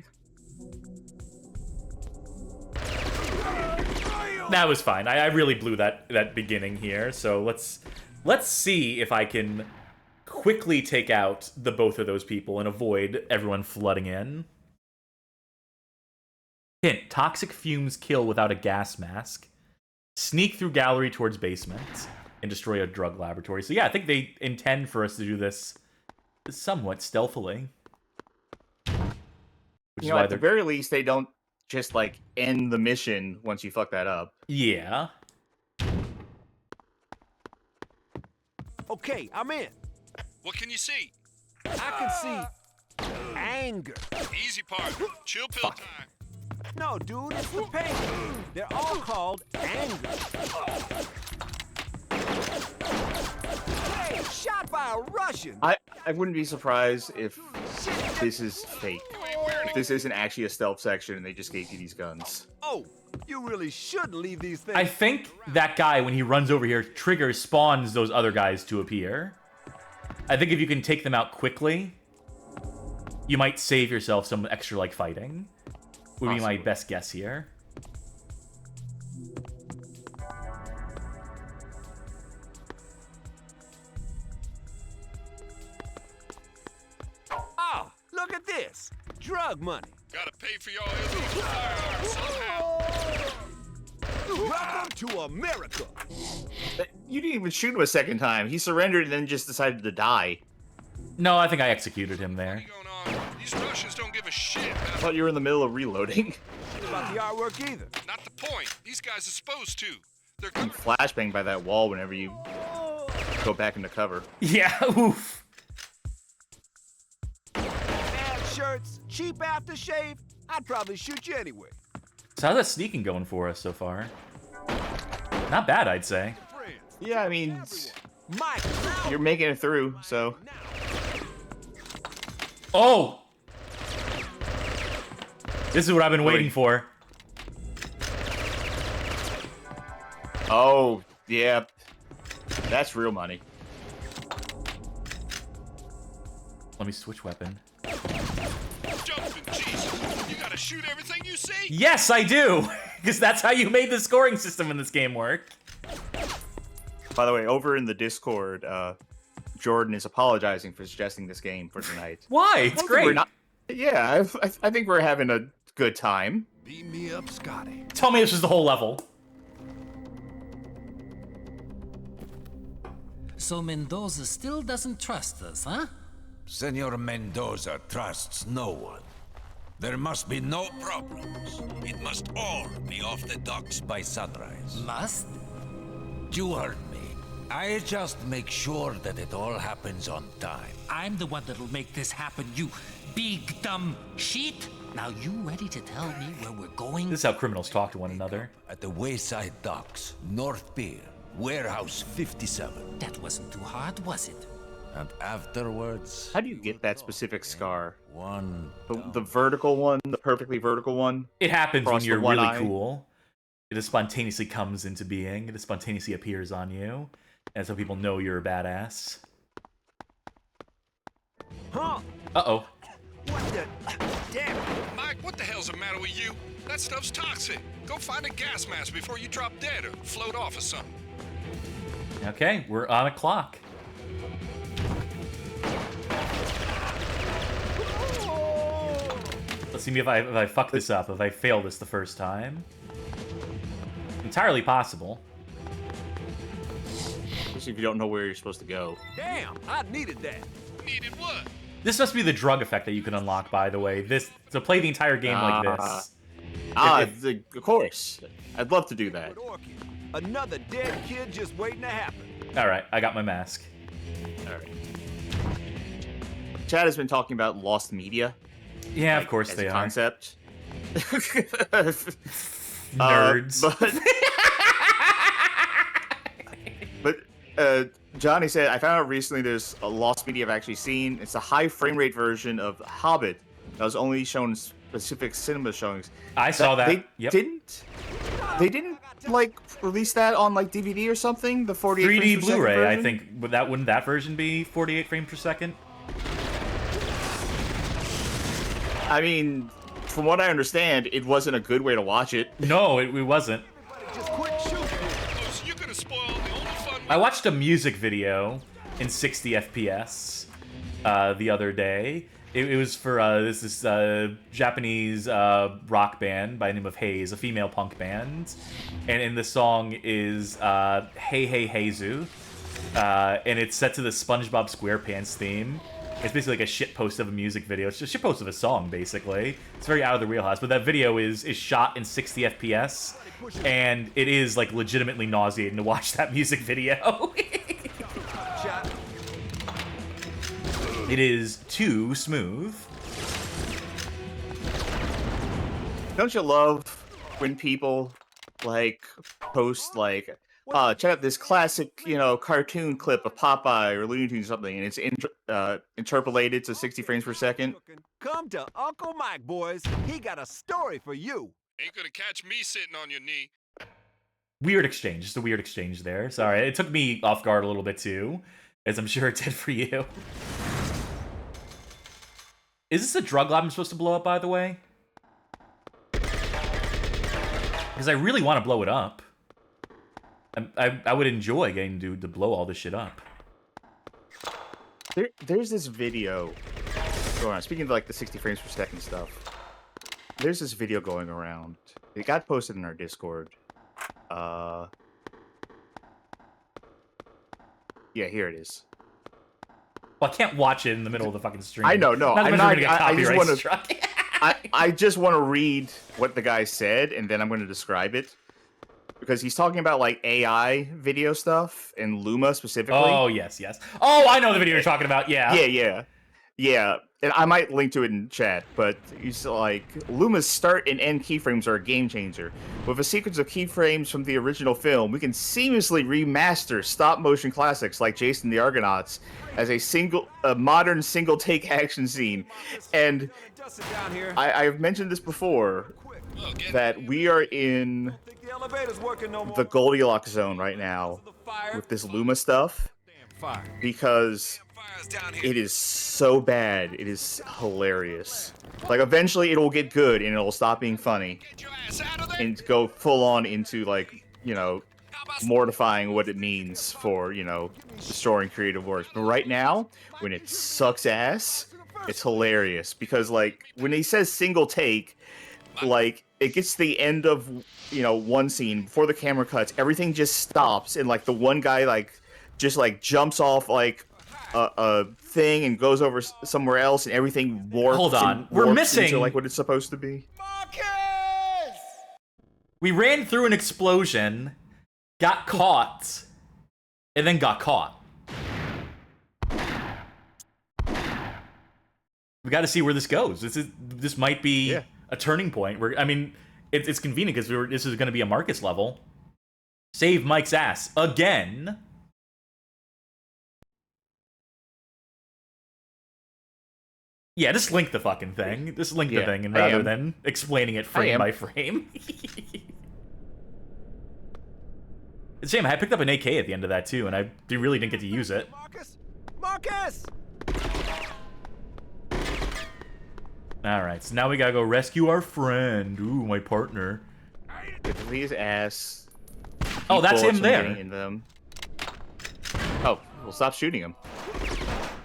That was fine. I really blew that beginning here, so let's see if I can quickly take out the both of those people and avoid everyone flooding in. Hint, toxic fumes kill without a gas mask. Sneak through gallery towards basement and destroy a drug laboratory. So yeah, I think they intend for us to do this somewhat stealthily. You know, at the very least, they don't just, like, end the mission once you fuck that up. Yeah. Okay, I'm in. What can you see? I can see anger. Easy, partner. Chill pill time. No, dude, it's the paintings. They're all called anger. Hey, shot by a Russian. I wouldn't be surprised if this is fake. If this isn't actually a stealth section and they just gave you these guns. Oh, you really shouldn't leave these things. I think that guy, when he runs over here, triggers, spawns those other guys to appear. I think if you can take them out quickly, you might save yourself some extra, like, fighting. Would be my best guess here. Ah, look at this. Drug money. Gotta pay for your illegal firearms somehow. Welcome to America. You didn't even shoot him a second time. He surrendered and then just decided to die. No, I think I executed him there. These Russians don't give a shit. I thought you were in the middle of reloading. Not about the artwork either. Not the point. These guys are supposed to. They're You flashbang by that wall whenever you go back into cover. Yeah, oof. Bad shirts, cheap aftershave. I'd probably shoot you anyway. So how's that sneaking going for us so far? Not bad, I'd say. Yeah, I mean, you're making it through, so. Oh! This is what I've been waiting for. Oh, yeah. That's real money. Let me switch weapon. jumping, Jesus. You gotta shoot everything you see. Yes, I do! Because that's how you made the scoring system in this game work. By the way, over in the Discord, Jordan is apologizing for suggesting this game for tonight. Why? It's great. Yeah, I think we're having a good time. Beat me up, Scotty. Tell me this is the whole level. So Mendoza still doesn't trust us, huh? Senor Mendoza trusts no one. There must be no problems. It must all be off the docks by sunrise. Must? You heard me. I just make sure that it all happens on time. I'm the one that'll make this happen, you big dumb shit. Now you ready to tell me where we're going? This is how criminals talk to one another. At the Wayside Docks, North Pier, Warehouse 57. That wasn't too hard, was it? And afterwards... How do you get that specific scar? One... The vertical one? The perfectly vertical one? It happens when Across the you're one really eye? cool. It just spontaneously comes into being. It just spontaneously appears on you. And so people know you're a badass. Huh? Uh-oh. What the... Damn it. Mike, what the hell's the matter with you? That stuff's toxic. Go find a gas mask before you drop dead or float off or something. Okay, we're on a clock. Let's see if I fuck this up, if I fail this the first time. Entirely possible. Especially if you don't know where you're supposed to go. Damn, I needed that. Needed what? This must be the drug effect that you can unlock, by the way. This to play the entire game like this. Of course. I'd love to do that. Another dead kid just waiting to happen. Alright, I got my mask. Alright. Chad has been talking about lost media. Yeah, of course as they a are. concept. Nerds. But Johnny said, I found out recently there's a lost media I've actually seen. It's a high frame rate version of Hobbit that was only shown in specific cinema showings. I saw that. They Yep. They didn't like release that on like DVD or something. The 48 3D frames per second Blu-ray, I version? think. Wouldn't that version be 48 frames per second? I mean, from what I understand, it wasn't a good way to watch it. No, it wasn't. Just quit shooting. Oh, so you're gonna spoil the only fun... I watched a music video in 60 FPS the other day. It was for this Japanese rock band by the name of Haze, a female punk band, and the song is Hey Hey Heizu, and it's set to the SpongeBob SquarePants theme. It's basically like a shitpost of a music video. It's just a shitpost of a song, basically. It's very out of the wheelhouse, but that video is shot in 60 FPS, and it is like legitimately nauseating to watch that music video. It is too smooth. Don't you love when people like post like, check out this classic, cartoon clip of Popeye or Looney Tunes or something, and it's interpolated to 60 frames per second? Come to Uncle Mike, boys. He got a story for you. Ain't gonna catch me sitting on your knee. Weird exchange. Just a weird exchange there. Sorry, it took me off guard a little bit too, as I'm sure it did for you. Is this a drug lab I'm supposed to blow up, by the way? Because I really want to blow it up. I would enjoy getting to blow all this shit up. There's this video going on. Speaking of like the 60 frames per second stuff, there's this video going around. It got posted in our Discord. Yeah, here it is. Well, I can't watch it in the middle of the fucking stream. I know, no, I'm not. I just want to. I just want to read what the guy said, and then I'm going to describe it. Because he's talking about, like, AI video stuff, and Luma specifically. Oh, yes. Oh, I know the video you're talking about, yeah. Yeah. And I might link to it in chat, but he's like, Luma's start and end keyframes are a game changer. With a sequence of keyframes from the original film, we can seamlessly remaster stop-motion classics like Jason the Argonauts as a modern single-take action scene. And I've mentioned this before, that we are in the Goldilocks zone right now with this Luma stuff, because it is so bad, it is hilarious. Like, eventually it'll get good and it'll stop being funny and go full on into, like, mortifying what it means for, destroying creative works. But right now, when it sucks ass, it's hilarious, because, like, when he says single take, like, it gets to the end of, one scene, before the camera cuts, everything just stops, and, like, the one guy, like, just like jumps off like a thing and goes over somewhere else, and everything warps. Hold on, we're warps missing into, like what it's supposed to be. We ran through an explosion, got caught, and then got caught. We got to see where this goes. This might be a turning point. I mean, it's convenient because this is going to be a Marcus level. Save Mike's ass again. Yeah, just link the fucking thing. Just link the thing, and rather than explaining it frame by frame. It's a shame. I picked up an AK at the end of that too, and I really didn't get to use it. Marcus! Alright, so now we gotta go rescue our friend. Ooh, my partner. Get to his ass. Oh, that's him there. In them. Oh, we'll stop shooting him.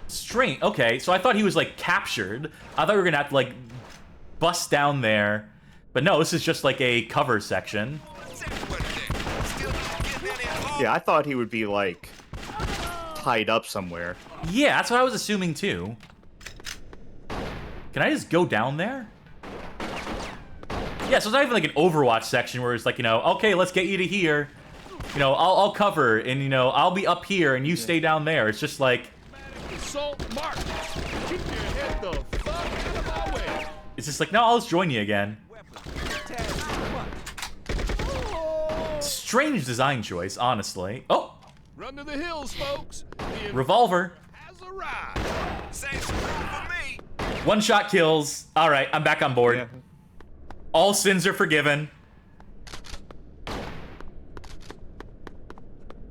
Strange. Okay, so I thought he was, like, captured. I thought we were gonna have to, like, bust down there. But no, this is just, like, a cover section. Yeah, I thought he would be, like, tied up somewhere. Yeah, that's what I was assuming, too. Can I just go down there? Yeah, so it's not even like an Overwatch section where it's like, you know, okay, let's get you to here. You know, I'll cover, and, you know, I'll be up here, and you stay down there. It's just like... It's just like, no, I'll just join you again. Strange design choice, honestly. Oh! Run to the hills, folks. Revolver. Has arrived. Save some room for me. One-shot kills. All right, I'm back on board. Yeah. All sins are forgiven.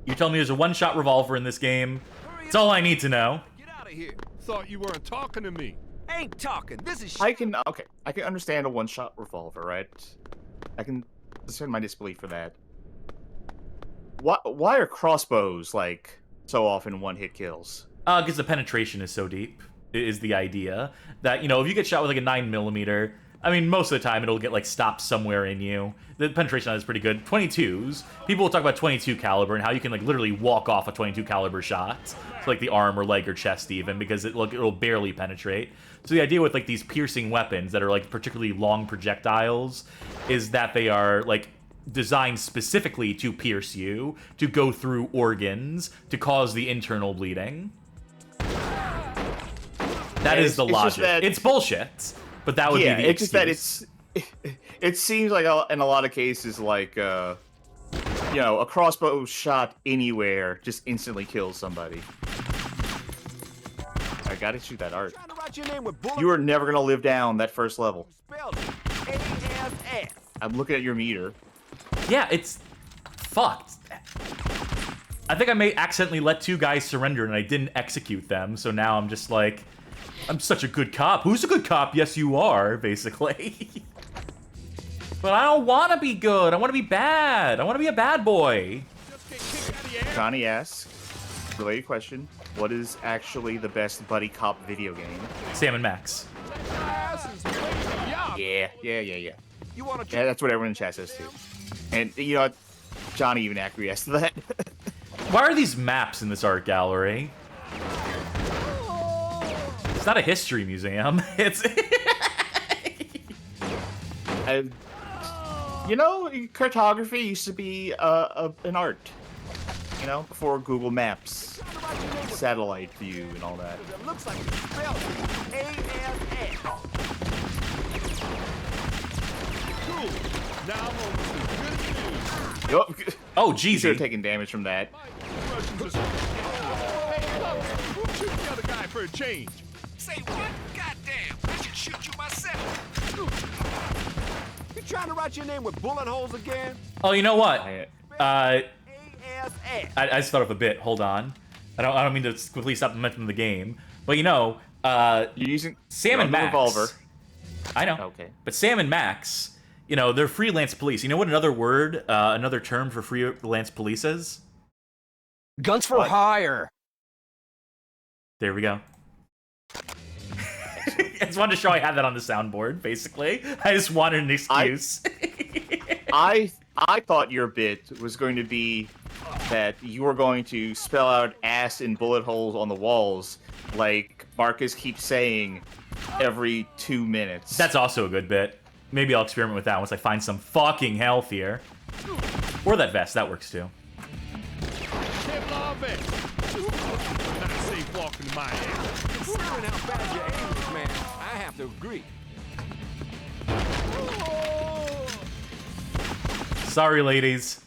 You telling me there's a one-shot revolver in this game? That's all I need to know. Get out of here. Thought you weren't talking to me. Ain't talking. This is I can understand a one-shot revolver, right? I can suspend my disbelief for that. Why are crossbows, like, so often one-hit kills? Because the penetration is so deep, is the idea. That, you know, if you get shot with, like, a 9mm, I mean, most of the time it'll get, like, stopped somewhere in you. The penetration on it is pretty good. 22s, people will talk about 22 caliber and how you can, like, literally walk off a 22 caliber shot to, like, the arm or leg or chest even, because it'll barely penetrate. So the idea with, like, these piercing weapons that are, like, particularly long projectiles is that they are, like, designed specifically to pierce you, to go through organs, to cause the internal bleeding. That is the logic. It's bullshit, but that would be the excuse. It's just that it seems like in a lot of cases, like, you know, a crossbow shot anywhere just instantly kills somebody. I gotta shoot that art. You are never gonna live down that first level. I'm looking at your meter. Yeah, it's fucked. I think I may accidentally let 2 guys surrender and I didn't execute them, so now I'm just like, I'm such a good cop. Who's a good cop? Yes, you are, basically. But I don't want to be good. I want to be bad. I want to be a bad boy. Johnny asks, related question, what is actually the best buddy cop video game? Sam and Max. Yeah. Yeah, that's what everyone in chat says too. And, you know what? Johnny even acquiesced to that. Why are these maps in this art gallery? It's not a history museum. It's... you know, cartography used to be an art. You know, before Google Maps, satellite view, and all that. It looks like it's spelled A-S-S. Cool. Now I'm on to the good news. Yep. Oh, jeez. You should have taken damage from that. Hey, look, shoot the other guy for a change. Say what? Goddamn, I should shoot you myself. You trying to write your name with bullet holes again? Oh, you know what? A-S-S. I just thought of a bit. Hold on. I don't mean to completely stop the momentum of the game, but you know, you're using Sam and Max. Revolver. I know. Okay. But Sam and Max, you know, they're freelance police. You know what another word, another term for freelance police is? Guns for hire. There we go. I just wanted to show I had that on the soundboard, basically. I just wanted an excuse. I thought your bit was going to be that you were going to spell out ass in bullet holes on the walls, like Marcus keeps saying every 2 minutes. That's also a good bit. Maybe I'll experiment with that once I find some fucking health here. Or that vest, that works too. Kevlar vest. Not safe walking my ass. Considering how bad your aim is, man, I have to agree. Sorry, ladies.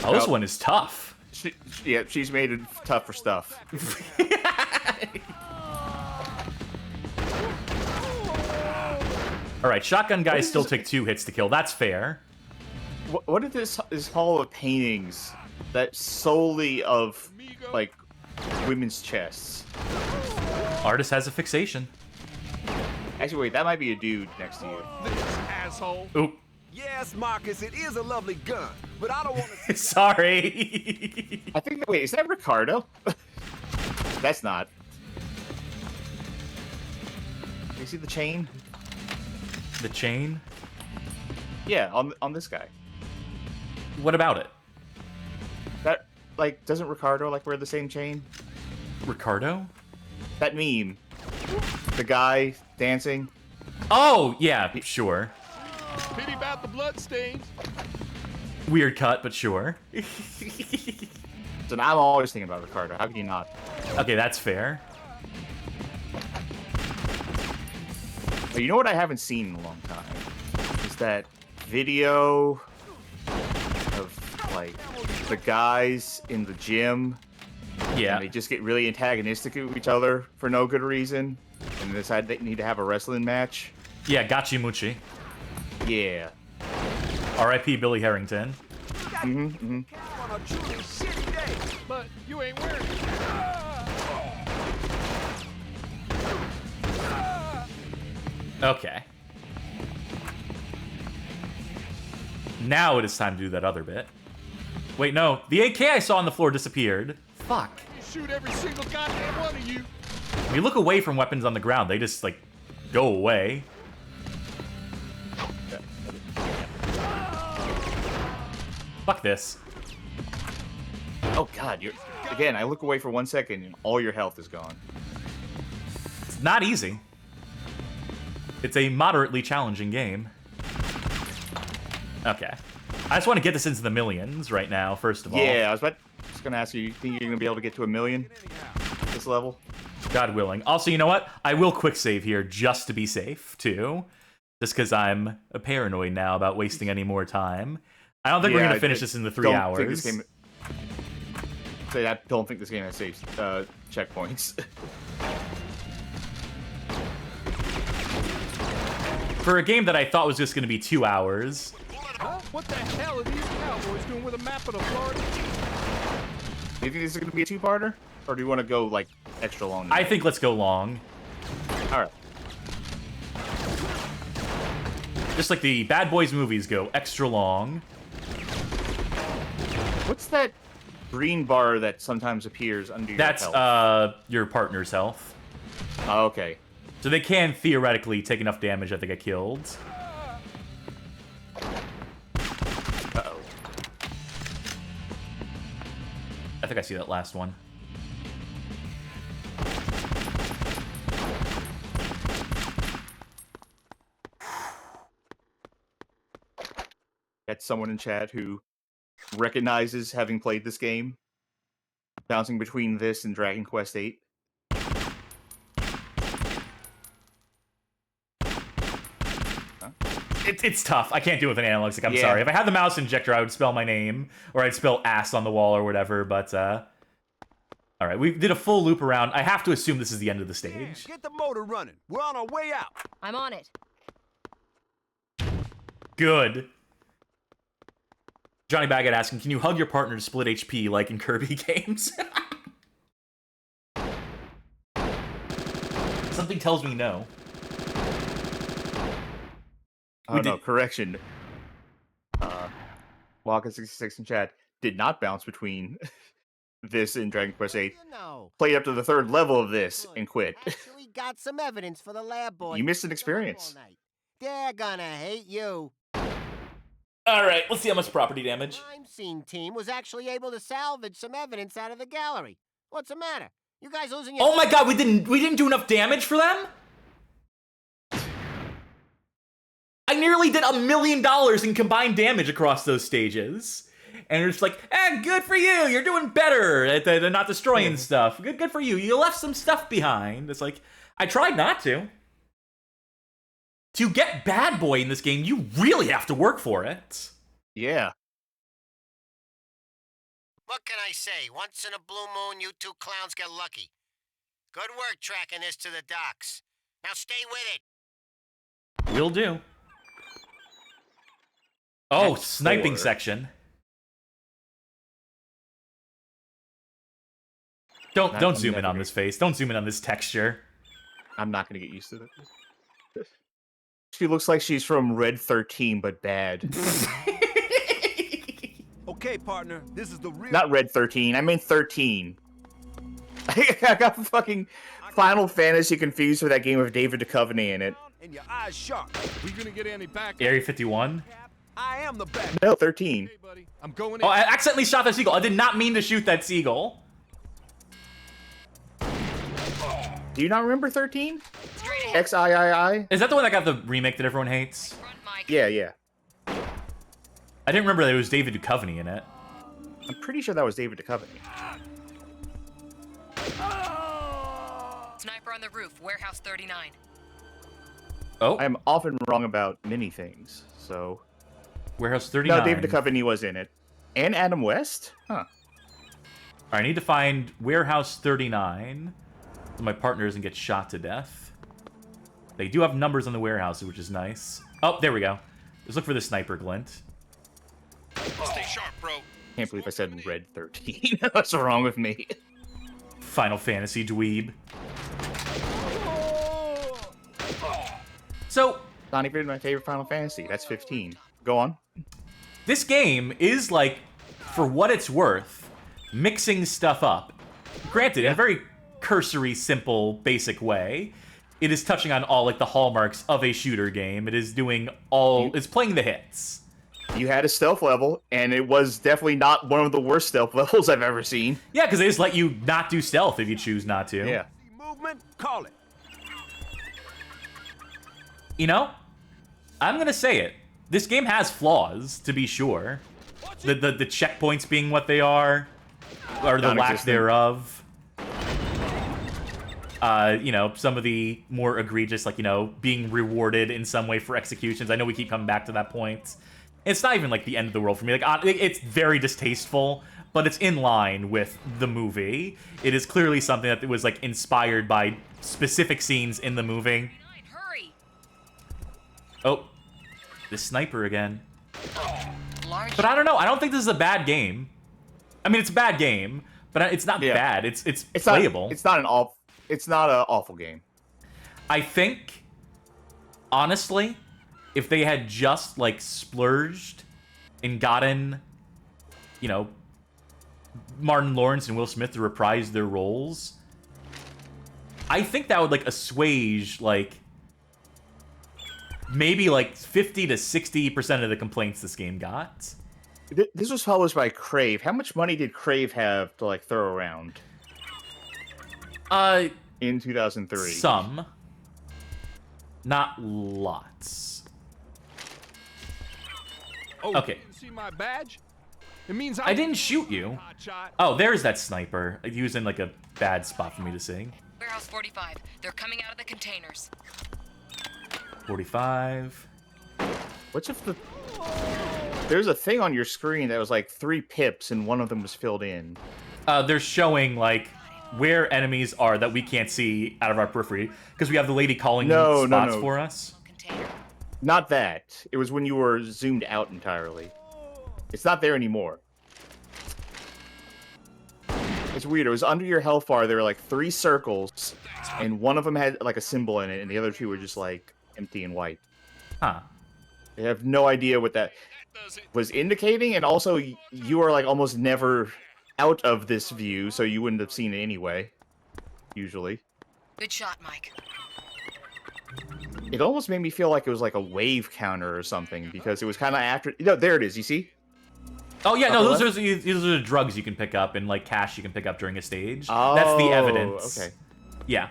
Oh, this one is tough. Yeah, she's made it tough for stuff. All right, shotgun guys still take 2 hits to kill. That's fair. What is this hall of paintings that's solely of, like, women's chests? Artist has a fixation. Actually, wait, that might be a dude next to you. This asshole. Oop. Yes, Marcus, it is a lovely gun, but I don't want to. Sorry. I think. Wait, is that Ricardo? That's not. You see the chain? The chain? Yeah, on this guy. What about it? That, like, doesn't Ricardo like wear the same chain? Ricardo? That meme. The guy dancing. Oh, yeah, sure. Pity about the bloodstains. Weird cut, but sure. So now I'm always thinking about Ricardo. How can you not? Okay, that's fair. But you know what I haven't seen in a long time? Is that video of, like, the guys in the gym. Yeah. And they just get really antagonistic with each other for no good reason. And decide they need to have a wrestling match. Yeah, Gachi Muchi. Yeah. R.I.P. Billy Harrington. Mm-hmm. On a truly shitty day. But you ain't wearing it. Okay. Now it is time to do that other bit. Wait, no. The AK I saw on the floor disappeared. Fuck. You shoot every single goddamn one of you. When you look away from weapons on the ground, they just, like, go away. Fuck this. Oh god, you're again, I look away for 1 second and all your health is gone. It's not easy. It's a moderately challenging game. Okay. I just want to get this into the millions right now, first of all. Yeah, I was gonna ask you, you think you're gonna be able to get to 1 million at this level? God willing. Also, you know what? I will quick save here just to be safe, too. Just because I'm paranoid now about wasting any more time. I don't think we're going to finish this in the 3 hours. I don't think this game has safe checkpoints. For a game that I thought was just going to be 2 hours. Huh? What the hell are these cowboys doing with a map of the Florida? Do you think this is going to be a 2-parter? Or do you want to go, like, extra long? I think let's go long. Alright. Just like the Bad Boys movies go extra long. What's that green bar that sometimes appears under your health? That's, your partner's health. Oh, okay. So they can theoretically take enough damage that they get killed. Uh-oh. I think I see that last one. That's someone in chat who recognizes having played this game, bouncing between this and Dragon Quest VIII. Huh? It's tough. I can't do it with an analog stick. I'm sorry. If I had the mouse injector, I would spell my name, or I'd spell ass on the wall or whatever, but, all right, we did a full loop around. I have to assume this is the end of the stage. Get the motor running. We're on our way out. I'm on it. Good. Johnny Baggett asking, can you hug your partner to split HP like in Kirby games? Something tells me no. Oh, no, correction. Walker66 in chat did not bounce between this and Dragon Quest VIII. Played up to the 3rd level of this and quit. Actually got some evidence for the lab boy. You missed an experience. They're gonna hate you. All right, let's see how much property damage. Crime scene team was actually able to salvage some evidence out of the gallery. What's the matter? You guys losing your... Oh my god, we didn't do enough damage for them? I nearly did $1 million in combined damage across those stages. And it's like, good for you, you're doing better at not destroying stuff. Good for you, you left some stuff behind. It's like, I tried not to. To get Bad Boy in this game, you really have to work for it. Yeah. What can I say? Once in a blue moon, you two clowns get lucky. Good work tracking this to the docks. Now stay with it. Will do. Oh, That's sniping 4. section. Don't zoom in on this face. Don't zoom in on this texture. I'm not gonna get used to this. She looks like she's from Red 13, but bad. Okay, partner, this is the real... Not Red 13, I mean 13. I got fucking Final Fantasy confused with that game with David Duchovny in it. And your eyes sharp. We gonna get any back? Area 51. I am the best. No, 13. Hey, buddy. I'm going in. Oh, I accidentally shot that seagull. I did not mean to shoot that seagull. Do you not remember 13? XIII? Is that the one that got the remake that everyone hates? Yeah, yeah. I didn't remember that it was David Duchovny in it. I'm pretty sure that was David Duchovny. Sniper on the roof, warehouse 39. Oh, I'm often wrong about many things, so... Warehouse 39. No, David Duchovny was in it. And Adam West? Huh. I need to find Warehouse 39. So my partner doesn't get shot to death. They do have numbers on the warehouses, which is nice. Oh, there we go. Let's look for the sniper glint. Stay sharp, bro. Can't believe I said Red 13. What's wrong with me? Final Fantasy dweeb. So, Not even my favorite Final Fantasy. That's 15. Go on. this game is, like, for what it's worth, mixing stuff up. Granted, in a very cursory, simple, basic way, it is touching on all, like, the hallmarks of a shooter game. It is doing all... It's playing the hits. You had a stealth level, and it was definitely not one of the worst stealth levels I've ever seen. Yeah, because they just let you not do stealth if you choose not to. Yeah. Movement, call it. You know, I'm gonna say it. This game has flaws, to be sure. The checkpoints being what they are, or the lack thereof. You know, some of the more egregious, like, you know, being rewarded in some way for executions. I know we keep coming back to that point. It's not even, like, the end of the world for me. Like, it's very distasteful, but it's in line with the movie. It is clearly something that was, like, inspired by specific scenes in the movie. Hurry! Oh, the sniper again. Large. But I don't know. I don't think this is a bad game. I mean, it's a bad game, but it's not bad. It's playable. It's not an awful game. I think, honestly, if they had just, like, splurged and gotten, you know, Martin Lawrence and Will Smith to reprise their roles, I think that would, like, assuage, like, maybe, like, 50 to 60% of the complaints this game got. This was published by Crave. How much money did Crave have to, like, throw around? In 2003. Some. Not lots. Oh, okay. You didn't see my badge? It means I didn't shoot you. Oh, there's that sniper. He was in, like, a bad spot for me to see. Warehouse 45. They're coming out of the containers. 45. What's if the... There's a thing on your screen that was, like, 3 pips, and one of them was filled in. They're showing, like, where enemies are that we can't see out of our periphery, because we have the lady calling spots for us. Not that. It was when you were zoomed out entirely. It's not there anymore. It's weird. It was under your health bar. There were, like, 3 circles, and one of them had, like, a symbol in it, and the other 2 were just, like, empty and white. Huh. I have no idea what that was indicating, and also you are, like, almost never out of this view, so you wouldn't have seen it anyway. Usually. Good shot, Mike. It almost made me feel like it was like a wave counter or something, because it was kind of after... there it is, you see? Oh, yeah, no, Upper those are the drugs you can pick up and, like, cash you can pick up during a stage. That's the evidence. Okay. Yeah.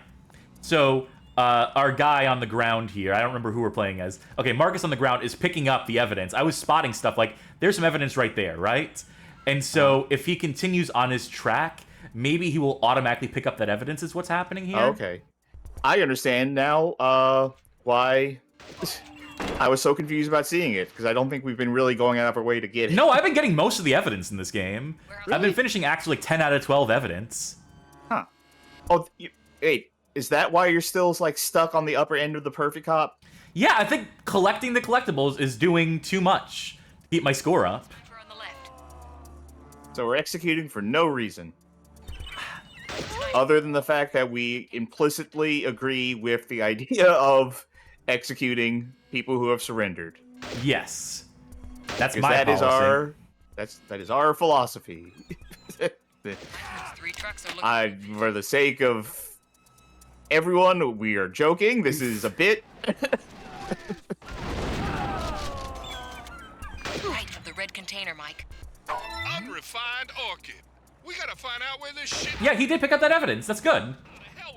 So, our guy on the ground here, I don't remember who we're playing as. Okay, Marcus on the ground is picking up the evidence. I was spotting stuff like, there's some evidence right there, right? And so, if he continues on his track, maybe he will automatically pick up that evidence is what's happening here. Okay. I understand now, why I was so confused about seeing it, because I don't think we've been really going out of our way to get it. No, I've been getting most of the evidence in this game. Really? I've been finishing actually 10 out of 12 evidence. Huh. Oh, wait, is that why you're still, like, stuck on the upper end of the perfect cop? Yeah, I think collecting the collectibles is doing too much to keep my score up. So we're executing for no reason. Other than the fact that we implicitly agree with the idea of executing people who have surrendered. Yes. That's because my that policy. That is our philosophy. For the sake of everyone, we are joking. This is a bit. Right, the red container, Mike. Unrefined orchid. We gotta find out where this shit... Yeah, he did pick up that evidence. That's good.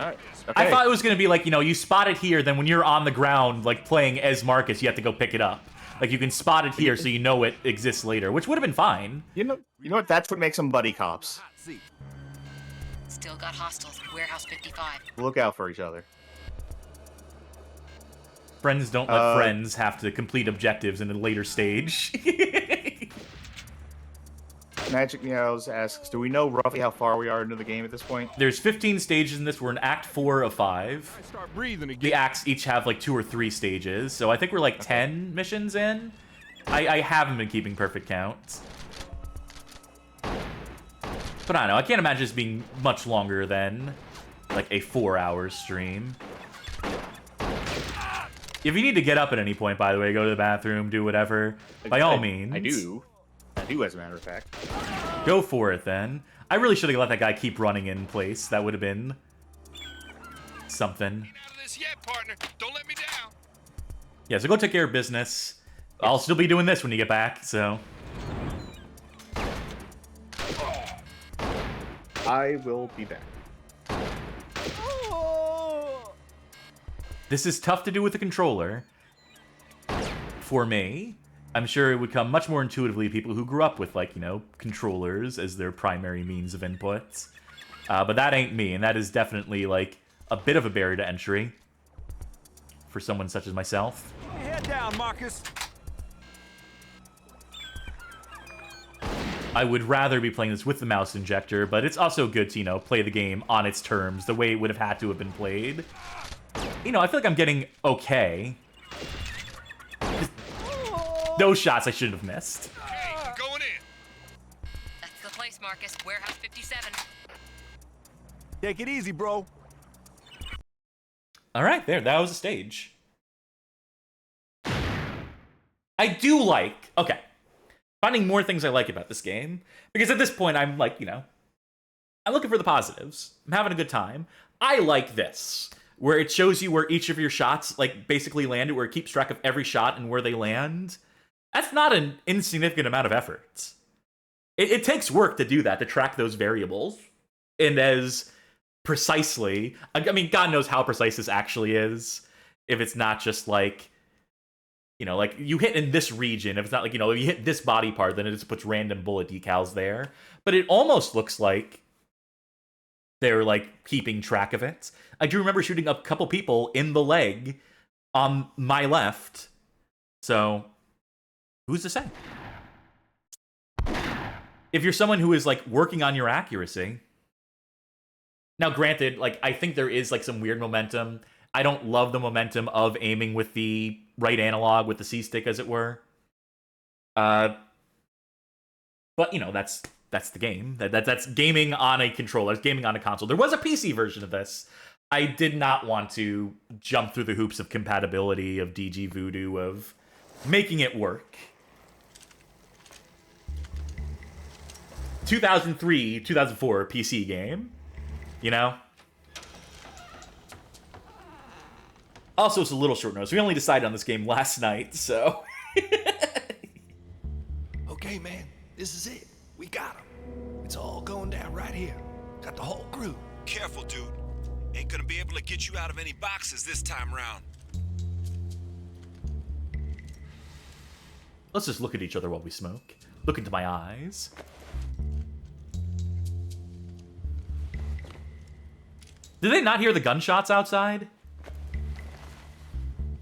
Alright. Okay. I thought it was going to be like, you spot it here, then when you're on the ground, like, playing as Marcus, you have to go pick it up. Like, you can spot it here so you know it exists later, which would have been fine. You know what? That's what makes them buddy cops. Still got hostiles at Warehouse 55. Look out for each other. Friends don't let friends have to complete objectives in a later stage. Magic Meows asks, do we know roughly how far we are into the game at this point? There's 15 stages in this. We're in Act 4 of 5. I start breathing again. The acts each have like 2 or 3 stages, so I think we're like 10 missions in. I haven't been keeping perfect counts. But I don't know, I can't imagine this being much longer than like a 4-hour stream. If you need to get up at any point, by the way, go to the bathroom, do whatever, by all means. I do, as a matter of fact. Go for it, then. I really should have let that guy keep running in place. That would have been something. Ain't out of this yet, partner. Don't let me down. Yeah, so go take care of business. I'll still be doing this when you get back, so... I will be back. This is tough to do with a controller. For me. I'm sure it would come much more intuitively to people who grew up with, like, controllers as their primary means of input. But that ain't me, and that is definitely, like, a bit of a barrier to entry for someone such as myself. Head down, Marcus. I would rather be playing this with the mouse injector, but it's also good to, play the game on its terms, the way it would have had to have been played. I feel like I'm getting okay. Those shots I shouldn't have missed. Okay, I'm going in. That's the place, Marcus. Warehouse 57. Take it easy, bro. All right, there. That was a stage. I do like... Okay. Finding more things I like about this game. Because at this point, I'm like, I'm looking for the positives. I'm having a good time. I like this. Where it shows you where each of your shots, like, basically landed. Where it keeps track of every shot and where they land. That's not an insignificant amount of effort. It takes work to do that, to track those variables. And as precisely... I mean, God knows how precise this actually is. If it's not just like... like, you hit in this region. If it's not like, if you hit this body part, then it just puts random bullet decals there. But it almost looks like they're, like, keeping track of it. I do remember shooting a couple people in the leg on my left. So... who's to say? If you're someone who is, like, working on your accuracy... Now, granted, like, I think there is, like, some weird momentum. I don't love the momentum of aiming with the right analog, with the C-stick, as it were. But, that's the game. That's gaming on a controller. That's gaming on a console. There was a PC version of this. I did not want to jump through the hoops of compatibility, of DG Voodoo, of making it work. 2003, 2004 PC game, Also, it's a little short notice. We only decided on this game last night, so... Okay, man, this is it. We got him. It's all going down right here. Got the whole crew. Careful, dude. Ain't gonna be able to get you out of any boxes this time round. Let's just look at each other while we smoke. Look into my eyes. Did they not hear the gunshots outside?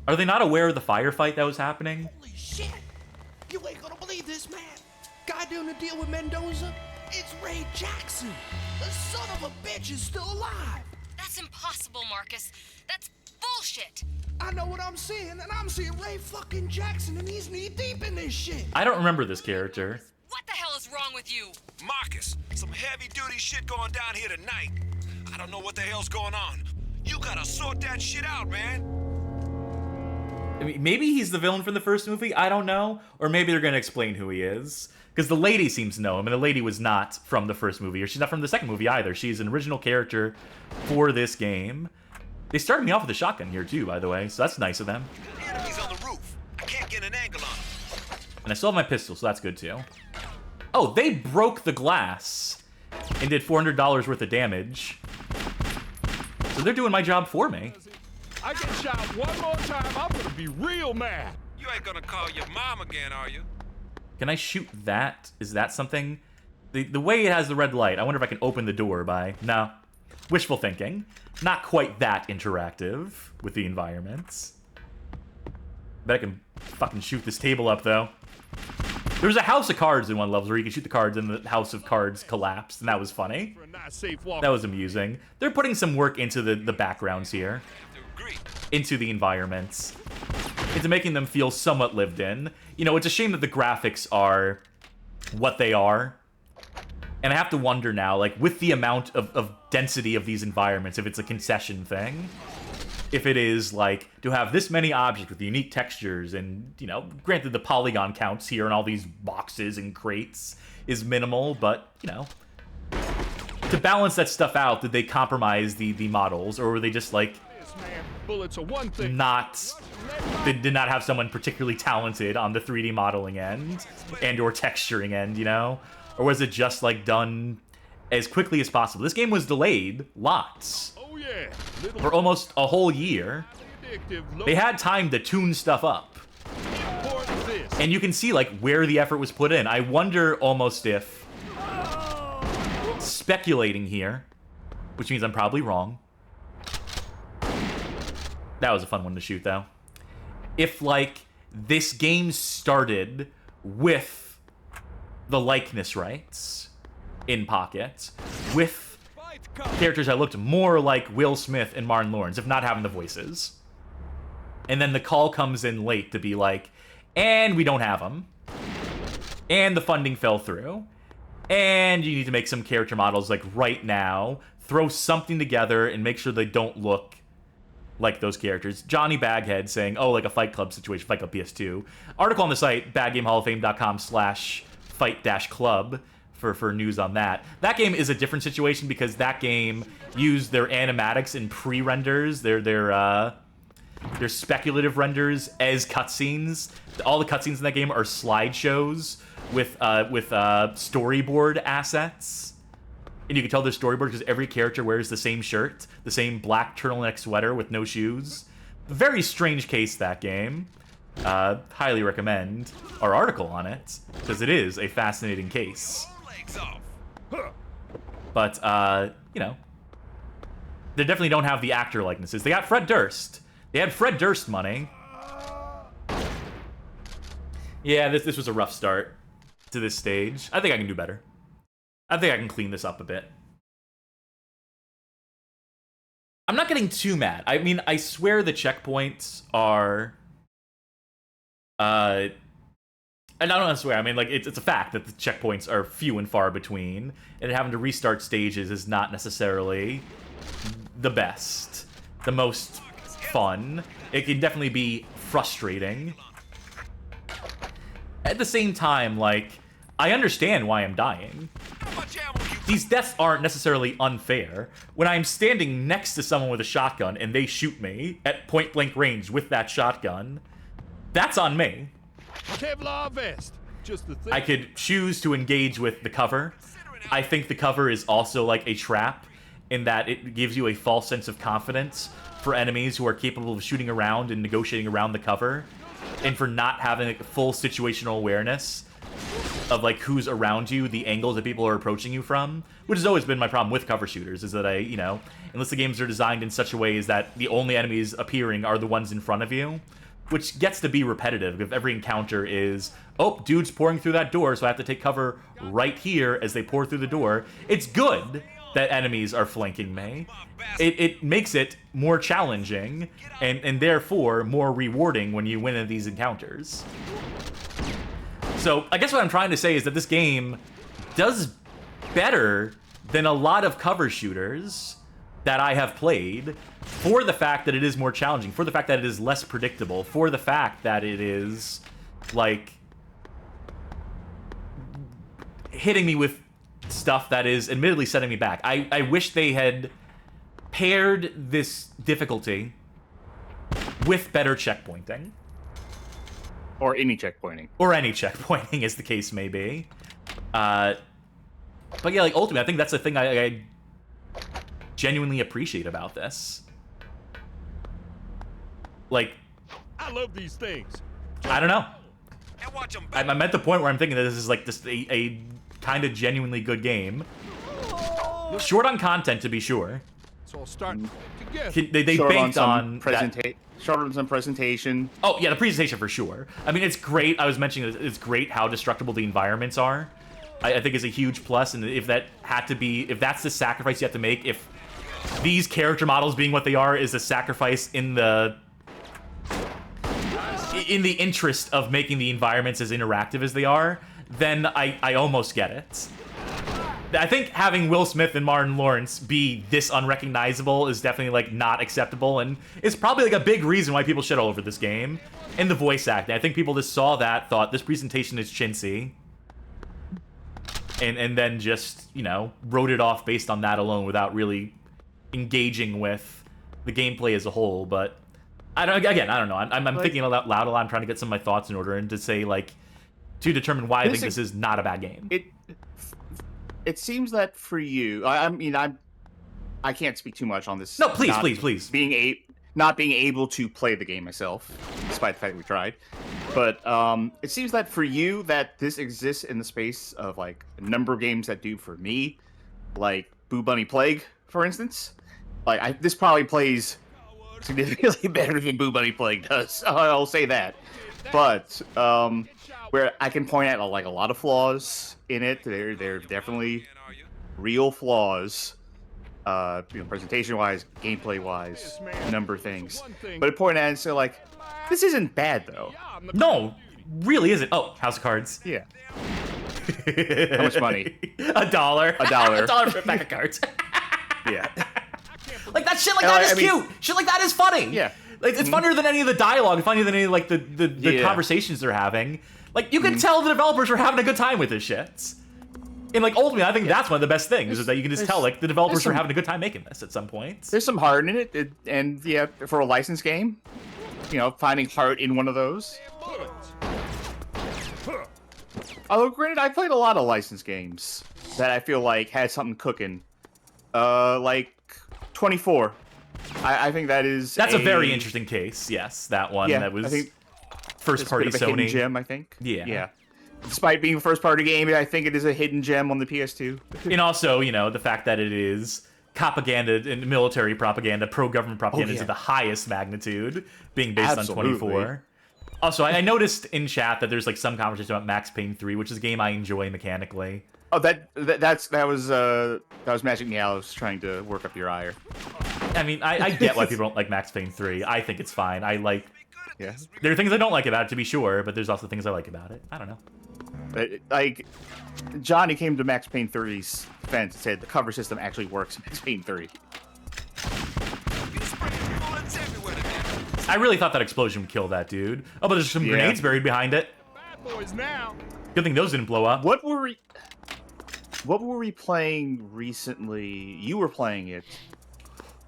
Are they not aware of the firefight that was happening? Holy shit! You ain't gonna believe this, man. Guy doing the deal with Mendoza? It's Ray Jackson. The son of a bitch is still alive. That's impossible, Marcus. That's bullshit. I know what I'm seeing, and I'm seeing Ray fucking Jackson, and he's knee deep in this shit. I don't remember this character. What the hell is wrong with you? Marcus, some heavy-duty shit going down here tonight. I don't know what the hell's going on. You gotta sort that shit out, man. I mean, maybe he's the villain from the first movie, I don't know. Or maybe they're gonna explain who he is. Because the lady seems to know him, and the lady was not from the first movie, or she's not from the second movie either. She's an original character for this game. They started me off with a shotgun here too, by the way, so that's nice of them. Enemies on the roof. I can't get an angle on them. And I still have my pistol, so that's good too. Oh, they broke the glass and did $400 worth of damage. So they're doing my job for me. I get shot one more time, I'm gonna be real mad. You ain't gonna call your mom again, are you? Can I shoot that? Is that something? The way it has the red light, I wonder if I can open the door by... No. Wishful thinking. Not quite that interactive with the environments. Bet I can fucking shoot this table up, though. There was a house of cards in one level where you could shoot the cards and the house of cards collapsed, and that was funny. That was amusing. They're putting some work into the backgrounds here. Into the environments. Into making them feel somewhat lived in. You know, it's a shame that the graphics are what they are. And I have to wonder now, like, with the amount of density of these environments, if it's a concession thing. If it is, like, to have this many objects with unique textures and, you know, granted the polygon counts here in all these boxes and crates is minimal, but, you know. To balance that stuff out, did they compromise the models, or were they just, like, they did not have someone particularly talented on the 3D modeling end and or texturing end, you know? Or was it just, like, done as quickly as possible? This game was delayed lots. Oh yeah. For almost a whole year. They had time to tune stuff up. And you can see, like, where the effort was put in. I wonder almost if... Speculating here, which means I'm probably wrong. That was a fun one to shoot, though. If, like, this game started with the likeness rights in pocket, with characters that looked more like Will Smith and Martin Lawrence, if not having the voices. And then the call comes in late to be like, and we don't have them. And the funding fell through. And you need to make some character models, like, right now. Throw something together and make sure they don't look like those characters. Johnny Baghead saying, oh, like a Fight Club situation, Fight Club PS2. Article on the site, badgamehalloffame.com/fight-club for news on that. That game is a different situation because that game used their animatics and pre-renders, their speculative renders as cutscenes. All the cutscenes in that game are slideshows with storyboard assets. And you can tell they're storyboard because every character wears the same shirt, the same black turtleneck sweater with no shoes. Very strange case, that game. Highly recommend our article on it, because it is a fascinating case. But, you know, they definitely don't have the actor likenesses. They got Fred Durst. They had Fred Durst money. Yeah, this was a rough start to this stage. I think I can do better. I think I can clean this up a bit. I'm not getting too mad. I mean, I swear the checkpoints are... and I don't swear, I mean, like, it's a fact that the checkpoints are few and far between, and having to restart stages is not necessarily the best, the most fun. It can definitely be frustrating. At the same time, like, I understand why I'm dying. These deaths aren't necessarily unfair. When I'm standing next to someone with a shotgun and they shoot me at point-blank range with that shotgun, that's on me. Kevlar vest. Just the thing. I could choose to engage with the cover. I think the cover is also like a trap in that it gives you a false sense of confidence for enemies who are capable of shooting around and negotiating around the cover, and for not having like, full situational awareness of like who's around you, the angles that people are approaching you from, which has always been my problem with cover shooters, is that unless the games are designed in such a way is that the only enemies appearing are the ones in front of you, which gets to be repetitive if every encounter is, oh, dude's pouring through that door, so I have to take cover right here as they pour through the door. It's good that enemies are flanking me. It makes it more challenging and therefore more rewarding when you win in these encounters. So I guess what I'm trying to say is that this game does better than a lot of cover shooters that I have played, for the fact that it is more challenging, for the fact that it is less predictable, for the fact that it is, like, hitting me with stuff that is admittedly setting me back. I wish they had paired this difficulty with better checkpointing. Or any checkpointing. Or any checkpointing, as the case may be. But yeah, like, ultimately, I think that's the thing I genuinely appreciate about this. Like, I love these things. I don't know. I'm at the point where I'm thinking that this is like just a kind of genuinely good game. Short on content, to be sure. It's all starting together. They banked on short on some presentation. Oh yeah, the presentation for sure. I mean, it's great. I was mentioning it's great how destructible the environments are. I think is a huge plus, and if that's the sacrifice you have to make, if these character models being what they are is a sacrifice in the interest of making the environments as interactive as they are, then I almost get it. I think having Will Smith and Martin Lawrence be this unrecognizable is definitely like not acceptable, and it's probably like a big reason why people shit all over this game. And the voice acting, I think people just saw that, thought this presentation is chintzy, and then just, wrote it off based on that alone without really engaging with the gameplay as a whole. But I don't know. I'm thinking out loud a lot. I'm trying to get some of my thoughts in order and to say, like, to determine why I think this is not a bad game. It seems that for you, I can't speak too much on this. No, please. Not being able to play the game myself, despite the fact that we tried. But it seems that for you, that this exists in the space of like a number of games that do for me, like Boo Bunny Plague, for instance. Like this probably plays significantly better than Boo Bunny Plague does. I'll say that. But where I can point out like a lot of flaws in it, they're definitely real flaws. Presentation-wise, gameplay-wise, number of things. But I point out and say, like, this isn't bad, though. No, really isn't. Oh, House of Cards. Yeah. How much money? $1. $1. $1 for a pack of cards. Yeah. Like, that shit like that is cute. Shit like that is funny. Yeah. Like, it's funnier than any of the dialogue, funnier than any of, like, the conversations they're having. Like, you can tell the developers are having a good time with this shit. And, like, ultimately, I think that's one of the best things, is that you can just tell, like, the developers were having a good time making this at some point. There's some heart in it, and, yeah, for a licensed game, finding heart in one of those. Although, granted, I played a lot of licensed games that I feel like had something cooking. Like, 24. I think that is That's a very interesting case, yes, that one. Yeah, that was I think first-party it's a bit of a hidden gem, I think. Yeah. Despite being a first-party game, I think it is a hidden gem on the PS2. And also, the fact that it is propaganda and military propaganda, pro-government propaganda to the highest magnitude, being based on 24. Also, I noticed in chat that there's like some conversation about Max Payne 3, which is a game I enjoy mechanically. Oh, that was Magic Meows trying to work up your ire. I mean, I get why people don't like Max Payne 3. I think it's fine. Yeah. There are things I don't like about it, to be sure, but there's also things I like about it. I don't know. Like, Johnny came to Max Payne 3's defense and said the cover system actually works in Max Payne 3. I really thought that explosion would kill that dude. Oh, but there's some grenades buried behind it. boys now. Good thing those didn't blow up. What were we playing recently? You were playing it.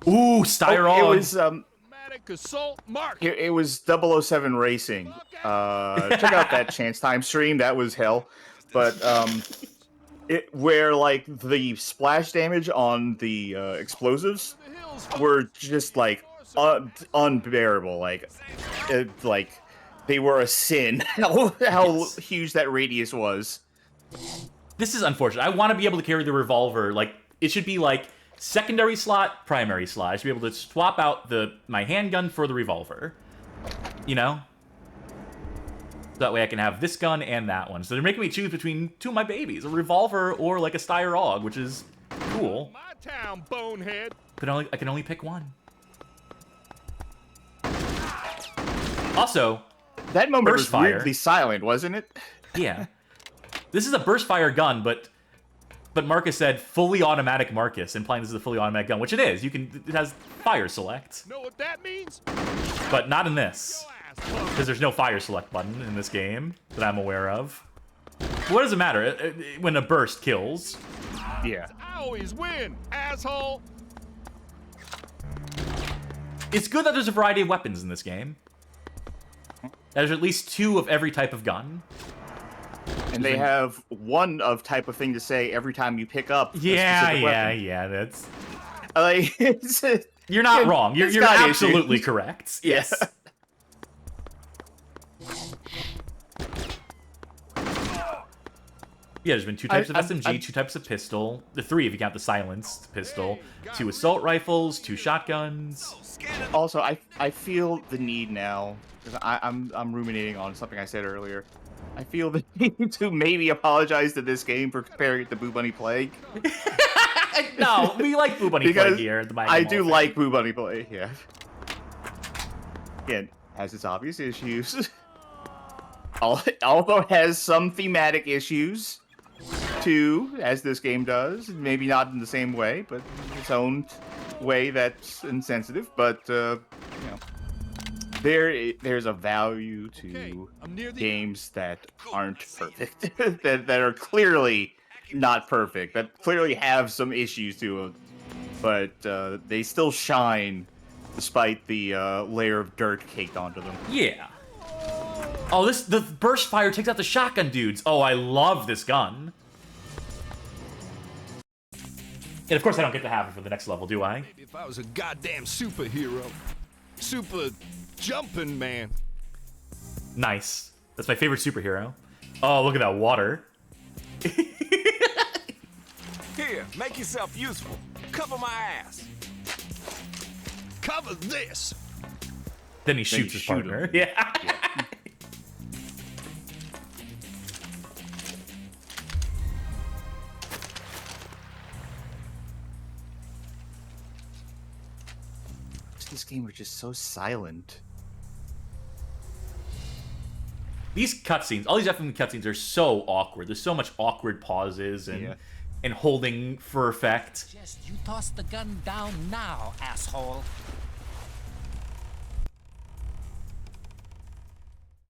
Ooh, Styrol. It was Dramatic assault mark. it was 007 Racing. Check out that Chance Time stream. That was hell. But where like the splash damage on the explosives were just like unbearable. Like they were a sin. How huge that radius was. This is unfortunate. I want to be able to carry the revolver. Like, it should be like secondary slot, primary slot. I should be able to swap out my handgun for the revolver. You know? So that way I can have this gun and that one. So they're making me choose between two of my babies, a revolver or like a Styrog, which is cool. My town, bonehead. But I can only pick one. Also, that moment burst was fire. weirdly silent, wasn't it? Yeah. This is a burst fire gun, but Marcus said fully automatic Marcus, implying this is a fully automatic gun, which it is. It has fire select. Know what that means? But not in this. Because there's no fire select button in this game that I'm aware of. What does it matter when a burst kills? Yeah. I always win, asshole. It's good that there's a variety of weapons in this game. There's at least 2 of every type of gun. And they have one of type of thing to say every time you pick up. Yeah. That's like you're not wrong. You're absolutely issues. correct. Yes. Yeah, there's been 2 types of SMG, 2 types of pistol. The 3 if you count the silenced pistol. 2 assault rifles, 2 shotguns. Also, I feel the need now, because I'm ruminating on something I said earlier. I feel the need to maybe apologize to this game for comparing it to Boo Bunny Plague. No, we like Boo Bunny Plague here at the I do like Boo Bunny Plague, yeah. Again, has its obvious issues. Although it has some thematic issues, too, as this game does. Maybe not in the same way, but its own way that's insensitive. But, you know, there's a value to games that aren't perfect, that are clearly not perfect, that clearly have some issues to them, but they still shine despite the layer of dirt caked onto them. Yeah. Oh, the burst fire takes out the shotgun dudes. Oh, I love this gun. And of course I don't get to have it for the next level, do I? Maybe if I was a goddamn superhero. Super jumping man. Nice. That's my favorite superhero. Oh, look at that water. Here, make yourself useful. Cover my ass. Cover this. Then he shoots his partner. Yeah. This game was just so silent. These cutscenes, all these FMV cutscenes are so awkward. There's so much awkward pauses and holding for effect. Just you toss the gun down now, asshole.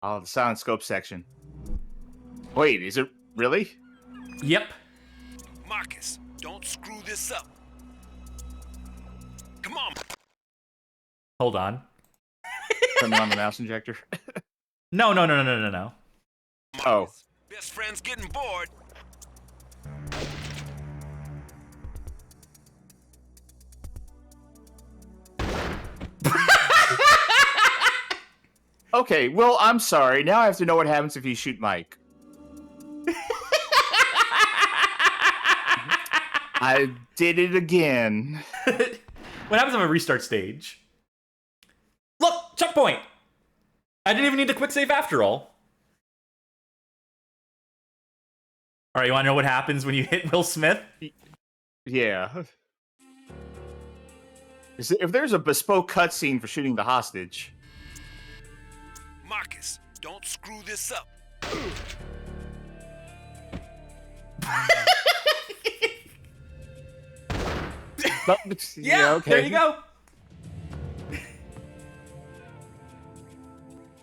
Oh, the silent scope section. Wait, is it really? Yep. Marcus, don't screw this up. Come on. Hold on. Turn on the mouse injector. No. Oh. Best friend's getting bored. Okay, well, I'm sorry. Now I have to know what happens if you shoot Mike. I did it again. What happens if I restart stage? Look! Checkpoint! I didn't even need to quick save after all. Alright, you wanna know what happens when you hit Will Smith? Yeah. If there's a bespoke cutscene for shooting the hostage... Marcus, don't screw this up. Yeah, okay. There you go.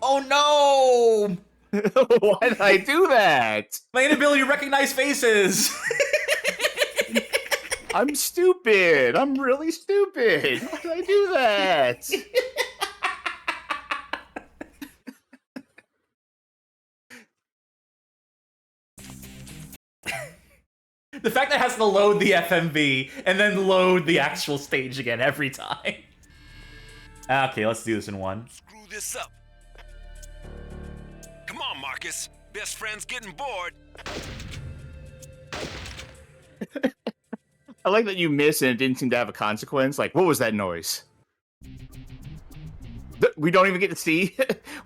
Oh no! Why did I do that? My inability to recognize faces. I'm stupid. I'm really stupid. Why did I do that? The fact that it has to load the FMV and then load the actual stage again every time. Okay, let's do this in one. Screw this up. Come on, Marcus. Best friend's getting bored. I like that you missed and it didn't seem to have a consequence. Like, what was that noise? We don't even get to see.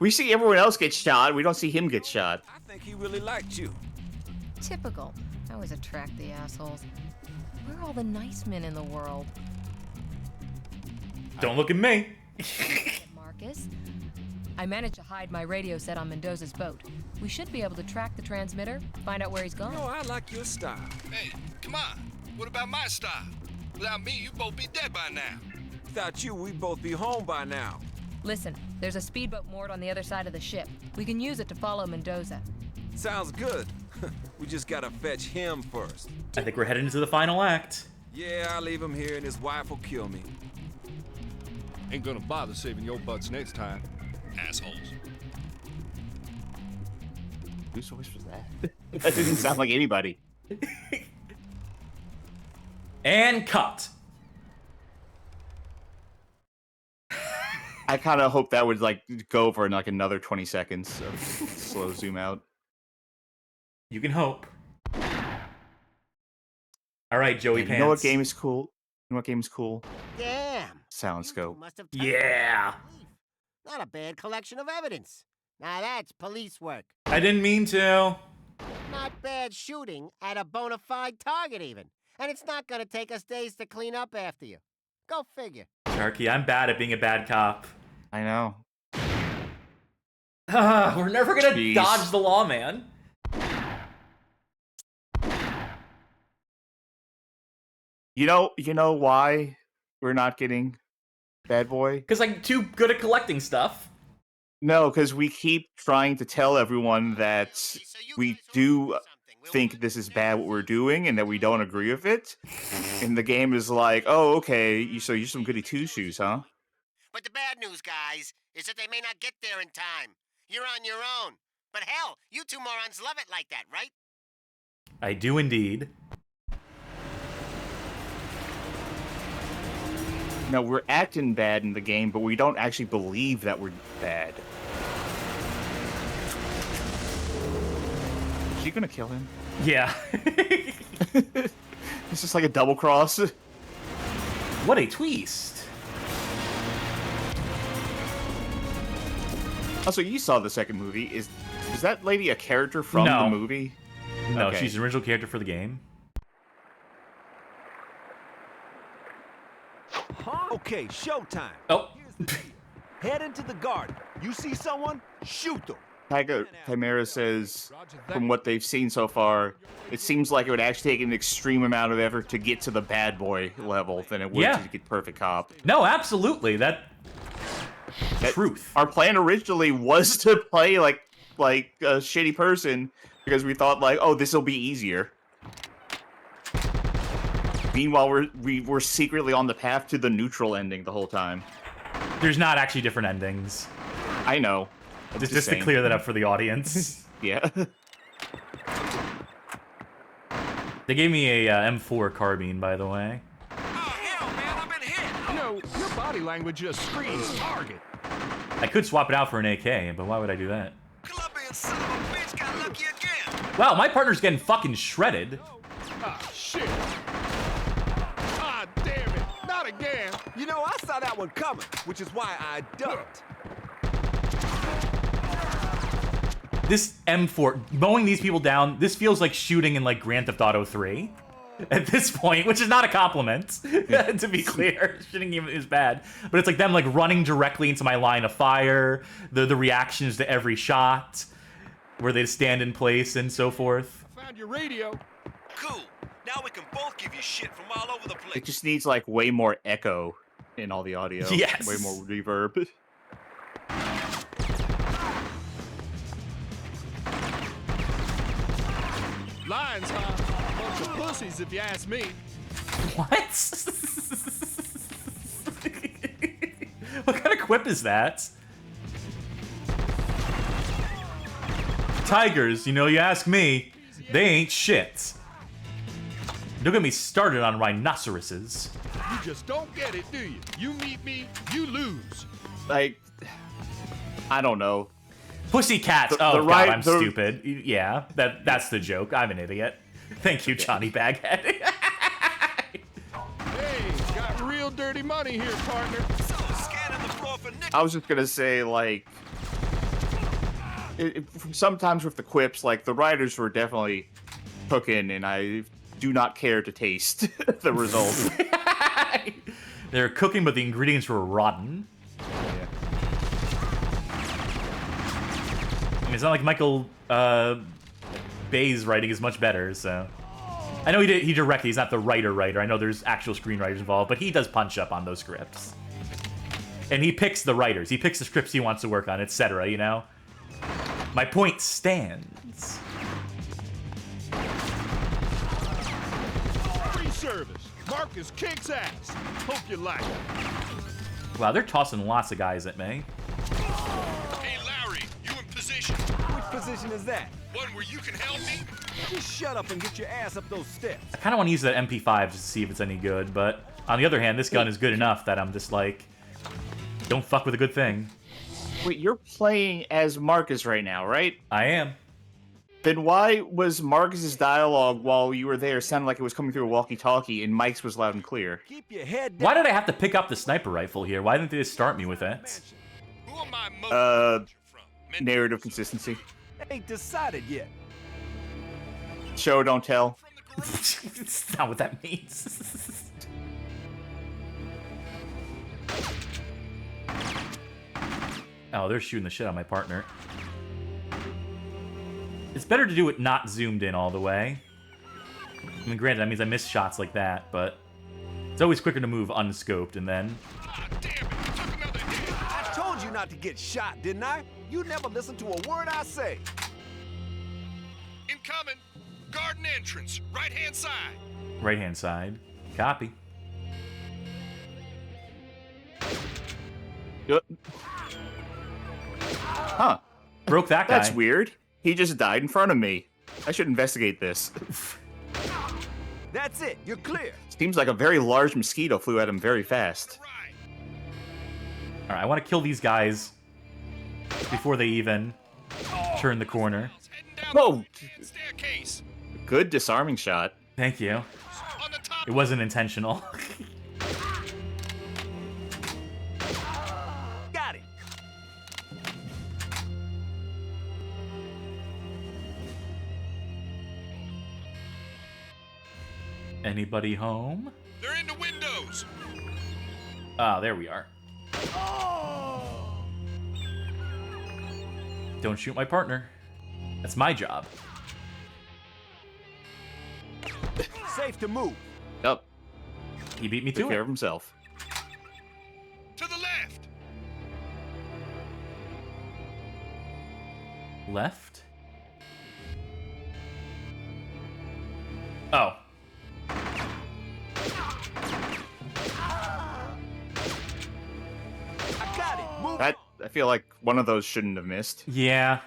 We see everyone else get shot. We don't see him get shot. I think he really liked you. Typical. I always attract the assholes. We're all the nice men in the world. Don't look at me. Marcus, I managed to hide my radio set on Mendoza's boat. We should be able to track the transmitter, find out where he's gone. I like your style. Hey, come on. What about my style? Without me, you both be dead by now. Without you, we'd both be home by now. Listen, there's a speedboat moored on the other side of the ship. We can use it to follow Mendoza. Sounds good. We just gotta fetch him first. I think we're heading into the final act. Yeah, I'll leave him here and his wife will kill me. Ain't gonna bother saving your butts next time, assholes. Whose voice was that? That didn't sound like anybody. And cut. I kind of hope that would like go for like another 20 seconds of slow zoom out. You can hope. All right, Joey Pants. You know what game is cool? You know what game is cool? Damn. Soundscope. Must have Yeah. Not a bad collection of evidence. Now that's police work. I didn't mean to. Not bad shooting at a bona fide target even. And it's not gonna take us days to clean up after you. Go figure. Charkie, I'm bad at being a bad cop. I know. We're never gonna Jeez. dodge the law, man. You know why we're not getting Bad Boy? Because I'm too good at collecting stuff. No, because we keep trying to tell everyone that we do think this is bad what we're doing and that we don't agree with it. And the game is like, oh, okay, so you're some goody two-shoes, huh? But the bad news, guys, is that they may not get there in time. You're on your own. But hell, you two morons love it like that, right? I do indeed. No, we're acting bad in the game, but we don't actually believe that we're bad. Is she gonna kill him? Yeah. It's just like a double cross. What a twist. Also, you saw the second movie. Is that lady a character from No. the movie? No, Okay. she's an original character for the game. Okay, showtime. Oh. Here's the deal. Head into the garden. You see someone? Shoot them. Chimera says, from what they've seen so far, it seems like it would actually take an extreme amount of effort to get to the bad boy level than it would Yeah. to get perfect cop. No, absolutely. That truth. Our plan originally was to play like a shitty person because we thought like, oh, this will be easier. Meanwhile, we're secretly on the path to the neutral ending the whole time. There's not actually different endings. I know. Just to saying. clear that up for the audience. Yeah. They gave me a M4 carbine, by the way. Oh, hell, man, I've been hit. You know, your body language just screams target. I could swap it out for an AK, but why would I do that? Colombian son of a bitch got lucky again. Wow, my partner's getting fucking shredded. Ah, shit. Ah, damn it. Not again. You know, I saw that one coming, which is why I ducked. This M4, mowing these people down, this feels like shooting in like Grand Theft Auto 3 at this point, which is not a compliment, to be clear. Shooting him is bad. But it's like them like running directly into my line of fire, the reactions to every shot, where they stand in place and so forth. I found your radio. Cool. Now we can both give you shit from all over the place. It just needs like way more echo in all the audio. Yes. Way more reverb. bunch of pussies, if you ask me. What? What kind of quip is that? Tigers, you ask me, they ain't shit. Don't get me started on rhinoceroses. You just don't get it, do you? You meet me, you lose. Like, I don't know. Pussycats. God, I'm stupid. Yeah, that's the joke. I'm an idiot. Thank you, Johnny Baghead. Hey, got real dirty money here, partner. I was just gonna say, like, sometimes with the quips, like, the writers were definitely cooking, and I do not care to taste the result. They're cooking, but the ingredients were rotten. Yeah. I mean, it's not like Michael Bay's writing is much better, so... I know he directed, he's not the writer. I know there's actual screenwriters involved, but he does punch up on those scripts. And he picks the writers, he picks the scripts he wants to work on, etc., My point stands. Free service. Marcus kicks ass. Hope you like it. Wow, they're tossing lots of guys at me. Hey, Larry, you in position? Which position is that? One where you can help me? Just shut up and get your ass up those steps. I kind of want to use that MP5 just to see if it's any good, but on the other hand, this gun is good enough that I'm just like, don't fuck with a good thing. Wait, you're playing as Marcus right now, right? I am. Then why was Marcus's dialogue while you were there sounding like it was coming through a walkie-talkie and Mike's was loud and clear? Keep your head down. Why did I have to pick up the sniper rifle here? Why didn't they just start me with it? Who am I most from? Narrative consistency. Ain't decided yet. Show, don't tell. That's not what that means. Oh, they're shooting the shit out of my partner. It's better to do it not zoomed in all the way. I mean, granted, that means I miss shots like that, but it's always quicker to move unscoped and then... Ah, damn it, you took another hit. I told you not to get shot, didn't I? You never listen to a word I say. Incoming. Garden entrance. Right-hand side. Right-hand side. Copy. Huh. Broke that guy. That's weird. He just died in front of me. I should investigate this. That's it. You're clear. Seems like a very large mosquito flew at him very fast. Alright, I want to kill these guys before they even turn the corner. Whoa! Good disarming shot. Thank you. It wasn't intentional. Got it. Anybody home? They're in the windows. Ah, there we are. Don't shoot my partner. That's my job. Safe to move. Yep. He beat me to Took care it. of himself. To the left. Left? Oh. I got it. Move. That, I feel like one of those shouldn't have missed. Yeah.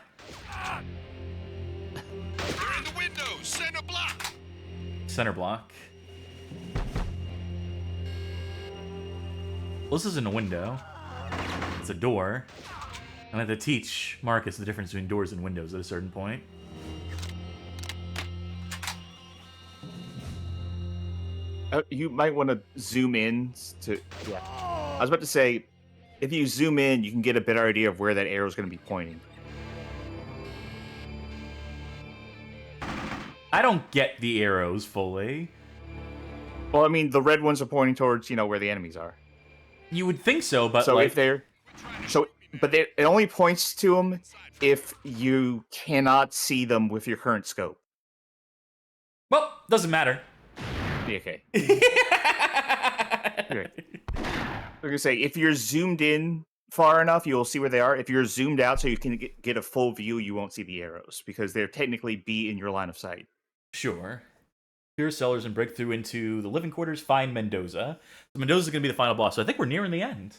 They're in the windows. Center block. Center block. Well, this isn't a window. It's a door. I have to teach Marcus the difference between doors and windows at a certain point. You might want to zoom in to... Yeah. I was about to say, if you zoom in, you can get a better idea of where that arrow is going to be pointing. I don't get the arrows fully. Well, I mean, the red ones are pointing towards, where the enemies are. You would think so, but So like... if they're... But it only points to them if you cannot see them with your current scope. Well, doesn't matter. Yeah, okay. Okay. I was gonna say, if you're zoomed in far enough, you'll see where they are. If you're zoomed out so you can get a full view, you won't see the arrows because they're technically be in your line of sight. Sure. Clear cellars and break through into the living quarters. Find Mendoza. So Mendoza's going to be the final boss. So I think we're nearing the end.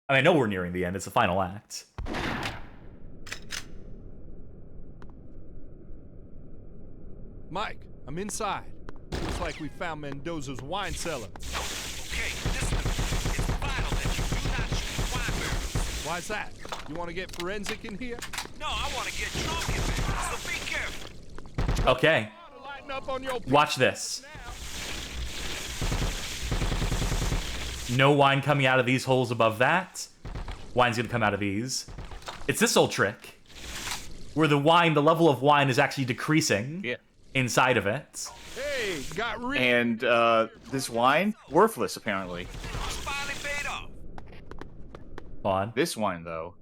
I mean, I know we're nearing the end. It's the final act. Mike, I'm inside. Looks like we found Mendoza's wine cellar. Okay, listen to me. It's vital that you do not shoot wine barrels. Why's that? You want to get forensic in here? No, I want to get drunk in there, so be careful. Okay. Lighten up on your Watch this. No wine coming out of these holes above that. Wine's going to come out of these. It's this old trick where the level of wine is actually decreasing inside of it. Hey, got rid. And this wine, worthless apparently. Finally paid off. On. This wine though.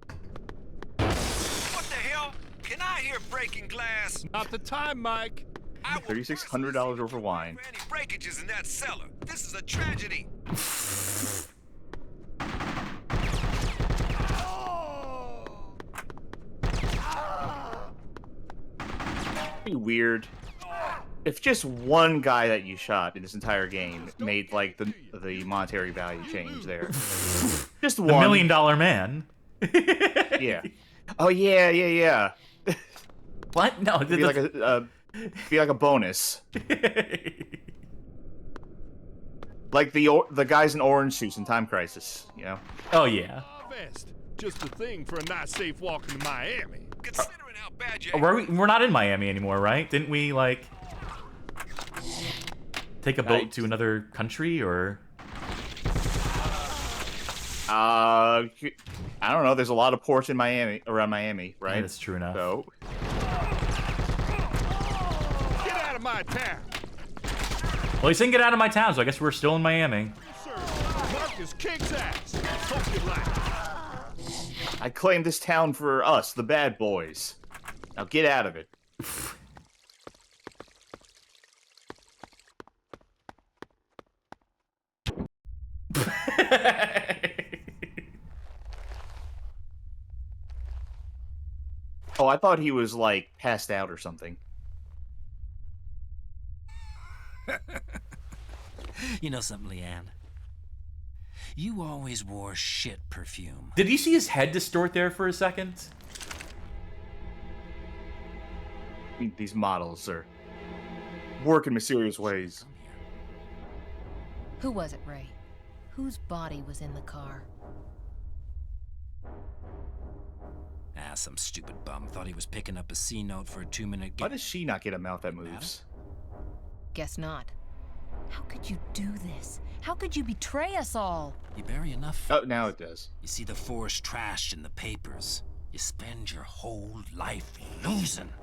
What the hell? Can I hear breaking glass? Not the time, Mike. $3,600 worth of wine. Any breakages in that cellar. This is a tragedy. It'd be weird if just one guy that you shot in this entire game made like the monetary value change there. Just one. The $1 million man. Yeah. Oh yeah. What? No, It'd be like a bonus. Like the guys in orange suits in Time Crisis, you know? Oh yeah. Just a thing for a nice safe walk into Miami. Considering how bad you We're not in Miami anymore, right? Didn't we like take a boat to another country or? I don't know. There's a lot of ports in Miami, around Miami, right? Yeah, that's true enough. So. Get out of my town. Well, he's saying get out of my town, so I guess we're still in Miami. Marcus kicks ass. Hope you like. I claim this town for us, the bad boys. Now get out of it. Oh, I thought he was, like, passed out or something. You know something, Leanne? You always wore shit perfume. Did you see his head distort there for a second? These models are work in mysterious ways. Who was it, Ray? Whose body was in the car? Some stupid bum thought he was picking up a C note for a 2-minute Why does she not get a mouth that moves? Guess not. How could you do this? How could you betray us all? You bury enough. Oh, now it does. You see the force trashed in the papers. You spend your whole life losing.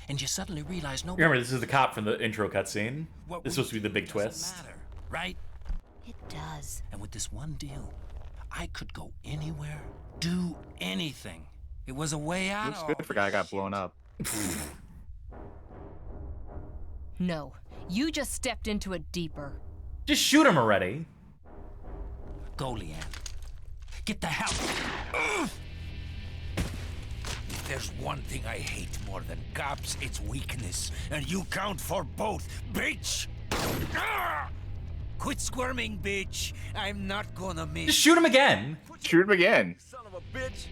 And you suddenly realize no. Remember, this is the cop from the intro cutscene. What This is supposed to be the big twist. Matter, right? It does. And with this one deal, I could go anywhere, do anything. It was a way out. Looks good for a guy who got blown up. No, you just stepped into it deeper. Just shoot him already. Go, Leanne. Get the hell. If there's one thing I hate more than cops, it's weakness. And you count for both, bitch! Quit squirming, bitch. I'm not gonna miss. Just shoot him again. Shoot him again. Son of a bitch.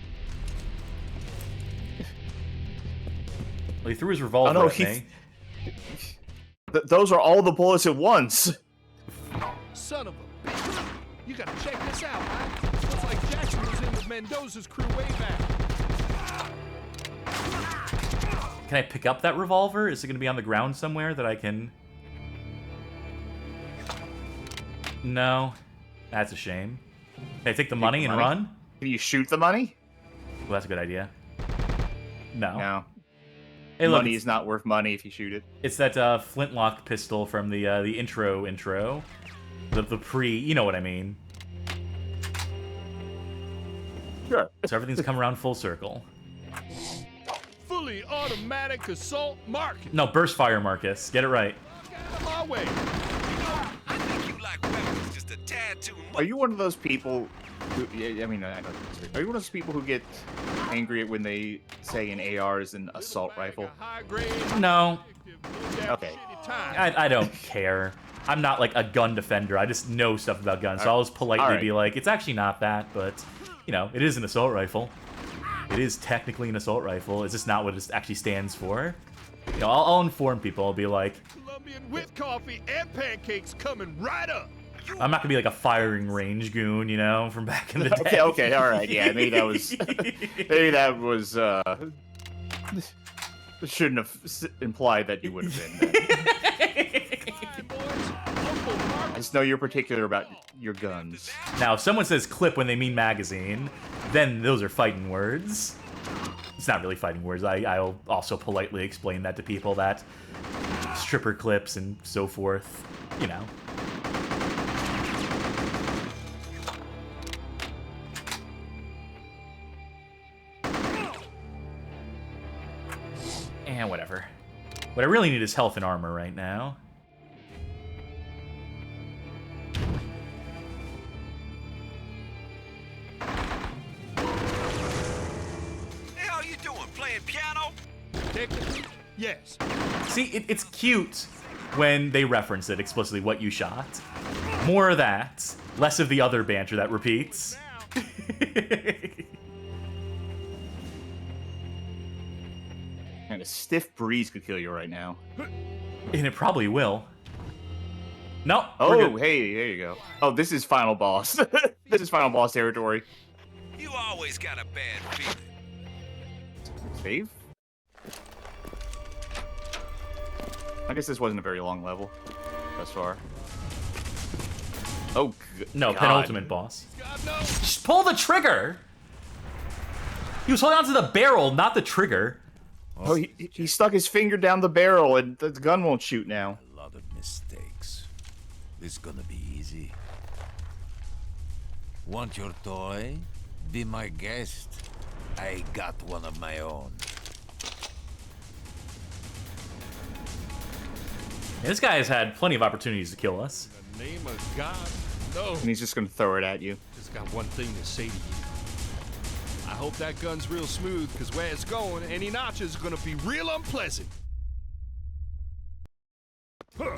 Well, he threw his revolver Oh, no, at me. Those are all the bullets at once. Son of a bitch. You gotta check this out, man. Looks like Jackson was in with Mendoza's crew way back. Can I pick up that revolver? Is it going to be on the ground somewhere that I can... No. That's a shame. Can I take the money and run? Can you shoot the money? Well, that's a good idea. No. No. Hey, look, money is not worth money if you shoot it. It's that flintlock pistol from the intro. The pre... You know what I mean. Sure. So everything's come around full circle. Fully automatic assault Marcus. No, burst fire, Marcus. Get it right. Get out of my way. I think you like black weapon is just a tad too much. Are you one of those people who, I mean, I know. Are you one of those people who get angry when they say an AR is an assault rifle? No. Okay. I don't care. I'm not like a gun defender. I just know stuff about guns, so I'll just politely be like, it's actually not that, but, you know, it is an assault rifle. It is technically an assault rifle. It's just not what it actually stands for. You know, I'll inform people. I'll be like, Colombian with coffee and pancakes coming right up. I'm not gonna be like a firing range goon, you know, from back in the day. Okay, all right, yeah, maybe that was, shouldn't have implied that you would have been. I just know you're particular about your guns. Now, if someone says clip when they mean magazine, then those are fighting words. It's not really fighting words. I'll also politely explain that to people, that stripper clips and so forth, you know. And whatever. What I really need is health and armor right now. Hey, how you doing? Playing piano? Technically, yes. See, it's cute when they reference it explicitly, what you shot. More of that, less of the other banter that repeats. And a stiff breeze could kill you right now. And it probably will. No. Oh, hey, there you go. Oh, this is final boss. This is final boss territory. You always got a bad feeling. Save? I guess this wasn't a very long level thus far. Oh, no, God. penultimate boss. Just pull the trigger! He was holding onto the barrel, not the trigger. Oh, he stuck his finger down the barrel and the gun won't shoot now. A lot of mistakes. This gonna be easy. Want your toy? Be my guest. I got one of my own. Yeah, this guy has had plenty of opportunities to kill us. In the name of God, no. And he's just gonna throw it at you. Just got one thing to say to you. I hope that gun's real smooth, because where it's going, any notches are gonna be real unpleasant. Huh.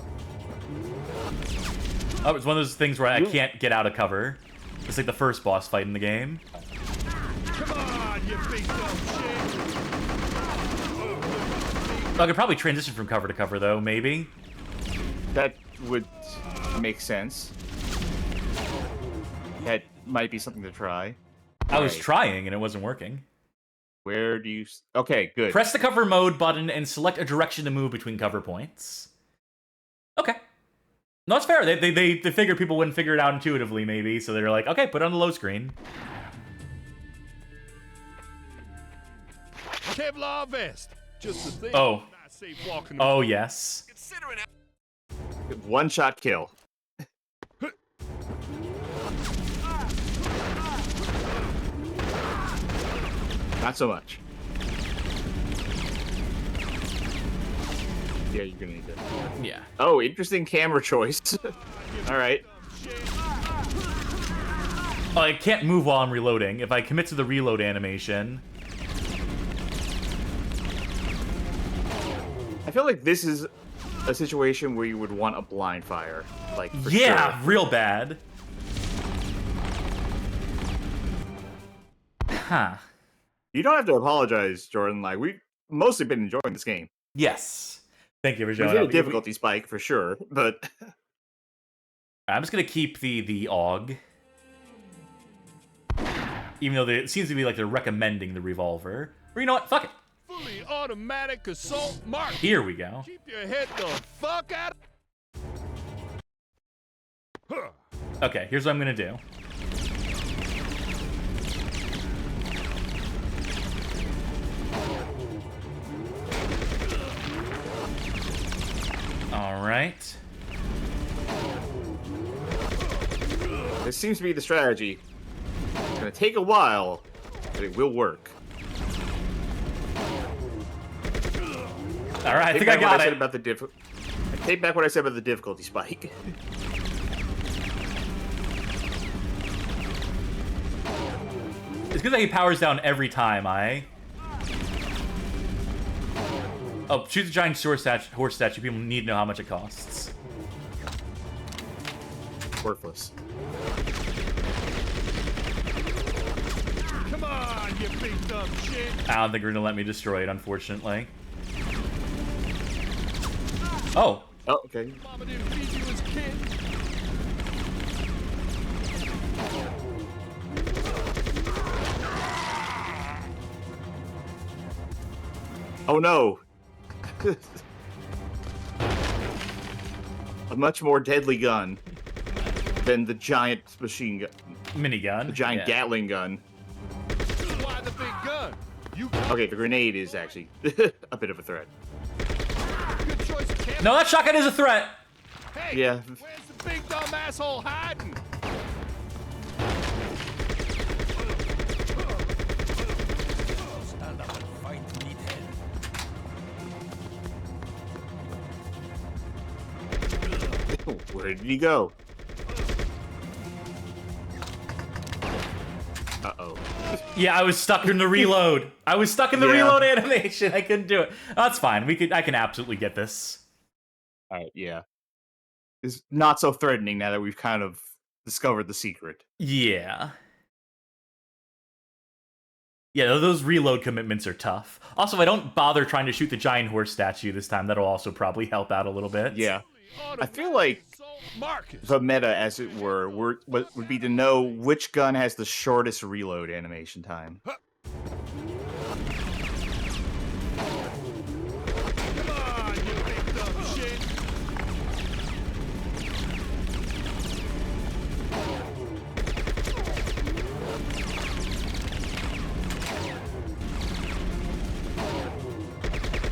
Oh, it's one of those things where I can't get out of cover. It's like the first boss fight in the game. Come on, you big dumb shit. I could probably transition from cover to cover, though, maybe. That would make sense. That might be something to try. I was trying, and it wasn't working. Where do you... Okay, good. Press the cover mode button and select a direction to move between cover points. Okay. No, it's fair. They figured people wouldn't figure it out intuitively, maybe, so they're like, okay, put it on the low screen. Kevlar vest. Just the thing. Oh. Not safe walking Oh, yes. Considering One-shot kill. Not so much. Yeah, you're gonna need to. Yeah. Oh, interesting camera choice. All right. Oh, I can't move while I'm reloading. If I commit to the reload animation... I feel like this is a situation where you would want a blind fire. Like, for yeah, sure. real bad. Huh. You don't have to apologize, Jordan. Like, we've mostly been enjoying this game. Yes. Thank you for We've showing hit a up. difficulty spike for sure, but I'm just gonna keep the AUG. Even though it seems to be like they're recommending the revolver. Or you know what? Fuck it. Fully automatic assault mark. Here we go. Keep your head the fuck out. Huh. Okay, here's what I'm gonna do. Alright. this seems to be the strategy. It's gonna take a while, but it will work. Alright, I think I got it. I take back what I said about the difficulty spike. good that he powers down every time, Oh, shoot the giant horse statue. People need to know how much it costs. Worthless. Come on, you big dumb shit. I don't think they're gonna let me destroy it, unfortunately. Oh. Oh, okay. Mama didn't feed you as a kid. Oh no. A much more deadly gun than the giant machine gun. Minigun. The giant Gatling gun. Why the big gun? You Okay, the grenade is actually a bit of a threat. good choice of camera. No, that shotgun is a threat. Hey, Yeah. where's the big dumb asshole hiding? Stand up and fight, meathead. Where did he go? Uh-oh. Yeah, I was stuck in the reload. I was stuck in the reload animation. I couldn't do it. That's fine. I can absolutely get this. Alright, yeah. It's not so threatening now that we've kind of discovered the secret. Yeah. Yeah, those reload commitments are tough. Also, if I don't bother trying to shoot the giant horse statue this time, that'll also probably help out a little bit. Yeah. I feel like the meta, as it were, would be to know which gun has the shortest reload animation time. Come on, you big dumb shit.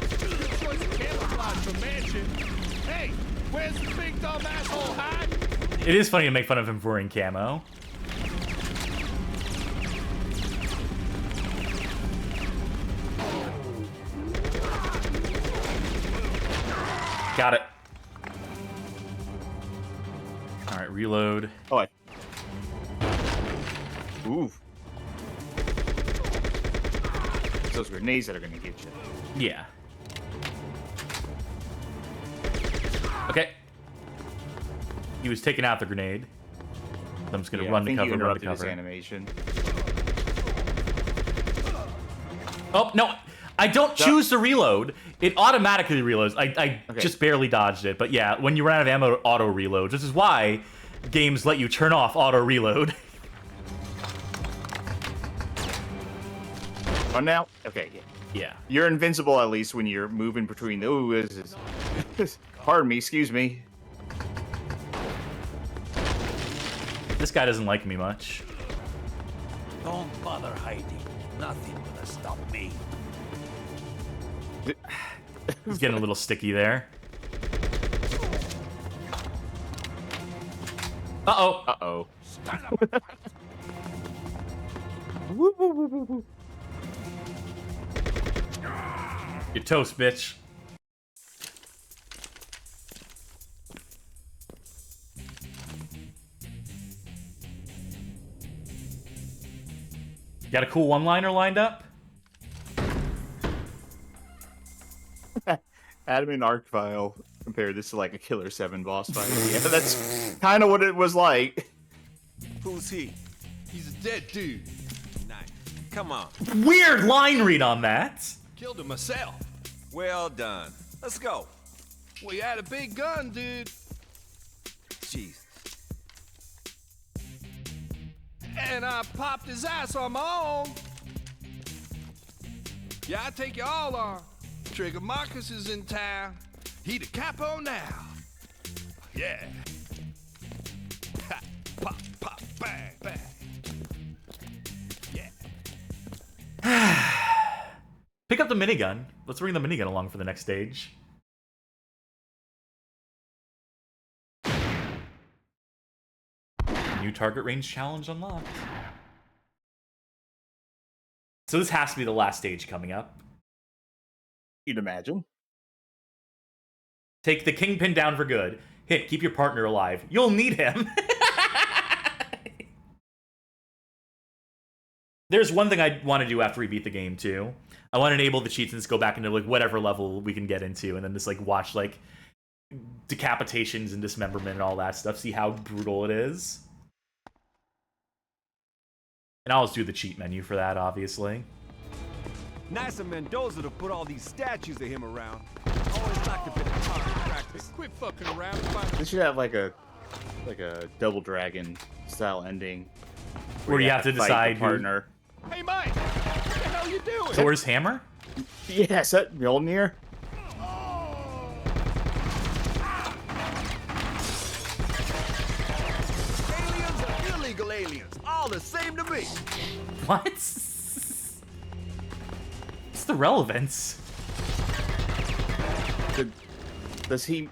Good choice of camouflage for mansion. Hey, where's the big dumb asshole hiding? It is funny to make fun of him for wearing camo. Got it. Alright, reload. Oh, Ooh. It's those grenades that are gonna get you. Yeah. Okay. He was taking out the grenade. I'm just gonna run to cover, run to cover. Animation. Oh, no! I don't choose to reload. It automatically reloads. I just barely dodged it. But yeah, when you run out of ammo, auto reloads. This is why games let you turn off auto reload. Oh, now? Okay, yeah. You're invincible at least when you're moving between the... Ooh, pardon me, excuse me. This guy doesn't like me much. Don't bother hiding. Nothing gonna stop me. He's getting a little sticky there. Uh-oh. Uh-oh. You're toast, bitch. Got a cool one-liner lined up? Admin Arcvile compared this to like a Killer 7 boss fight. Yeah, that's kind of what it was like. Who's he? He's a dead dude. Nice. Come on. Weird line read on that. Killed him myself. Well done. Let's go. Well, you had a big gun, dude. Jeez. And I popped his ass on my own. Yeah, I take you all on. Trigger Marcus is in town. He the capo now. Yeah. Ha, pop, pop, bang, bang. Yeah. Pick up the minigun. Let's bring the minigun along for the next stage. New target range challenge unlocked. So this has to be the last stage coming up. You'd imagine. Take the kingpin down for good. Hit, keep your partner alive. You'll need him. There's one thing I want to do after we beat the game too. I want to enable the cheats and just go back into like whatever level we can get into, and then just like watch like decapitations and dismemberment and all that stuff. See how brutal it is. And I'll just do the cheat menu for that, obviously. Nice of Mendoza to put all these statues of him around. Always liked a bit of target practice. Quit fucking around. This should have like a Double Dragon style ending, where you have to fight decide the partner. Hey, Mike, what the hell you doing? Thor's hammer? Yes, that Mjolnir. Aliens are illegal aliens. All the same to me. What? What's the relevance? Does he?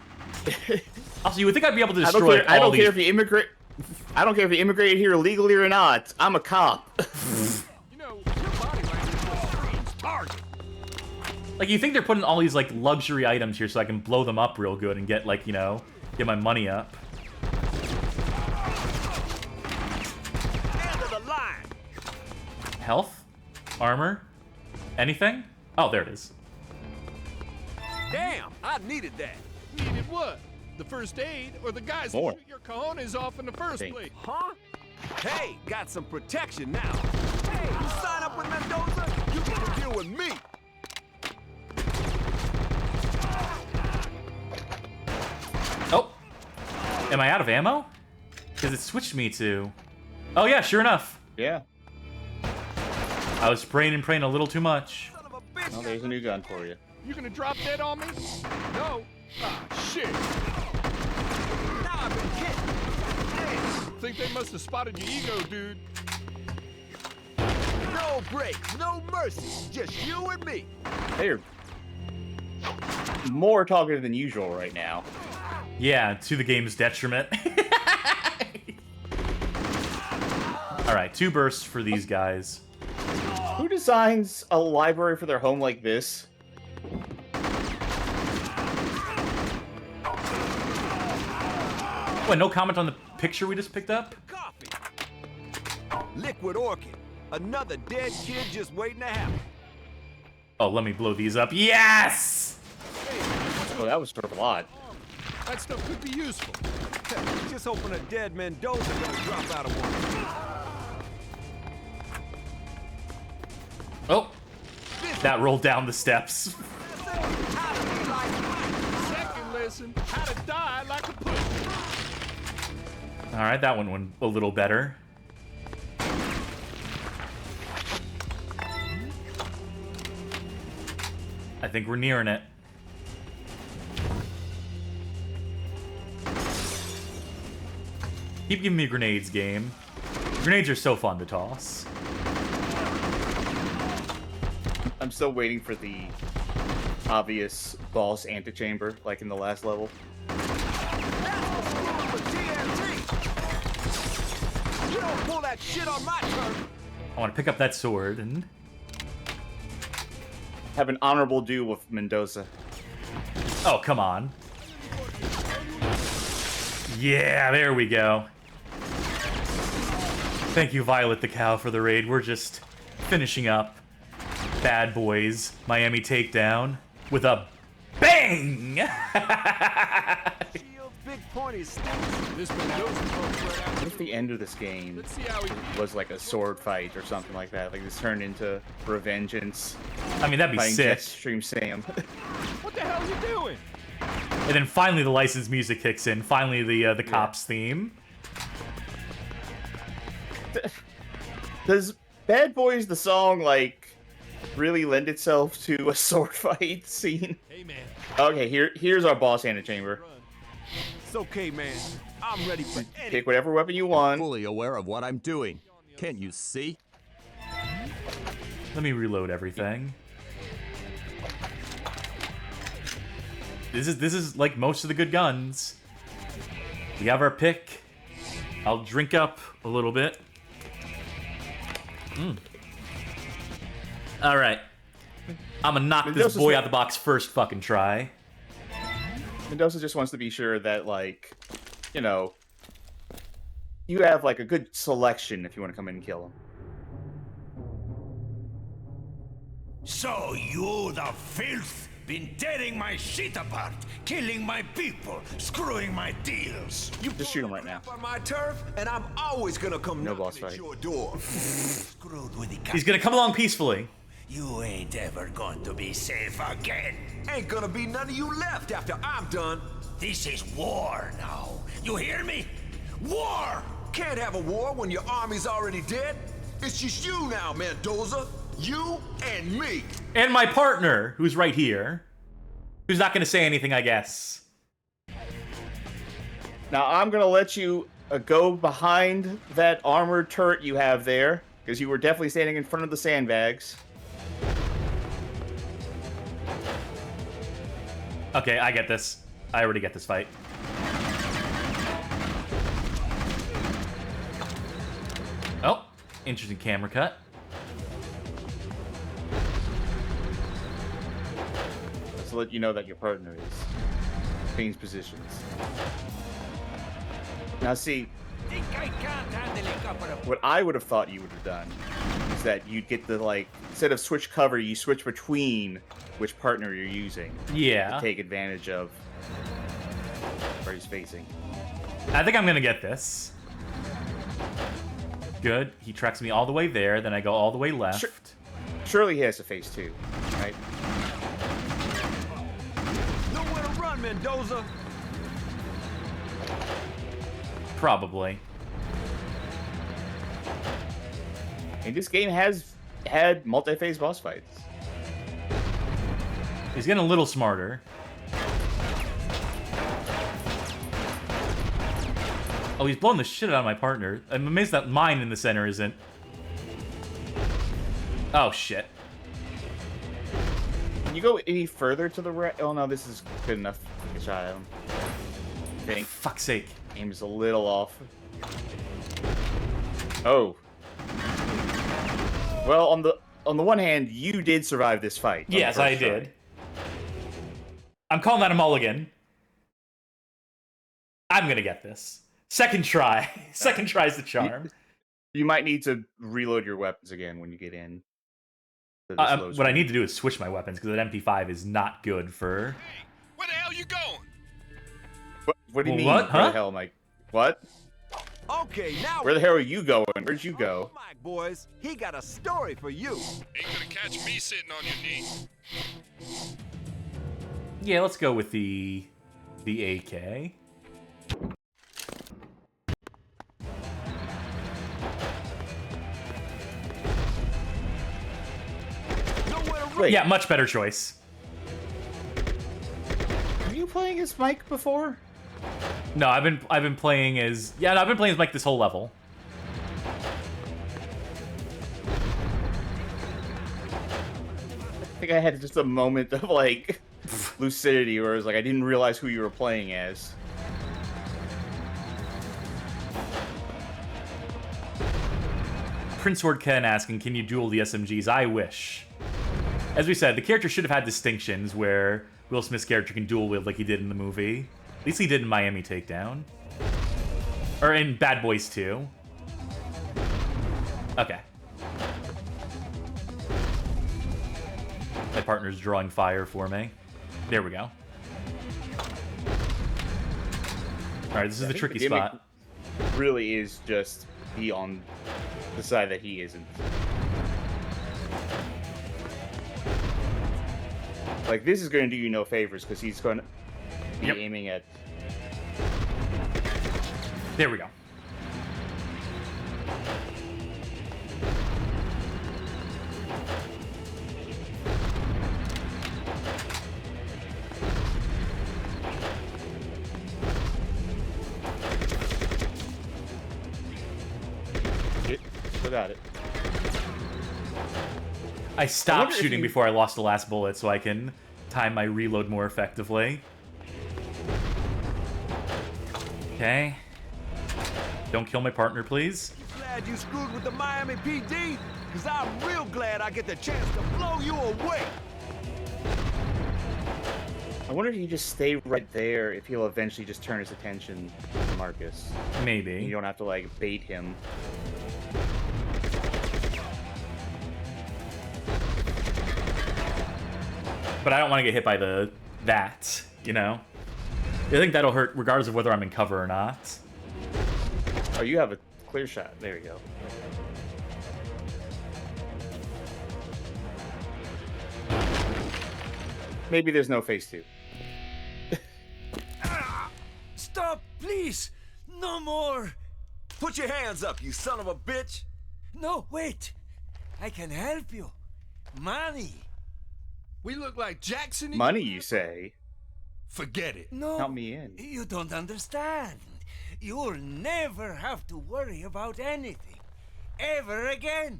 Also, you would think I'd be able to I destroy don't care, I all don't these... care if you immigrate. I don't care if you immigrated here illegally or not. I'm a cop. You know, your body language just screams target. Like, you think they're putting all these, like, luxury items here so I can blow them up real good and get, like, you know, get my money up. End of the line. Health? Armor? Anything? Oh, there it is. Damn, I needed that. Needed what? The first aid or the guys More. that shoot your cojones off in the first place? Huh? Hey, got some protection now. Hey, you sign up with Mendoza, you can deal with me. Oh! Am I out of ammo? Because it switched me to... Oh yeah, sure enough. Yeah. I was spraying and praying a little too much. Son of a bitch. Well, there's a new gun for you. You gonna drop dead on me? No. Ah, shit. Now I've been kidding. Think they must have spotted your ego, dude. No breaks, no mercy, just you and me. They're more talkative than usual right now. Yeah, to the game's detriment. Alright, 2 bursts for these guys. Who designs a library for their home like this? What, no comment on the picture we just picked up? Coffee. Liquid orchid. Another dead kid just waiting to happen. Oh, let me blow these up. Yes! Oh, that was sort of a lot. That stuff could be useful. Just hoping a dead Mendoza gonna drop out of one. Oh! That rolled down the steps. Second lesson, how to die like a pussy. Alright, that one went a little better. I think we're nearing it. Keep giving me grenades, game. Grenades are so fun to toss. I'm still waiting for the obvious boss antechamber, like in the last level. You don't pull that shit on my turf. I want to pick up that sword and... Have an honorable duel with Mendoza. Oh, come on. Yeah, there we go. Thank you, Violet the Cow, for the raid. We're just finishing up Bad Boys Miami Takedown with a bang! Big pointy sticks. This Mendoza folks right out. What if the end of this game Let's see how he was like a sword fight or something like that? Like this turned into Revengeance. I mean, that'd be Fighting sick. Jetstream Sam. What the hell are you doing? And then finally the licensed music kicks in. Finally the cops theme. Does Bad Boys the song like really lend itself to a sword fight scene? Hey man. Okay, here's our boss antechamber. It's okay, man. I'm ready for anything. Pick whatever weapon you want. Fully aware of what I'm doing. Can't you see? Let me reload everything. This is like most of the good guns. We have our pick. I'll drink up a little bit. Alright. I'm gonna knock this Mendoza's boy not- out the box first fucking try. Mendoza just wants to be sure that, like, you know, you have like a good selection if you want to come in and kill him. So you, the filth, been tearing my shit apart, killing my people, screwing my deals. You just shoot him right now. On my turf, and I'm always gonna come No boss knocking at fight. your door. Screwed with the He's gonna come along peacefully. You ain't ever going to be safe again. Ain't gonna be none of you left after I'm done. This is war now. You hear me? War! Can't have a war when your army's already dead. It's just you now, Mendoza. You and me. And my partner, who's right here. Who's not gonna say anything, I guess. Now I'm gonna let you go behind that armored turret you have there, because you were definitely standing in front of the sandbags. Okay, I get this. I already get this fight. Oh, interesting camera cut. To let you know that your partner is changed positions. Now see, what I would have thought you would have done is that you'd get the, like, instead of switch cover, you switch between which partner you're using. Yeah. To take advantage of where he's facing. I think I'm gonna get this. Good. He tracks me all the way there, then I go all the way left. Surely he has to face too, right? Nowhere to run, Mendoza. Probably. And this game has had multi-phase boss fights. He's getting a little smarter. Oh, he's blowing the shit out of my partner. I'm amazed that mine in the center isn't. Oh, shit. Can you go any further to the right? Oh no, this is good enough to get a shot at him. I think. Fuck's sake. Aim is a little off. Oh. Well, on the one hand, you did survive this fight. Yes, I did. I'm calling that a mulligan. I'm gonna get this. Second try. Second try's the charm. You might need to reload your weapons again when you get in. What I need to do is switch my weapons, because that MP5 is not good for... Hey, where the hell you going? What do you mean? What? Huh? Where the hell am I? What? Okay, now Where the hell are you going? Where'd you go? Mike, boys, he got a story for you. Ain't gonna catch me sitting on your knee. Yeah, let's go with the AK. Wait, yeah, much better choice. Were you playing as Mike before? No, I've been playing as I've been playing as Mike this whole level. I think I had just a moment of like lucidity where it was like I didn't realize who you were playing as. Prince Horde Ken asking, can you duel the SMGs? I wish. As we said, the character should have had distinctions where Will Smith's character can dual wield like he did in the movie. At least he did in Miami Takedown. Or in Bad Boys 2. Okay. My partner's drawing fire for me. There we go. Alright, this is the tricky spot. Really is just be on the side that he isn't. Like, this is going to do you no favors, because he's going to be aiming at... There we go. Still got it. I stopped shooting before I lost the last bullet so I can time my reload more effectively. Okay. Don't kill my partner, please. Glad you screwed with the Miami PD? Because I'm real glad I get the chance to blow you away. I wonder if you just stay right there, if he'll eventually just turn his attention to Marcus. Maybe. You don't have to, like, bait him. But I don't want to get hit by that, you know? I think that'll hurt regardless of whether I'm in cover or not. Oh, you have a clear shot. There you go. Maybe there's no phase 2. Stop, please! No more! Put your hands up, you son of a bitch! No, wait! I can help you. Money. We look like Jackson. Money, you say? Forget it. No. Count me in. You don't understand. You'll never have to worry about anything. Ever again.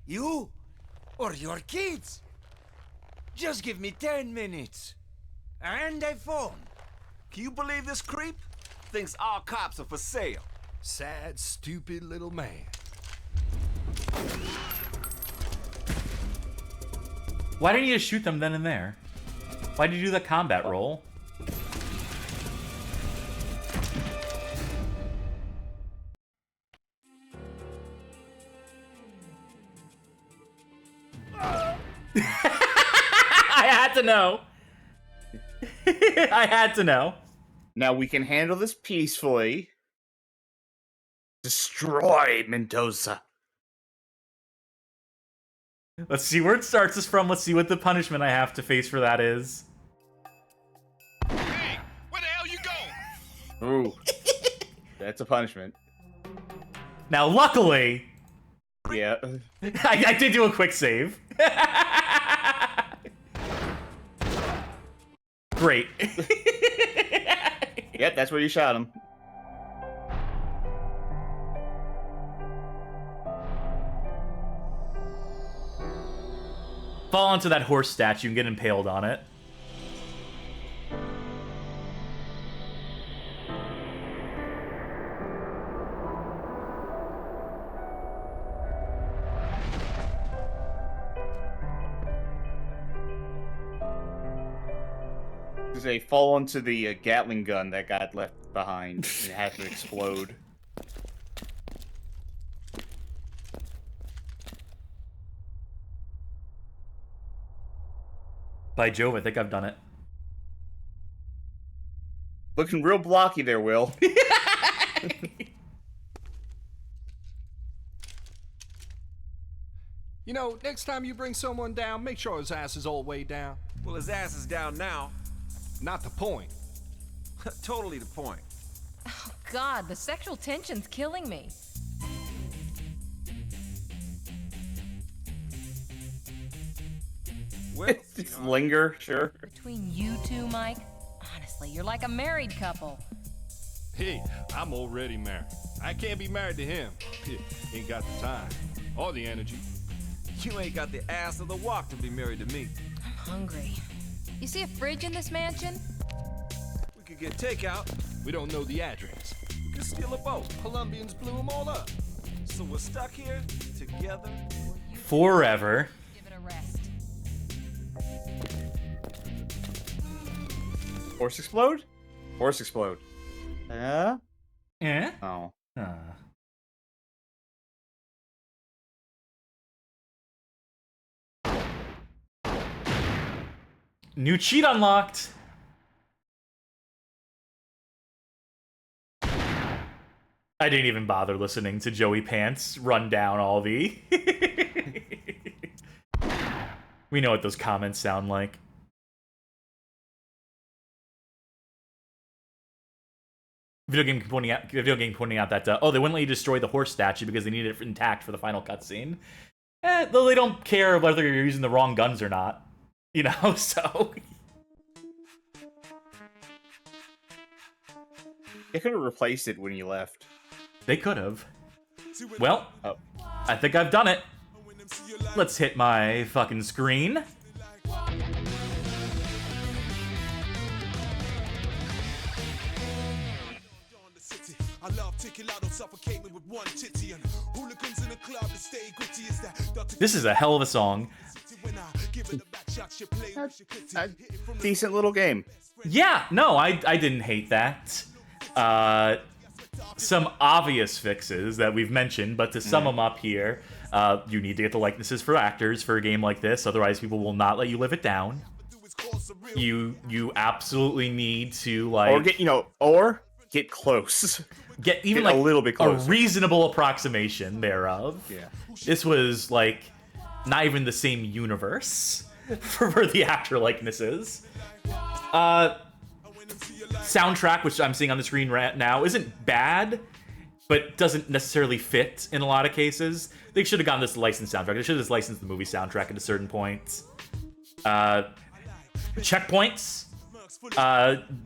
You or your kids. Just give me 10 minutes. And a phone. Can you believe this creep? Thinks all cops are for sale. Sad, stupid little man. Why didn't you just shoot them then and there? Why did you do the combat roll? I had to know. I had to know. Now we can handle this peacefully. Destroy Mendoza. Let's see where it starts us from. Let's see what the punishment I have to face for that is. Hey, where the hell you going? Ooh. That's a punishment. Now, luckily, Yeah. I did do a quick save. Great. Yep, that's where you shot him. Fall onto that horse statue and get impaled on it. They fall onto the Gatling gun that got left behind and had to explode. By Jove, I think I've done it. Looking real blocky there, Will. You know, next time you bring someone down, make sure his ass is all the way down. Well, his ass is down now. Not the point. Totally the point. Oh, God, the sexual tension's killing me. Well, Just linger, sure. Between you two, Mike, honestly, you're like a married couple. Hey, I'm already married. I can't be married to him. Ain't got the time or the energy. you ain't got the ass or the walk to be married to me. I'm hungry. You see a fridge in this mansion? We could get takeout. We don't know the address. We could steal a boat. Colombians blew them all up. So we're stuck here together. Forever. Give it a rest. Horse explode? Horse explode. Yeah? Eh? Oh. New cheat unlocked. I didn't even bother listening to Joey Pants run down all the... We know what those comments sound like. Video game pointing out that, oh, they wouldn't let you destroy the horse statue because they needed it intact for the final cutscene. Though they don't care whether you're using the wrong guns or not. You know, so... They could have replaced it when you left. They could have. Well, I think I've done it. Let's hit my fucking screen. This is a hell of a song. Decent little game. Yeah, no, I didn't hate that. Some obvious fixes that we've mentioned, but to sum them up here, you need to get the likenesses for actors for a game like this, otherwise people will not let you live it down. You absolutely need to like or get close. Get even Get like a little bit closer. a reasonable approximation thereof. Yeah. This was like not even the same universe for the actor likenesses. Soundtrack, which I'm seeing on the screen right now, isn't bad, but doesn't necessarily fit in a lot of cases. They should have gotten this licensed soundtrack. They should have just licensed the movie soundtrack at a certain point. Checkpoints.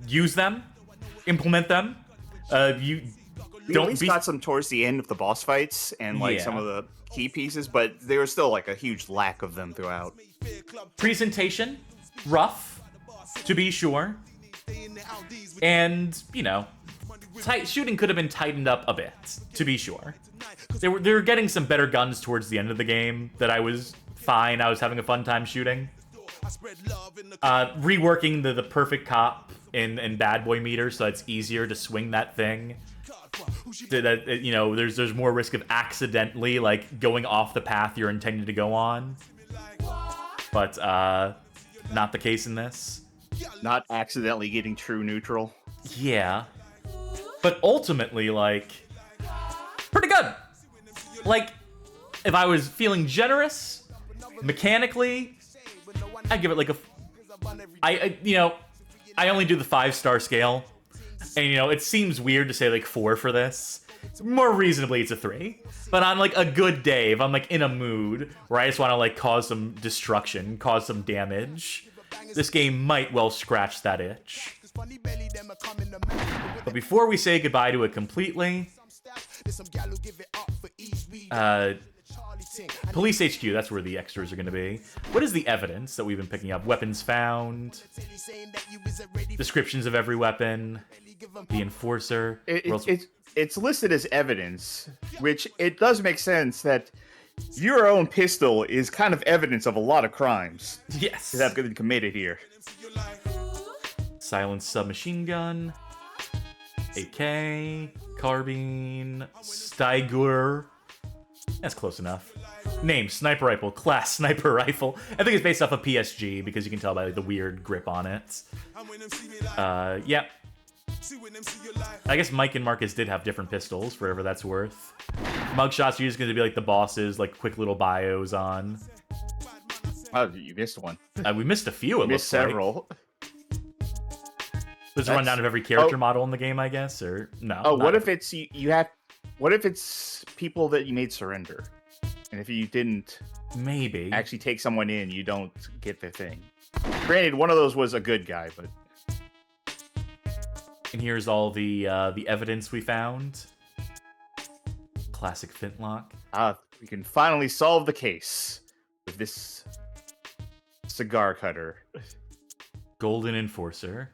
Use them. Implement them. You at least got some towards the end of the boss fights and like some of the key pieces, but there was still like a huge lack of them throughout. Presentation, rough, to be sure. And, shooting could have been tightened up a bit, to be sure. They were getting some better guns towards the end of the game that I was fine. I was having a fun time shooting. Reworking the perfect cop in Bad Boy meter so it's easier to swing that thing. There's more risk of accidentally like going off the path you're intending to go on. But not the case in this. Not accidentally getting true neutral. Yeah. But ultimately, like, pretty good. Like, if I was feeling generous, mechanically, I'd give it like I only do the 5-star scale. And, it seems weird to say like 4 for this. More reasonably, it's a 3. But on like a good day, if I'm like in a mood where I just want to like cause some destruction, cause some damage, this game might well scratch that itch. But before we say goodbye to it completely, Police HQ, that's where the extras are going to be. What is the evidence that we've been picking up? Weapons found, descriptions of every weapon, the enforcer. It's listed as evidence, which it does make sense that your own pistol is kind of evidence of a lot of crimes. Yes. That have been committed here. Silenced submachine gun, AK, carbine, Steiger. That's close enough. Name, sniper rifle. Class, sniper rifle. I think it's based off of PSG because you can tell by like, the weird grip on it. Yeah. I guess Mike and Marcus did have different pistols, for whatever that's worth. Mugshots are just going to be like the bosses, like quick little bios on. Oh, you missed one. We missed a few, it missed several. Like. There's a rundown of every character model in the game, I guess, or no? Oh, what if it's you have? What if it's people that you made surrender, and if you didn't, maybe actually take someone in, you don't get their thing. Granted, one of those was a good guy, but. And here's all the evidence we found. Classic flintlock. We can finally solve the case with this cigar cutter. Golden enforcer.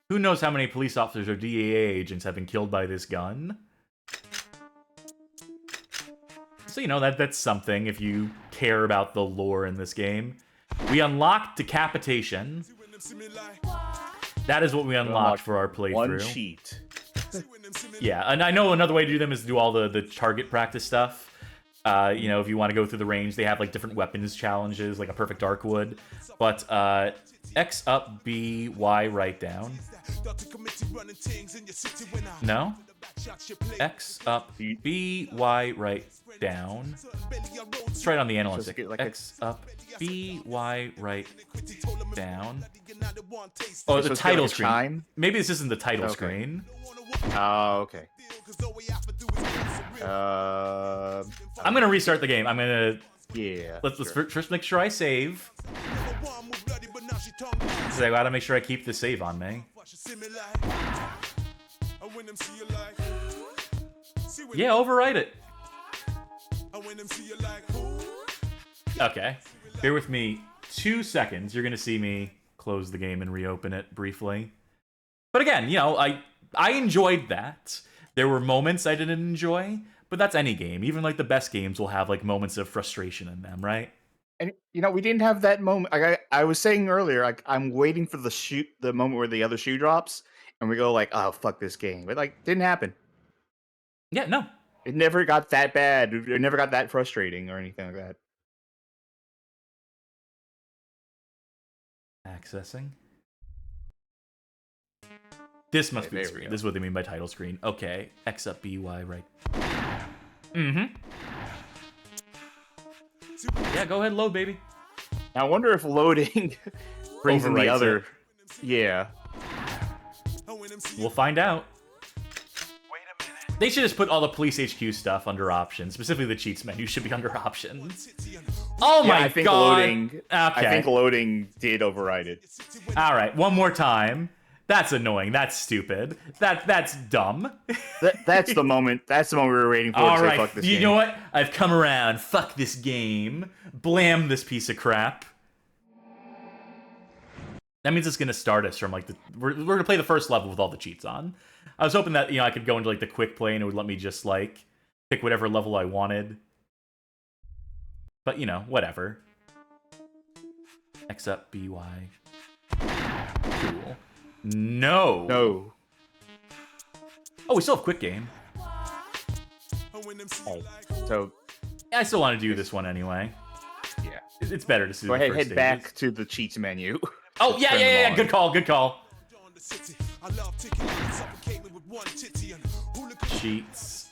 Who knows how many police officers or DEA agents have been killed by this gun? So, that's something if you care about the lore in this game. We unlocked decapitation. That is what we unlocked for our playthrough. One cheat. Yeah, and I know another way to do them is to do all the target practice stuff. If you want to go through the range, they have like different weapons challenges, like a perfect arc would. But X up, B, Y, right down. No? X up, B, Y, right down. Let's try it on the analyst. X up, B, Y, right down. Oh, the title screen. Maybe this isn't the title screen. Oh, okay. I'm gonna restart the game. I'm gonna. Yeah. Let's first make sure I save. So I gotta make sure I keep the save on me. Yeah, overwrite it. Okay. Bear with me 2 seconds. You're gonna see me close the game and reopen it briefly. But again, I enjoyed that. There were moments I didn't enjoy, but that's any game. Even like the best games will have like moments of frustration in them, right? And we didn't have that moment. I was saying earlier, I'm waiting for the moment where the other shoe drops, and we go like, "Oh, fuck this game!" But like, didn't happen. Yeah, no. It never got that bad. It never got that frustrating or anything like that. Accessing. This must be the there we screen. go. This is what they mean by title screen. Okay. X up, B, Y, right. Mm-hmm. Yeah, go ahead, load, baby. I wonder if loading brings in the Overwrites other. it. Yeah. We'll find out. They should just put all the police HQ stuff under options. Specifically, the cheats menu should be under options. Oh Yeah, my I think god! loading. I Okay. think loading did override it. All right, one more time. That's annoying. That's stupid. That's dumb. That's the moment. That's the moment we were waiting for. All to say, right, fuck this you game. know what? I've come around. Fuck this game. Blam this piece of crap. That means it's gonna start us from like the. We're gonna play the first level with all the cheats on. I was hoping that I could go into like the quick play and it would let me just like pick whatever level I wanted. But whatever. X up, B, Y. Cool. No. No. Oh, we still have quick game. Oh. So I still want to do this one anyway. yeah. It's better to see Go the ahead. first Head back stages. to the cheats menu. Oh yeah, Turn yeah, them yeah. on. Good call. Good call. Cheats.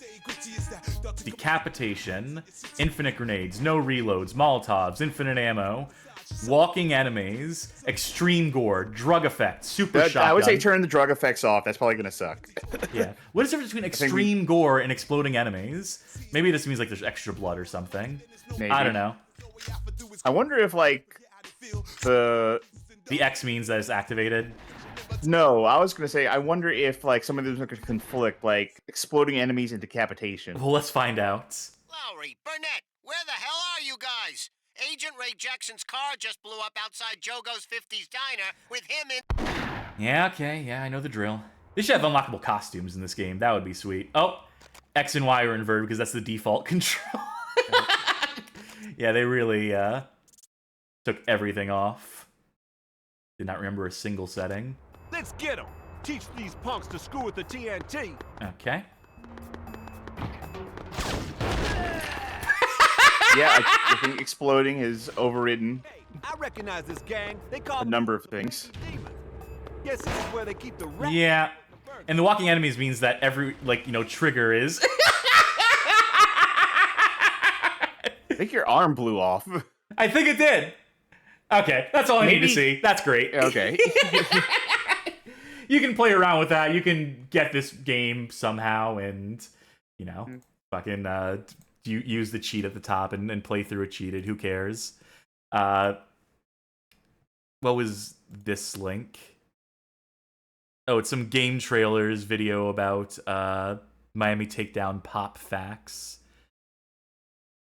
Decapitation. Infinite grenades. No reloads. Molotovs. Infinite ammo. Walking enemies. Extreme gore. Drug effect. Super shotgun. I would say turn the drug effects off. That's probably gonna suck. Yeah. What is the difference between extreme gore and exploding enemies? Maybe it just means like there's extra blood or something. Maybe. I don't know. I wonder if like the X means that it's activated. No, I was gonna say I wonder if like some of those are gonna conflict, like exploding enemies and decapitation. Well, let's find out. Lowry, Burnett, where the hell are you guys? Agent Ray Jackson's car just blew up outside Jogo's 50s diner with him in... Yeah, okay, yeah, I know the drill. They should have unlockable costumes in this game. That would be sweet. Oh, X and Y are inverted because that's the default control. Yeah, they really took everything off. Did not remember a single setting. Let's get them. Teach these punks to screw with the TNT. Okay. Yeah, I think exploding is overridden I recognize this gang. They call a number of things. demon. Guess this is where they keep the rat. Yeah. And the walking enemies means that every, trigger is... I think your arm blew off. I think it did. Okay, that's all I need to Maybe- see. That's great. Okay. You can play around with that. You can get this game somehow and, fucking use the cheat at the top and play through it cheated. Who cares? What was this link? Oh, it's some game trailers video about Miami Takedown pop facts.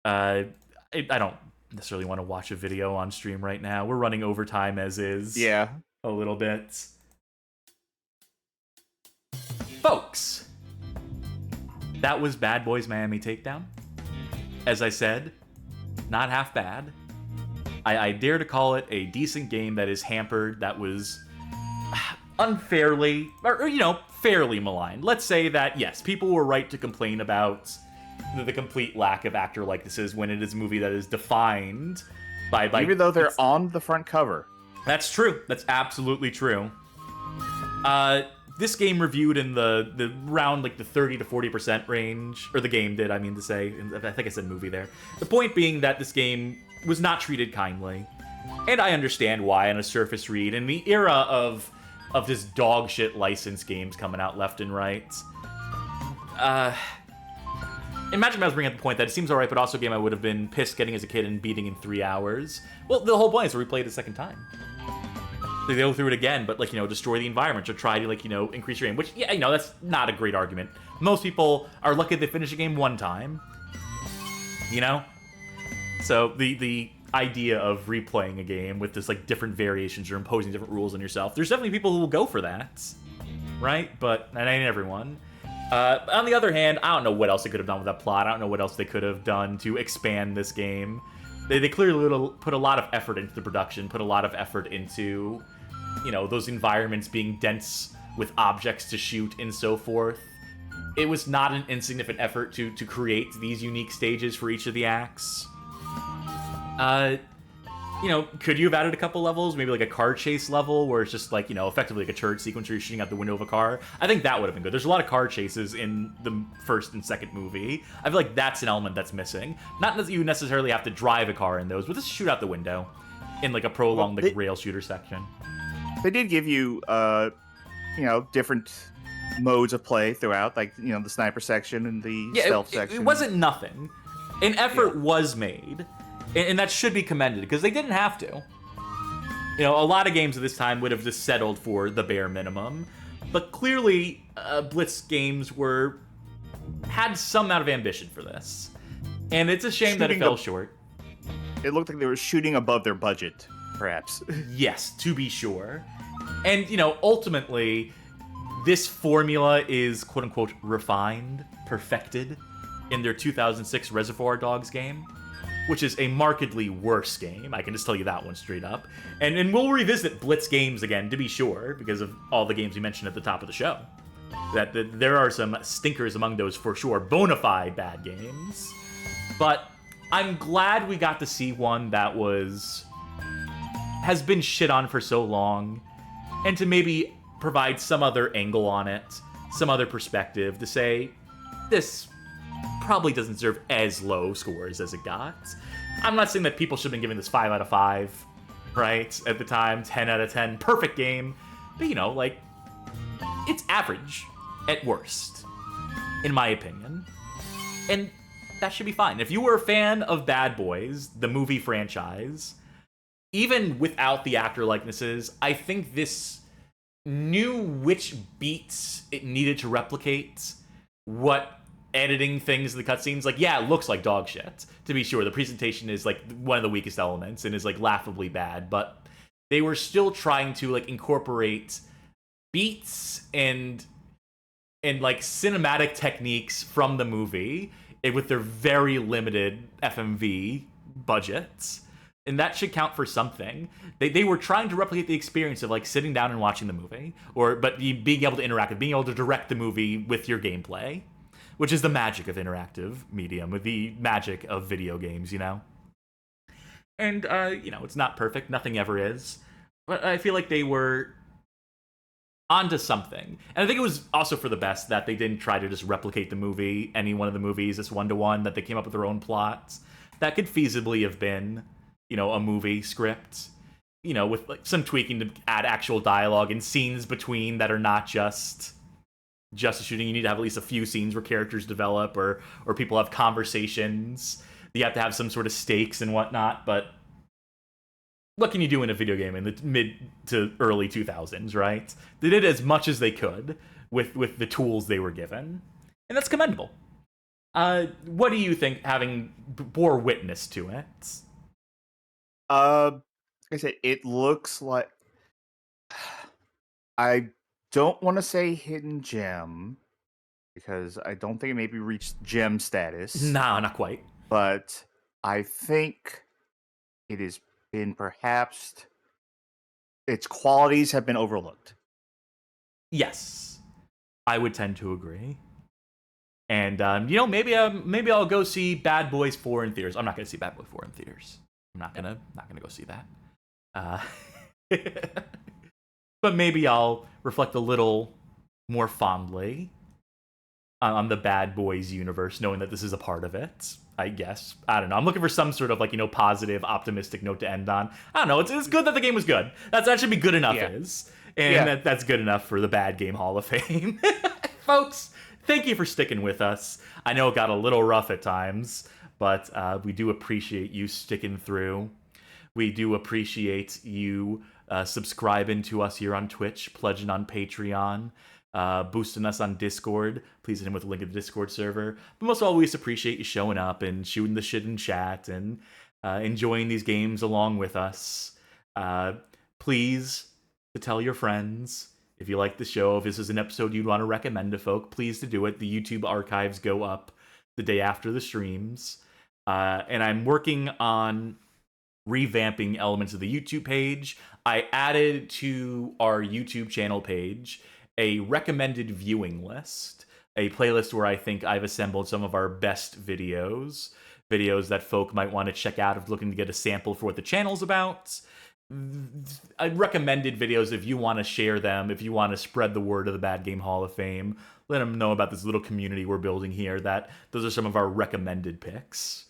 I don't necessarily want to watch a video on stream right now. We're running overtime as is. Yeah. A little bit. Folks, that was Bad Boys Miami Takedown. As I said, not half bad. I dare to call it a decent game that is hampered, that was unfairly, or fairly maligned. Let's say that, yes, people were right to complain about the complete lack of actor likenesses when it is a movie that is defined by even though they're on the front cover. That's true. That's absolutely true. This game reviewed in the round the 30 to 40% range, or the game did, I mean to say. I think I said movie there. The point being that this game was not treated kindly, and I understand why on a surface read. In the era of this dog shit license games coming out left and right, imagine I was bringing up the point that it seems alright, but also a game I would have been pissed getting as a kid and beating in 3 hours. Well, the whole point is to replay it a second time. They go through it again, but destroy the environment or try to increase your aim, which that's not a great argument. Most people are lucky they finish a game one time. So the idea of replaying a game with this different variations or imposing different rules on yourself, there's definitely people who will go for that, right? But that ain't everyone. On the other hand, I don't know what else they could have done with that plot. I don't know what else they could have done to expand this game. They clearly put a lot of effort into the production, put a lot of effort into, those environments being dense with objects to shoot and so forth. It was not an insignificant effort to create these unique stages for each of the acts. you know, could you have added a couple levels? Maybe like a car chase level where it's just like, you know, effectively like a turret sequence where you're shooting out the window of a car. I think that would have been good. There's a lot of car chases in the first and second movie. I feel like that's an element that's missing. Not that you necessarily have to drive a car in those, but just shoot out the window in like a prolonged like rail shooter section. They did give you, you know, different modes of play throughout, like, you know, the sniper section and the stealth section. It wasn't nothing. An effort was made. And that should be commended, because they didn't have to. You know, a lot of games at this time would have just settled for the bare minimum. But clearly, Blitz games had some amount of ambition for this. And it's a shame that it fell short. It looked like they were shooting above their budget, perhaps. Yes, to be sure. And, you know, ultimately, this formula is, quote-unquote, refined, perfected, in their 2006 Reservoir Dogs game, which is a markedly worse game. I can just tell you that one straight up. And we'll revisit Blitz games again, to be sure, because of all the games we mentioned at the top of the show. That there are some stinkers among those for sure, bona fide bad games. But I'm glad we got to see one that has been shit on for so long, and to maybe provide some other angle on it, some other perspective to say, this probably doesn't deserve as low scores as it got. I'm not saying that people should have been giving this 5 out of 5, right? At the time, 10 out of 10, perfect game. But, you know, like, it's average at worst, in my opinion. And that should be fine. If you were a fan of Bad Boys, the movie franchise, even without the actor likenesses, I think this knew which beats it needed to replicate, what editing things in the cutscenes. Like, yeah, it looks like dog shit, to be sure. The presentation is like one of the weakest elements and is like laughably bad, but they were still trying to like incorporate beats and like cinematic techniques from the movie with their very limited FMV budgets. And that should count for something. They were trying to replicate the experience of like sitting down and watching the movie, but being able to interact with, being able to direct the movie with your gameplay, which is the magic of interactive medium, with the magic of video games, you know? And, you know, it's not perfect. Nothing ever is. But I feel like they were onto something. And I think it was also for the best that they didn't try to just replicate the movie, any one of the movies, this one-to-one, that they came up with their own plots. That could feasibly have been, you know, a movie script, you know, with like some tweaking to add actual dialogue and scenes between that are not just a shooting. You need to have at least a few scenes where characters develop or people have conversations. You have to have some sort of stakes and whatnot, but what can you do in a video game in the mid to early 2000s, right? They did as much as they could with the tools they were given, and that's commendable. What do you think, having bore witness to it? Like I said, it looks like, I don't want to say hidden gem, because I don't think it maybe reached gem status. No, not quite. But I think it has been perhaps, its qualities have been overlooked. Yes, I would tend to agree. And, you know, maybe I'll go see Bad Boys 4 in theaters. I'm not going to see Bad Boys 4 in theaters. I'm not gonna go see that. But maybe I'll reflect a little more fondly on the Bad Boys universe, knowing that this is a part of it, I guess. I don't know. I'm looking for some sort of, like, you know, positive, optimistic note to end on. I don't know. It's good that the game was good. That should be good enough, is. And that's good enough for the Bad Game Hall of Fame. Folks, thank you for sticking with us. I know it got a little rough at times, but we do appreciate you sticking through. We do appreciate you subscribing to us here on Twitch, pledging on Patreon, boosting us on Discord. Please hit him with a link to the Discord server. But most of all, we just appreciate you showing up and shooting the shit in chat and enjoying these games along with us. Please to tell your friends. If you like the show, if this is an episode you'd want to recommend to folk, please to do it. The YouTube archives go up the day after the streams. And I'm working on revamping elements of the YouTube page. I added to our YouTube channel page a recommended viewing list, a playlist where I think I've assembled some of our best videos, videos that folk might want to check out if looking to get a sample for what the channel's about. I recommended videos if you want to share them, if you want to spread the word of the Bad Game Hall of Fame, let them know about this little community we're building here. That those are some of our recommended picks.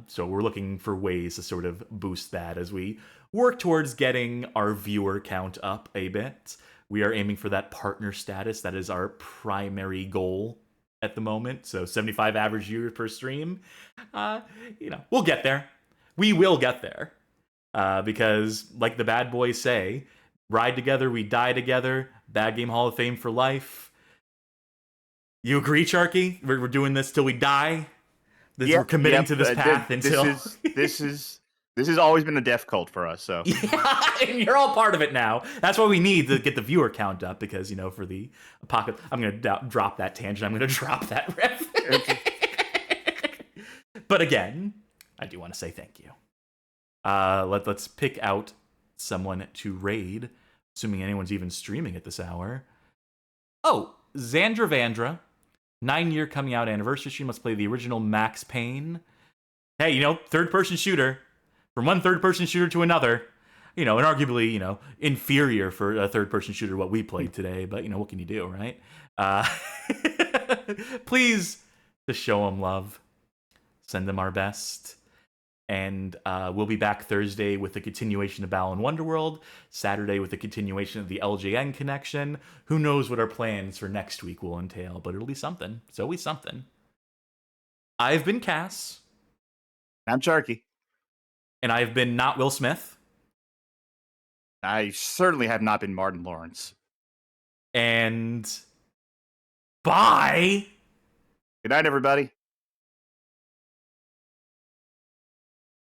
So we're looking for ways to sort of boost that as we work towards getting our viewer count up a bit. We are aiming for that partner status. That is our primary goal at the moment. So 75 average viewers per stream. We'll get there. We will get there. Because, like the bad boys say, ride together, we die together, Bad Game Hall of Fame for life. You agree, Charky? We're doing this till we die? We're committing to this path until... This has always been a death cult for us, so... Yeah, and you're all part of it now. That's why we need to get the viewer count up, because, for the apocalypse... I'm going to drop that tangent. I'm going to drop that riff. But again, I do want to say thank you. Let's pick out someone to raid, assuming anyone's even streaming at this hour. Oh, Zandra Vandra, 9-year coming out anniversary. She must play the original Max Payne. Hey, third-person shooter. From one third-person shooter to another. And arguably, inferior for a third-person shooter what we played today. But, what can you do, right? Please, just show them love. Send them our best. And we'll be back Thursday with the continuation of Balan Wonderworld. Saturday with the continuation of the LJN connection. Who knows what our plans for next week will entail, but it'll be something. It's always something. I've been Cass. I'm Charky. And I've been not Will Smith. I certainly have not been Martin Lawrence. And bye! Good night, everybody.